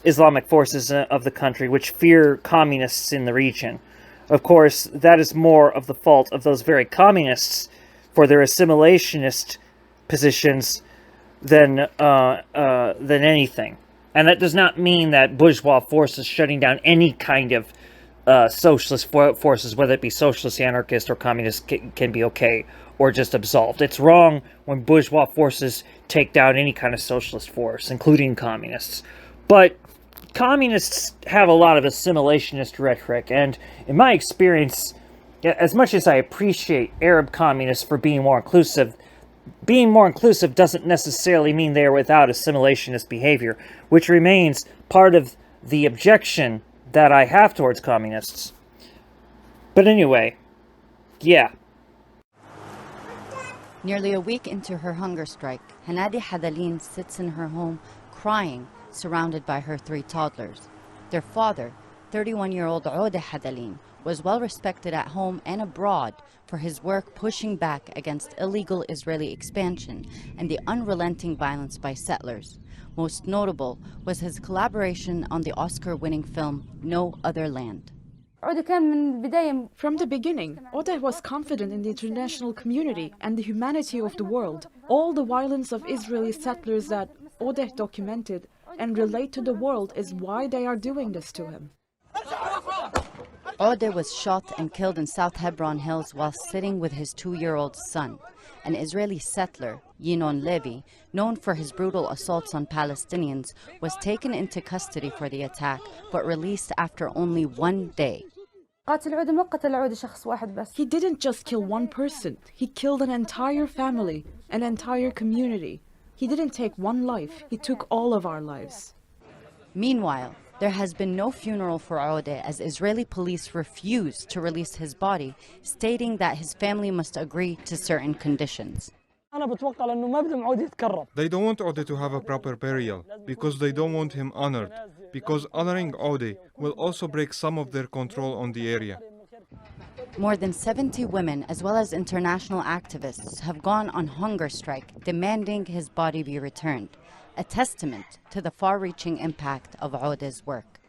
Islamic forces of the country, which fear communists in the region. Of course, that is more of the fault of those very communists for their assimilationist positions than anything. And that does not mean that bourgeois forces shutting down any kind of socialist forces, whether it be socialist, anarchist, or communist, can be okay or just absolved. It's wrong when bourgeois forces take down any kind of socialist force, including communists. But communists have a lot of assimilationist rhetoric, and in my experience, as much as I appreciate Arab communists for being more inclusive doesn't necessarily mean they are without assimilationist behavior, which remains part of the objection that I have towards communists. But anyway, yeah. Nearly a week into her hunger strike, Hanadi Hadalin sits in her home crying, surrounded by her 3 toddlers. Their father, 31-year-old Odeh Hadalin, was well respected at home and abroad for his work pushing back against illegal Israeli expansion and the unrelenting violence by settlers. Most notable was his collaboration on the Oscar-winning film No Other Land. From the beginning, Odeh was confident in the international community and the humanity of the world. All the violence of Israeli settlers that Odeh documented and relate to the world is why they are doing this to him. Odeh was shot and killed in South Hebron Hills while sitting with his 2-year-old son. An Israeli settler, Yinon Levy, known for his brutal assaults on Palestinians, was taken into custody for the attack, but released after only 1 day. He didn't just kill one person, he killed an entire family, an entire community. He didn't take one life, he took all of our lives. Meanwhile, there has been no funeral for Odeh as Israeli police refuse to release his body, stating that his family must agree to certain conditions. They don't want Odeh to have a proper burial because they don't want him honored, because honoring Odeh will also break some of their control on the area. More than 70 women, as well as international activists, have gone on hunger strike demanding his body be returned, a testament to the far-reaching impact of Odeh's work.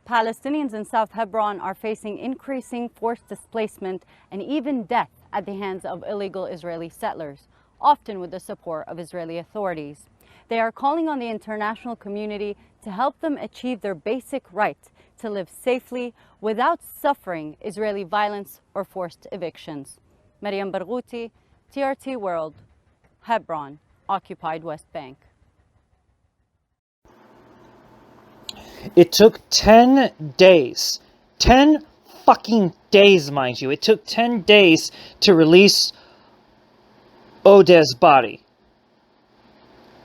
Palestinians in South Hebron are facing increasing forced displacement and even death at the hands of illegal Israeli settlers, often with the support of Israeli authorities. They are calling on the international community to help them achieve their basic right to live safely without suffering Israeli violence or forced evictions. Mariam Barghouti, TRT World, Hebron, occupied West Bank. It took 10 days. 10 fucking days, mind you. It took 10 days to release Odeh's body.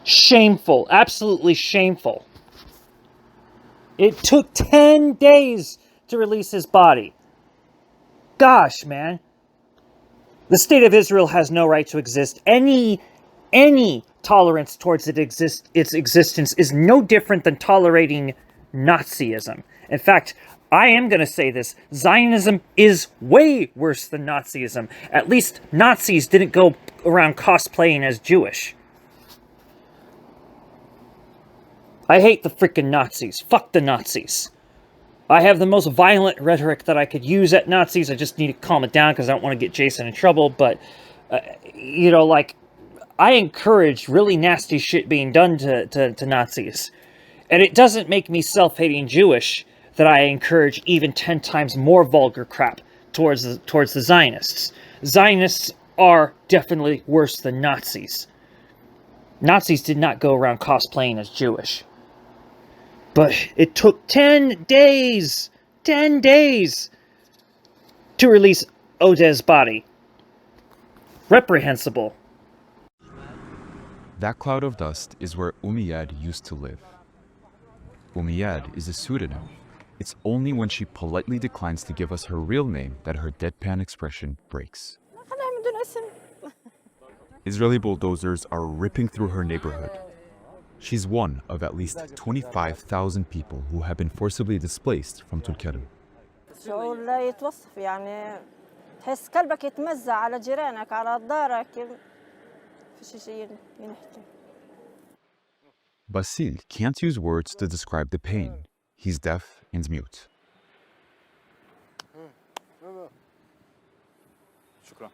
Shameful. Absolutely shameful. It took 10 days to release his body. Gosh, man. The state of Israel has no right to exist. Any tolerance towards its existence is no different than tolerating Nazism. In fact, I am going to say this. Zionism is way worse than Nazism. At least Nazis didn't go around cosplaying as Jewish. I hate the freaking Nazis. Fuck the Nazis. I have the most violent rhetoric that I could use at Nazis. I just need to calm it down because I don't want to get Jason in trouble. But You know, like, I encourage really nasty shit being done to Nazis. And it doesn't make me self-hating Jewish that I encourage even 10 times more vulgar crap towards the Zionists. Zionists are definitely worse than Nazis. Nazis did not go around cosplaying as Jewish. But it took 10 days! 10 days! To release Odeh's body. Reprehensible. That cloud of dust is where Umayyad used to live. Umayyad is a pseudonym. It's only when she politely declines to give us her real name that her deadpan expression breaks. Israeli bulldozers are ripping through her neighborhood. She's one of at least 25,000 people who have been forcibly displaced from Tulkarm. شعور لا يتوصف يعني تحس قلبك يتمزع على جيرانك على دارك فيش شيء ينحكي. Basil can't use words to describe the pain. He's deaf and mute. Shukran.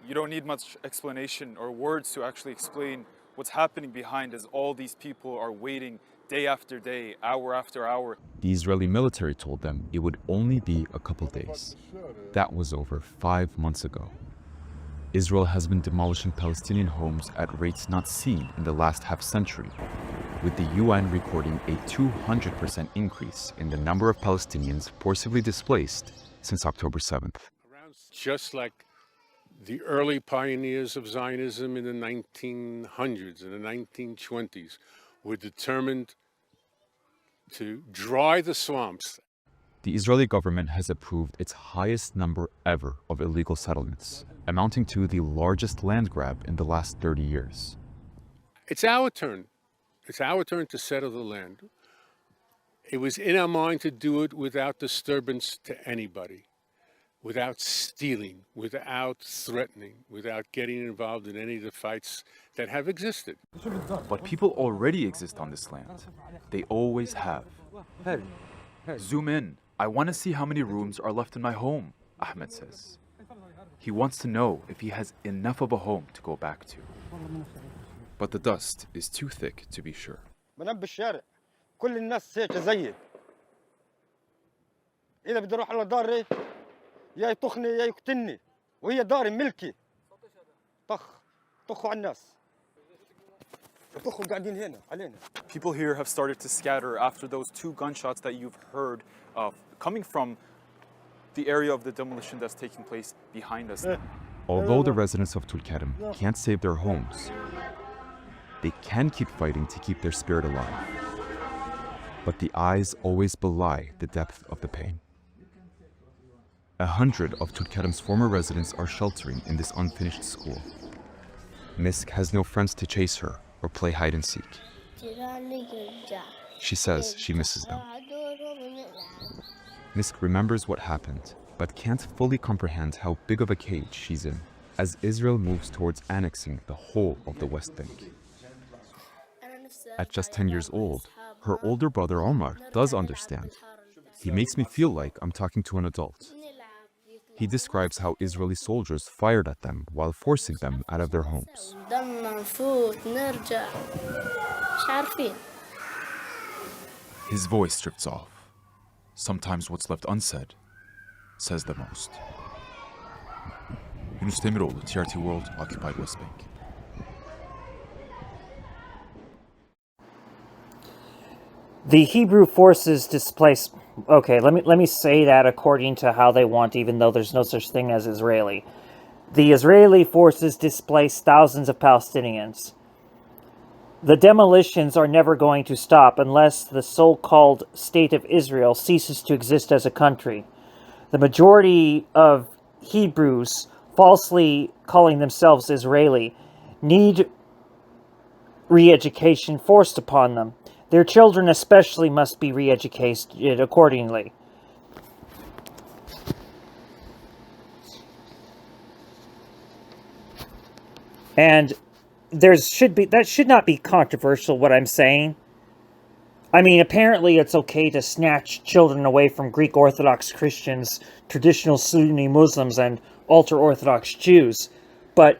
You don't need much explanation or words to actually explain what's happening behind as all these people are waiting day after day, hour after hour. The Israeli military told them it would only be a couple days. That was over 5 months ago. Israel has been demolishing Palestinian homes at rates not seen in the last half-century, with the UN recording a 200% increase in the number of Palestinians forcibly displaced since October 7th. Just like the early pioneers of Zionism in the 1900s and the 1920s were determined to dry the swamps. The Israeli government has approved its highest number ever of illegal settlements, amounting to the largest land grab in the last 30 years. It's our turn. It's our turn to settle the land. It was in our mind to do it without disturbance to anybody, without stealing, without threatening, without getting involved in any of the fights that have existed. But people already exist on this land. They always have. Zoom in. I want to see how many rooms are left in my home, Ahmed says. He wants to know if he has enough of a home to go back to. But the dust is too thick to be sure. بنام بالشارع كل الناس هيك زيي إذا بدي أروح على داري يا يطخني يا يقتلني وهي داري ملكي طخوا على الناس طخوا قاعدين هنا علينا. People here have started to scatter after those 2 gunshots that you've heard coming from the area of the demolition that's taking place behind us. Although the residents of Tulkarm can't save their homes, they can keep fighting to keep their spirit alive. But the eyes always belie the depth of the pain. 100 of Tulkarm's former residents are sheltering in this unfinished school. Misk has no friends to chase her or play hide and seek. She says she misses them. Misk remembers what happened, but can't fully comprehend how big of a cage she's in as Israel moves towards annexing the whole of the West Bank. At just 10 years old, her older brother Omar does understand. He makes me feel like I'm talking to an adult. He describes how Israeli soldiers fired at them while forcing them out of their homes. His voice drifts off. Sometimes what's left unsaid says the most. Yunus Demiroğlu, TRT World, Occupied West Bank. The Hebrew forces displaced... Okay, let me say that according to how they want, even though there's no such thing as Israeli. The Israeli forces displaced thousands of Palestinians. The demolitions are never going to stop unless the so-called State of Israel ceases to exist as a country. The majority of Hebrews, falsely calling themselves Israeli, need re-education forced upon them. Their children especially must be re-educated accordingly. And that should not be controversial, what I'm saying. I mean, apparently it's okay to snatch children away from Greek Orthodox Christians, traditional Sunni Muslims, and ultra-Orthodox Jews. but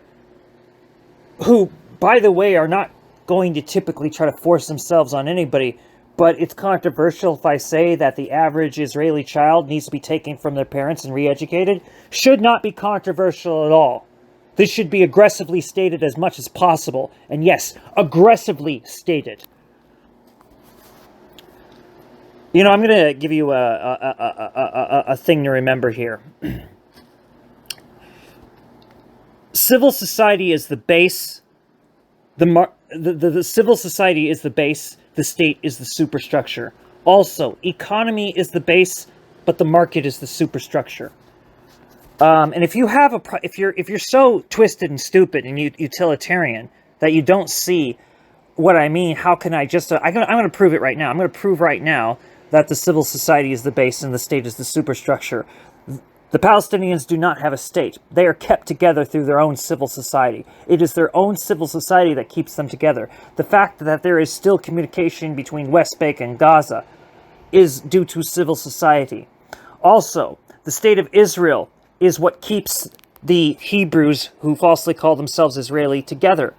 who, by the way, are not going to typically try to force themselves on anybody. But it's controversial if I say that the average Israeli child needs to be taken from their parents and re-educated. Should not be controversial at all. This should be aggressively stated as much as possible. And yes, aggressively stated. You know, I'm going to give you a thing to remember here. Civil society is the base. The civil society is the base. The state is the superstructure. Also, economy is the base, but the market is the superstructure. And if you have if you're so twisted and stupid and utilitarian that you don't see what I mean, how can I just? I'm going to prove it right now. I'm going to prove right now that the civil society is the base and the state is the superstructure. The Palestinians do not have a state. They are kept together through their own civil society. It is their own civil society that keeps them together. The fact that there is still communication between West Bank and Gaza is due to civil society. Also, the state of Israel is what keeps the Hebrews, who falsely call themselves Israeli, together.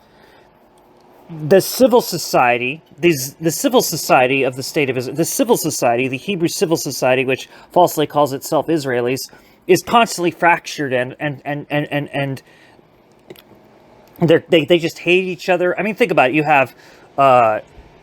The civil society, the civil society of the state of Israel, the civil society, the Hebrew civil society, which falsely calls itself Israelis, is constantly fractured and they just hate each other. I mean, think about it. You have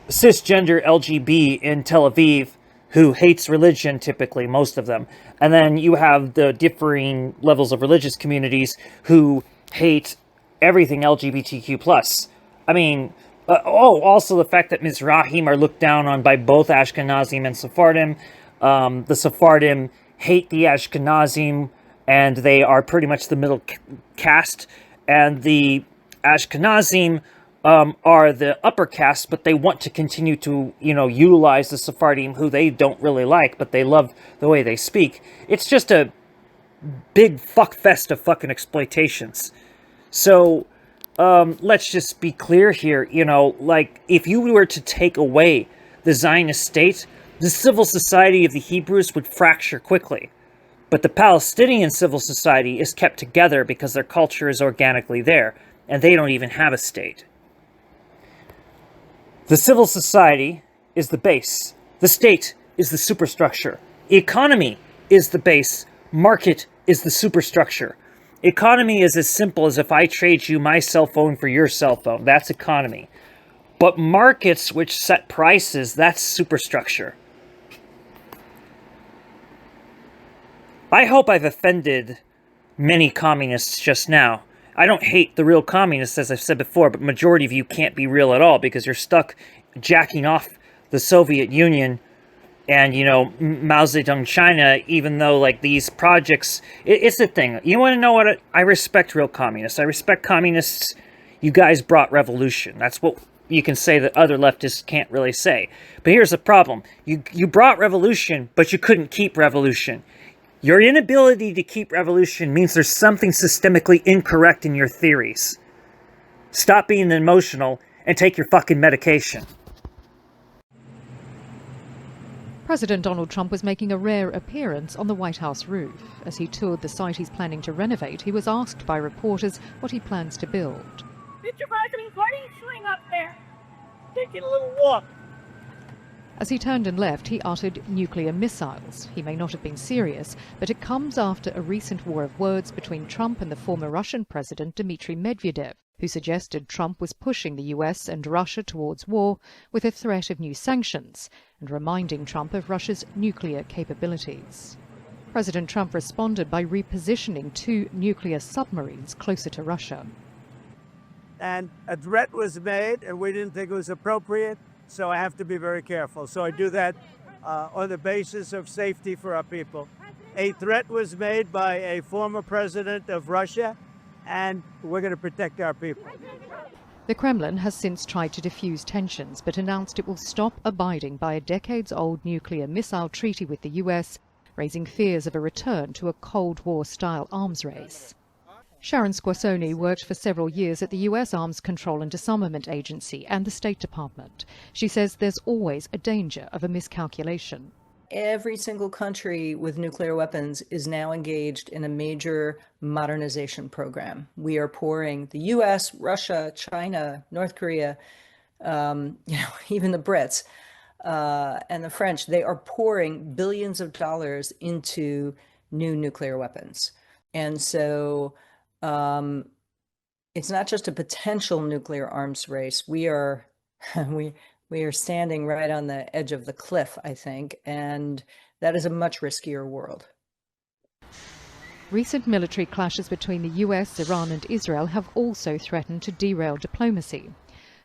cisgender LGB in Tel Aviv who hates religion, typically, most of them. And then you have the differing levels of religious communities who hate everything LGBTQ+. I mean, also the fact that Mizrahim are looked down on by both Ashkenazim and Sephardim. The Sephardim hate the Ashkenazim, and they are pretty much the middle caste. And the Ashkenazim are the upper caste, but they want to continue to, utilize the Sephardim, who they don't really like, but they love the way they speak. It's just a big fuck fest of fucking exploitations. So, let's just be clear here, if you were to take away the Zionist state, the civil society of the Hebrews would fracture quickly. But the Palestinian civil society is kept together because their culture is organically there, and they don't even have a state. The civil society is the base. The state is the superstructure. Economy is the base. Market is the superstructure. Economy is as simple as if I trade you my cell phone for your cell phone. That's economy. But markets which set prices, that's superstructure. I hope I've offended many communists just now. I don't hate the real communists, as I've said before, but majority of you can't be real at all because you're stuck jacking off the Soviet Union and, Mao Zedong China, even though, these projects... It's the thing. You want to know what? I respect real communists. I respect communists. You guys brought revolution. That's what you can say that other leftists can't really say. But here's the problem. You brought revolution, but you couldn't keep revolution. Your inability to keep revolution means there's something systemically incorrect in your theories. Stop being emotional and take your fucking medication. President Donald Trump was making a rare appearance on the White House roof. As he toured the site he's planning to renovate, he was asked by reporters what he plans to build. Mr. President, what are you doing up there? Taking a little walk. As he turned and left, he uttered nuclear missiles. He may not have been serious, but it comes after a recent war of words between Trump and the former Russian president Dmitry Medvedev, who suggested Trump was pushing the US and Russia towards war with a threat of new sanctions and reminding Trump of Russia's nuclear capabilities. President Trump responded by repositioning 2 nuclear submarines closer to Russia. And a threat was made, and we didn't think it was appropriate, so I have to be very careful. So I do that on the basis of safety for our people. A threat was made by a former president of Russia, and we're going to protect our people. The Kremlin has since tried to defuse tensions, but announced it will stop abiding by a decades-old nuclear missile treaty with the US, raising fears of a return to a Cold War-style arms race. Sharon Squassoni worked for several years at the US Arms Control and Disarmament Agency and the State Department. She says there's always a danger of a miscalculation. every single country with nuclear weapons is now engaged in a major modernization program. We are pouring, the US, Russia, China, North Korea, even the Brits and the French, they are pouring billions of dollars into new nuclear weapons. And so it's not just a potential nuclear arms race. We are standing right on the edge of the cliff, I think, and that is a much riskier world. Recent military clashes between the US, Iran and Israel have also threatened to derail diplomacy.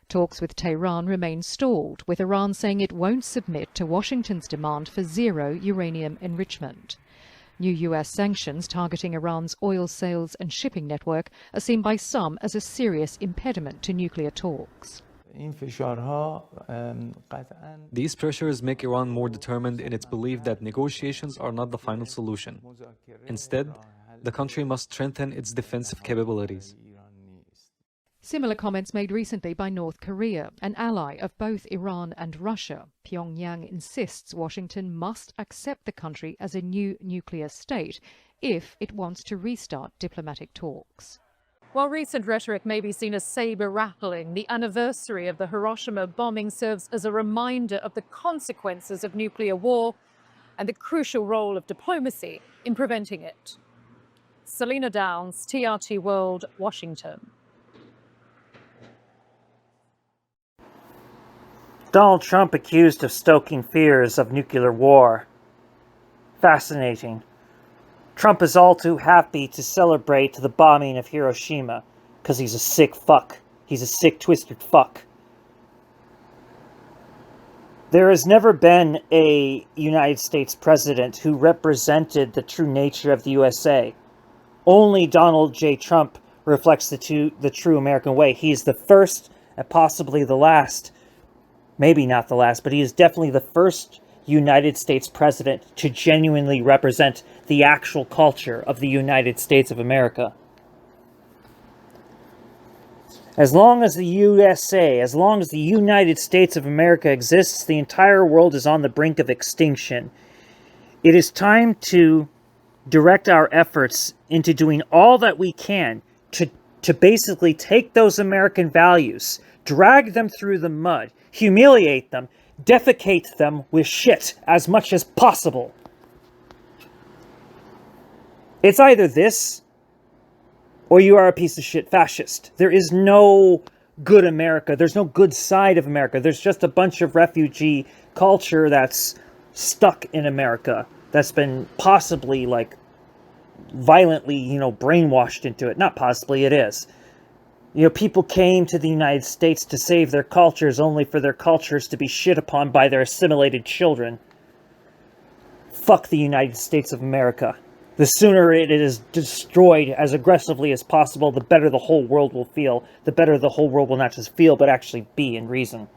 Talks with Tehran remain stalled, with Iran saying it won't submit to Washington's demand for zero uranium enrichment. New US sanctions targeting Iran's oil sales and shipping network are seen by some as a serious impediment to nuclear talks. These pressures make Iran more determined in its belief that negotiations are not the final solution. Instead, the country must strengthen its defensive capabilities. Similar comments made recently by North Korea, an ally of both Iran and Russia. Pyongyang insists Washington must accept the country as a new nuclear state if it wants to restart diplomatic talks. While recent rhetoric may be seen as saber-rattling, the anniversary of the Hiroshima bombing serves as a reminder of the consequences of nuclear war and the crucial role of diplomacy in preventing it. Selena Downs, TRT World, Washington. Donald Trump accused of stoking fears of nuclear war. Fascinating. Trump is all too happy to celebrate the bombing of Hiroshima because he's a sick fuck. He's a sick, twisted fuck. There has never been a United States president who represented the true nature of the USA. Only Donald J. Trump reflects the true American way. He is the first and possibly the last. Maybe not the last, but he is definitely the first United States president to genuinely represent the actual culture of the United States of America. As long as the USA, as long as the United States of America exists, the entire world is on the brink of extinction. It is time to direct our efforts into doing all that we can to basically take those American values, drag them through the mud, humiliate them, defecate them with shit as much as possible. It's either this or you are a piece of shit fascist. There is no good America. There's no good side of America. There's just a bunch of refugee culture that's stuck in America, that's been possibly like violently, brainwashed into it. Not possibly, it is. People came to the United States to save their cultures only for their cultures to be shit upon by their assimilated children. Fuck the United States of America. The sooner it is destroyed as aggressively as possible, the better the whole world will feel. The better the whole world will not just feel, but actually be in reason.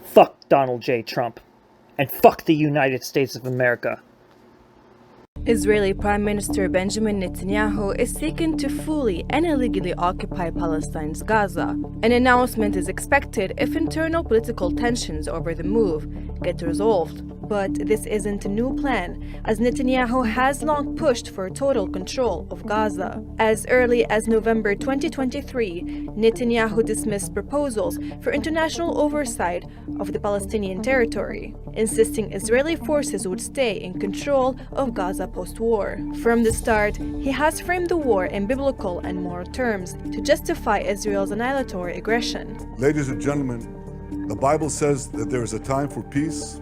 Fuck Donald J. Trump. And fuck the United States of America. Israeli Prime Minister Benjamin Netanyahu is seeking to fully and illegally occupy Palestine's Gaza. An announcement is expected if internal political tensions over the move get resolved. But this isn't a new plan, as Netanyahu has long pushed for total control of Gaza. As early as November 2023, Netanyahu dismissed proposals for international oversight of the Palestinian territory, insisting Israeli forces would stay in control of Gaza post-war. From the start, he has framed the war in biblical and moral terms to justify Israel's annihilatory aggression. Ladies and gentlemen, the Bible says that there is a time for peace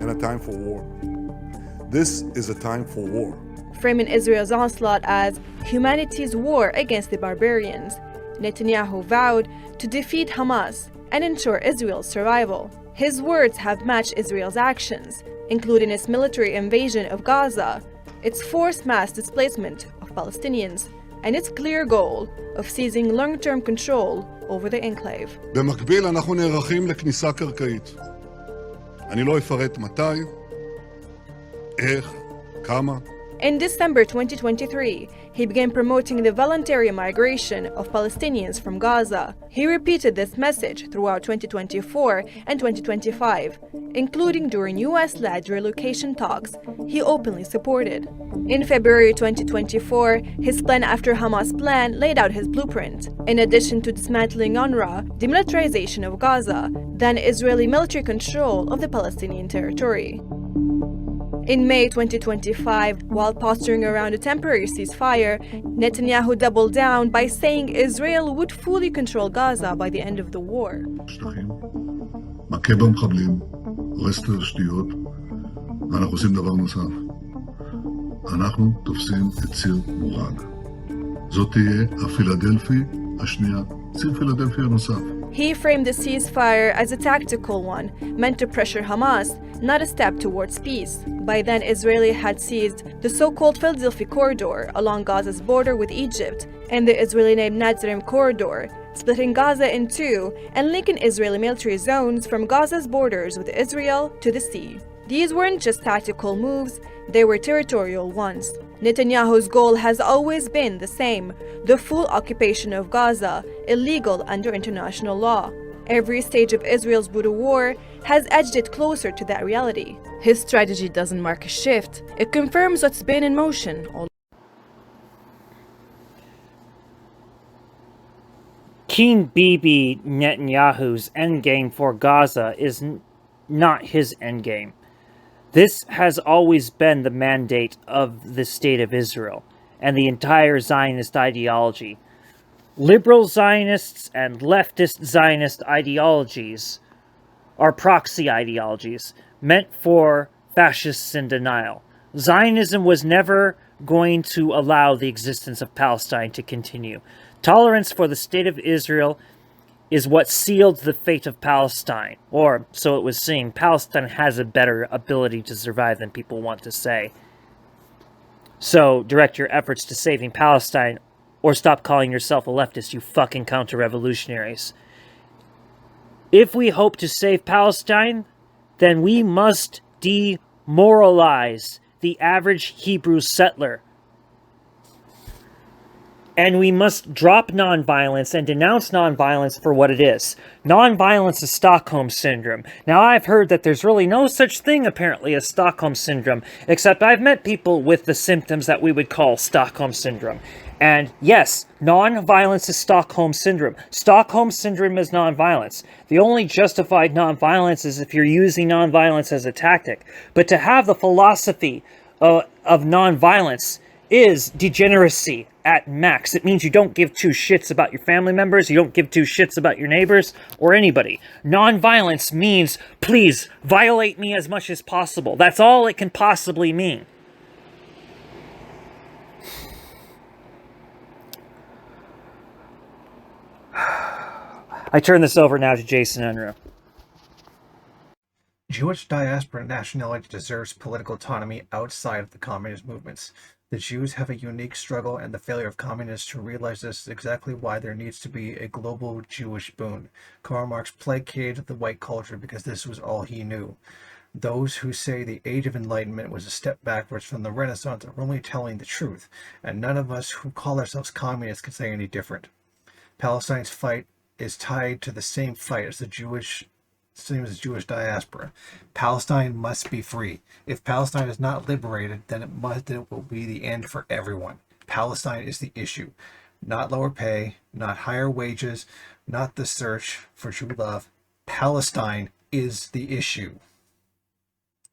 and a time for war. This is a time for war. Framing Israel's onslaught as humanity's war against the barbarians, Netanyahu vowed to defeat Hamas and ensure Israel's survival. His words have matched Israel's actions, including its military invasion of Gaza, its forced mass displacement of Palestinians, and its clear goal of seizing long-term control over the enclave. במקביל אנחנו נערכים לכניסה קרקעית. אני לא אפרט מתי, איך, כמה, In December 2023, he began promoting the voluntary migration of Palestinians from Gaza. He repeated this message throughout 2024 and 2025, including during US-led relocation talks he openly supported. In February 2024, his plan after Hamas plan laid out his blueprint. In addition to dismantling Unruhe, demilitarization of Gaza, then Israeli military control of the Palestinian territory. In May 2025, while posturing around a temporary ceasefire, Netanyahu doubled down by saying Israel would fully control Gaza by the end of the war. מכה במחבלים, הורס את התשתיות, ואנחנו עושים דבר נוסף. אנחנו תופסים את ציר מורג. זאת תהיה הפילדלפי השנייה, ציר פילדלפי הנוסף. He framed the ceasefire as a tactical one, meant to pressure Hamas, not a step towards peace. By then, Israel had seized the so-called Philadelphia corridor along Gaza's border with Egypt and the Israeli-named Nazarem corridor, splitting Gaza in two and linking Israeli military zones from Gaza's borders with Israel to the sea. These weren't just tactical moves, they were territorial ones. Netanyahu's goal has always been the same: the full occupation of Gaza, illegal under international law. Every stage of Israel's brutal war has edged it closer to that reality. His strategy doesn't mark a shift, it confirms what's been in motion all. King Bibi Netanyahu's endgame for Gaza is not his endgame. This has always been the mandate of the State of Israel and the entire Zionist ideology. Liberal Zionists and leftist Zionist ideologies are proxy ideologies meant for fascists in denial. Zionism was never going to allow the existence of Palestine to continue. Tolerance for the State of Israel is what sealed the fate of Palestine, or so it was seen. Palestine has a better ability to survive than people want to say. So direct your efforts to saving Palestine, or stop calling yourself a leftist, you fucking counter-revolutionaries. If we hope to save Palestine, then we must demoralize the average Hebrew settler. And we must drop nonviolence and denounce nonviolence for what it is. Nonviolence is Stockholm Syndrome. Now, I've heard that there's really no such thing, apparently, as Stockholm Syndrome, except I've met people with the symptoms that we would call Stockholm Syndrome. And yes, nonviolence is Stockholm Syndrome. Stockholm Syndrome is nonviolence. The only justified nonviolence is if you're using nonviolence as a tactic. But to have the philosophy of nonviolence is degeneracy at max. It means you don't give two shits about your family members, you don't give two shits about your neighbors, or anybody. Nonviolence means, please, violate me as much as possible. That's all it can possibly mean. I turn this over now to Jason Unruhe. Jewish diaspora nationality deserves political autonomy outside of the communist movements. The Jews have a unique struggle, and the failure of communists to realize this is exactly why there needs to be a global Jewish boom. Karl Marx placated the white culture because this was all he knew. Those who say the Age of Enlightenment was a step backwards from the Renaissance are only telling the truth, and none of us who call ourselves communists can say any different. Palestine's fight is tied to the same fight as the Jewish diaspora. Palestine must be free. If Palestine is not liberated, then it will be the end for everyone. Palestine is the issue. Not lower pay, not higher wages, not the search for true love. Palestine is the issue.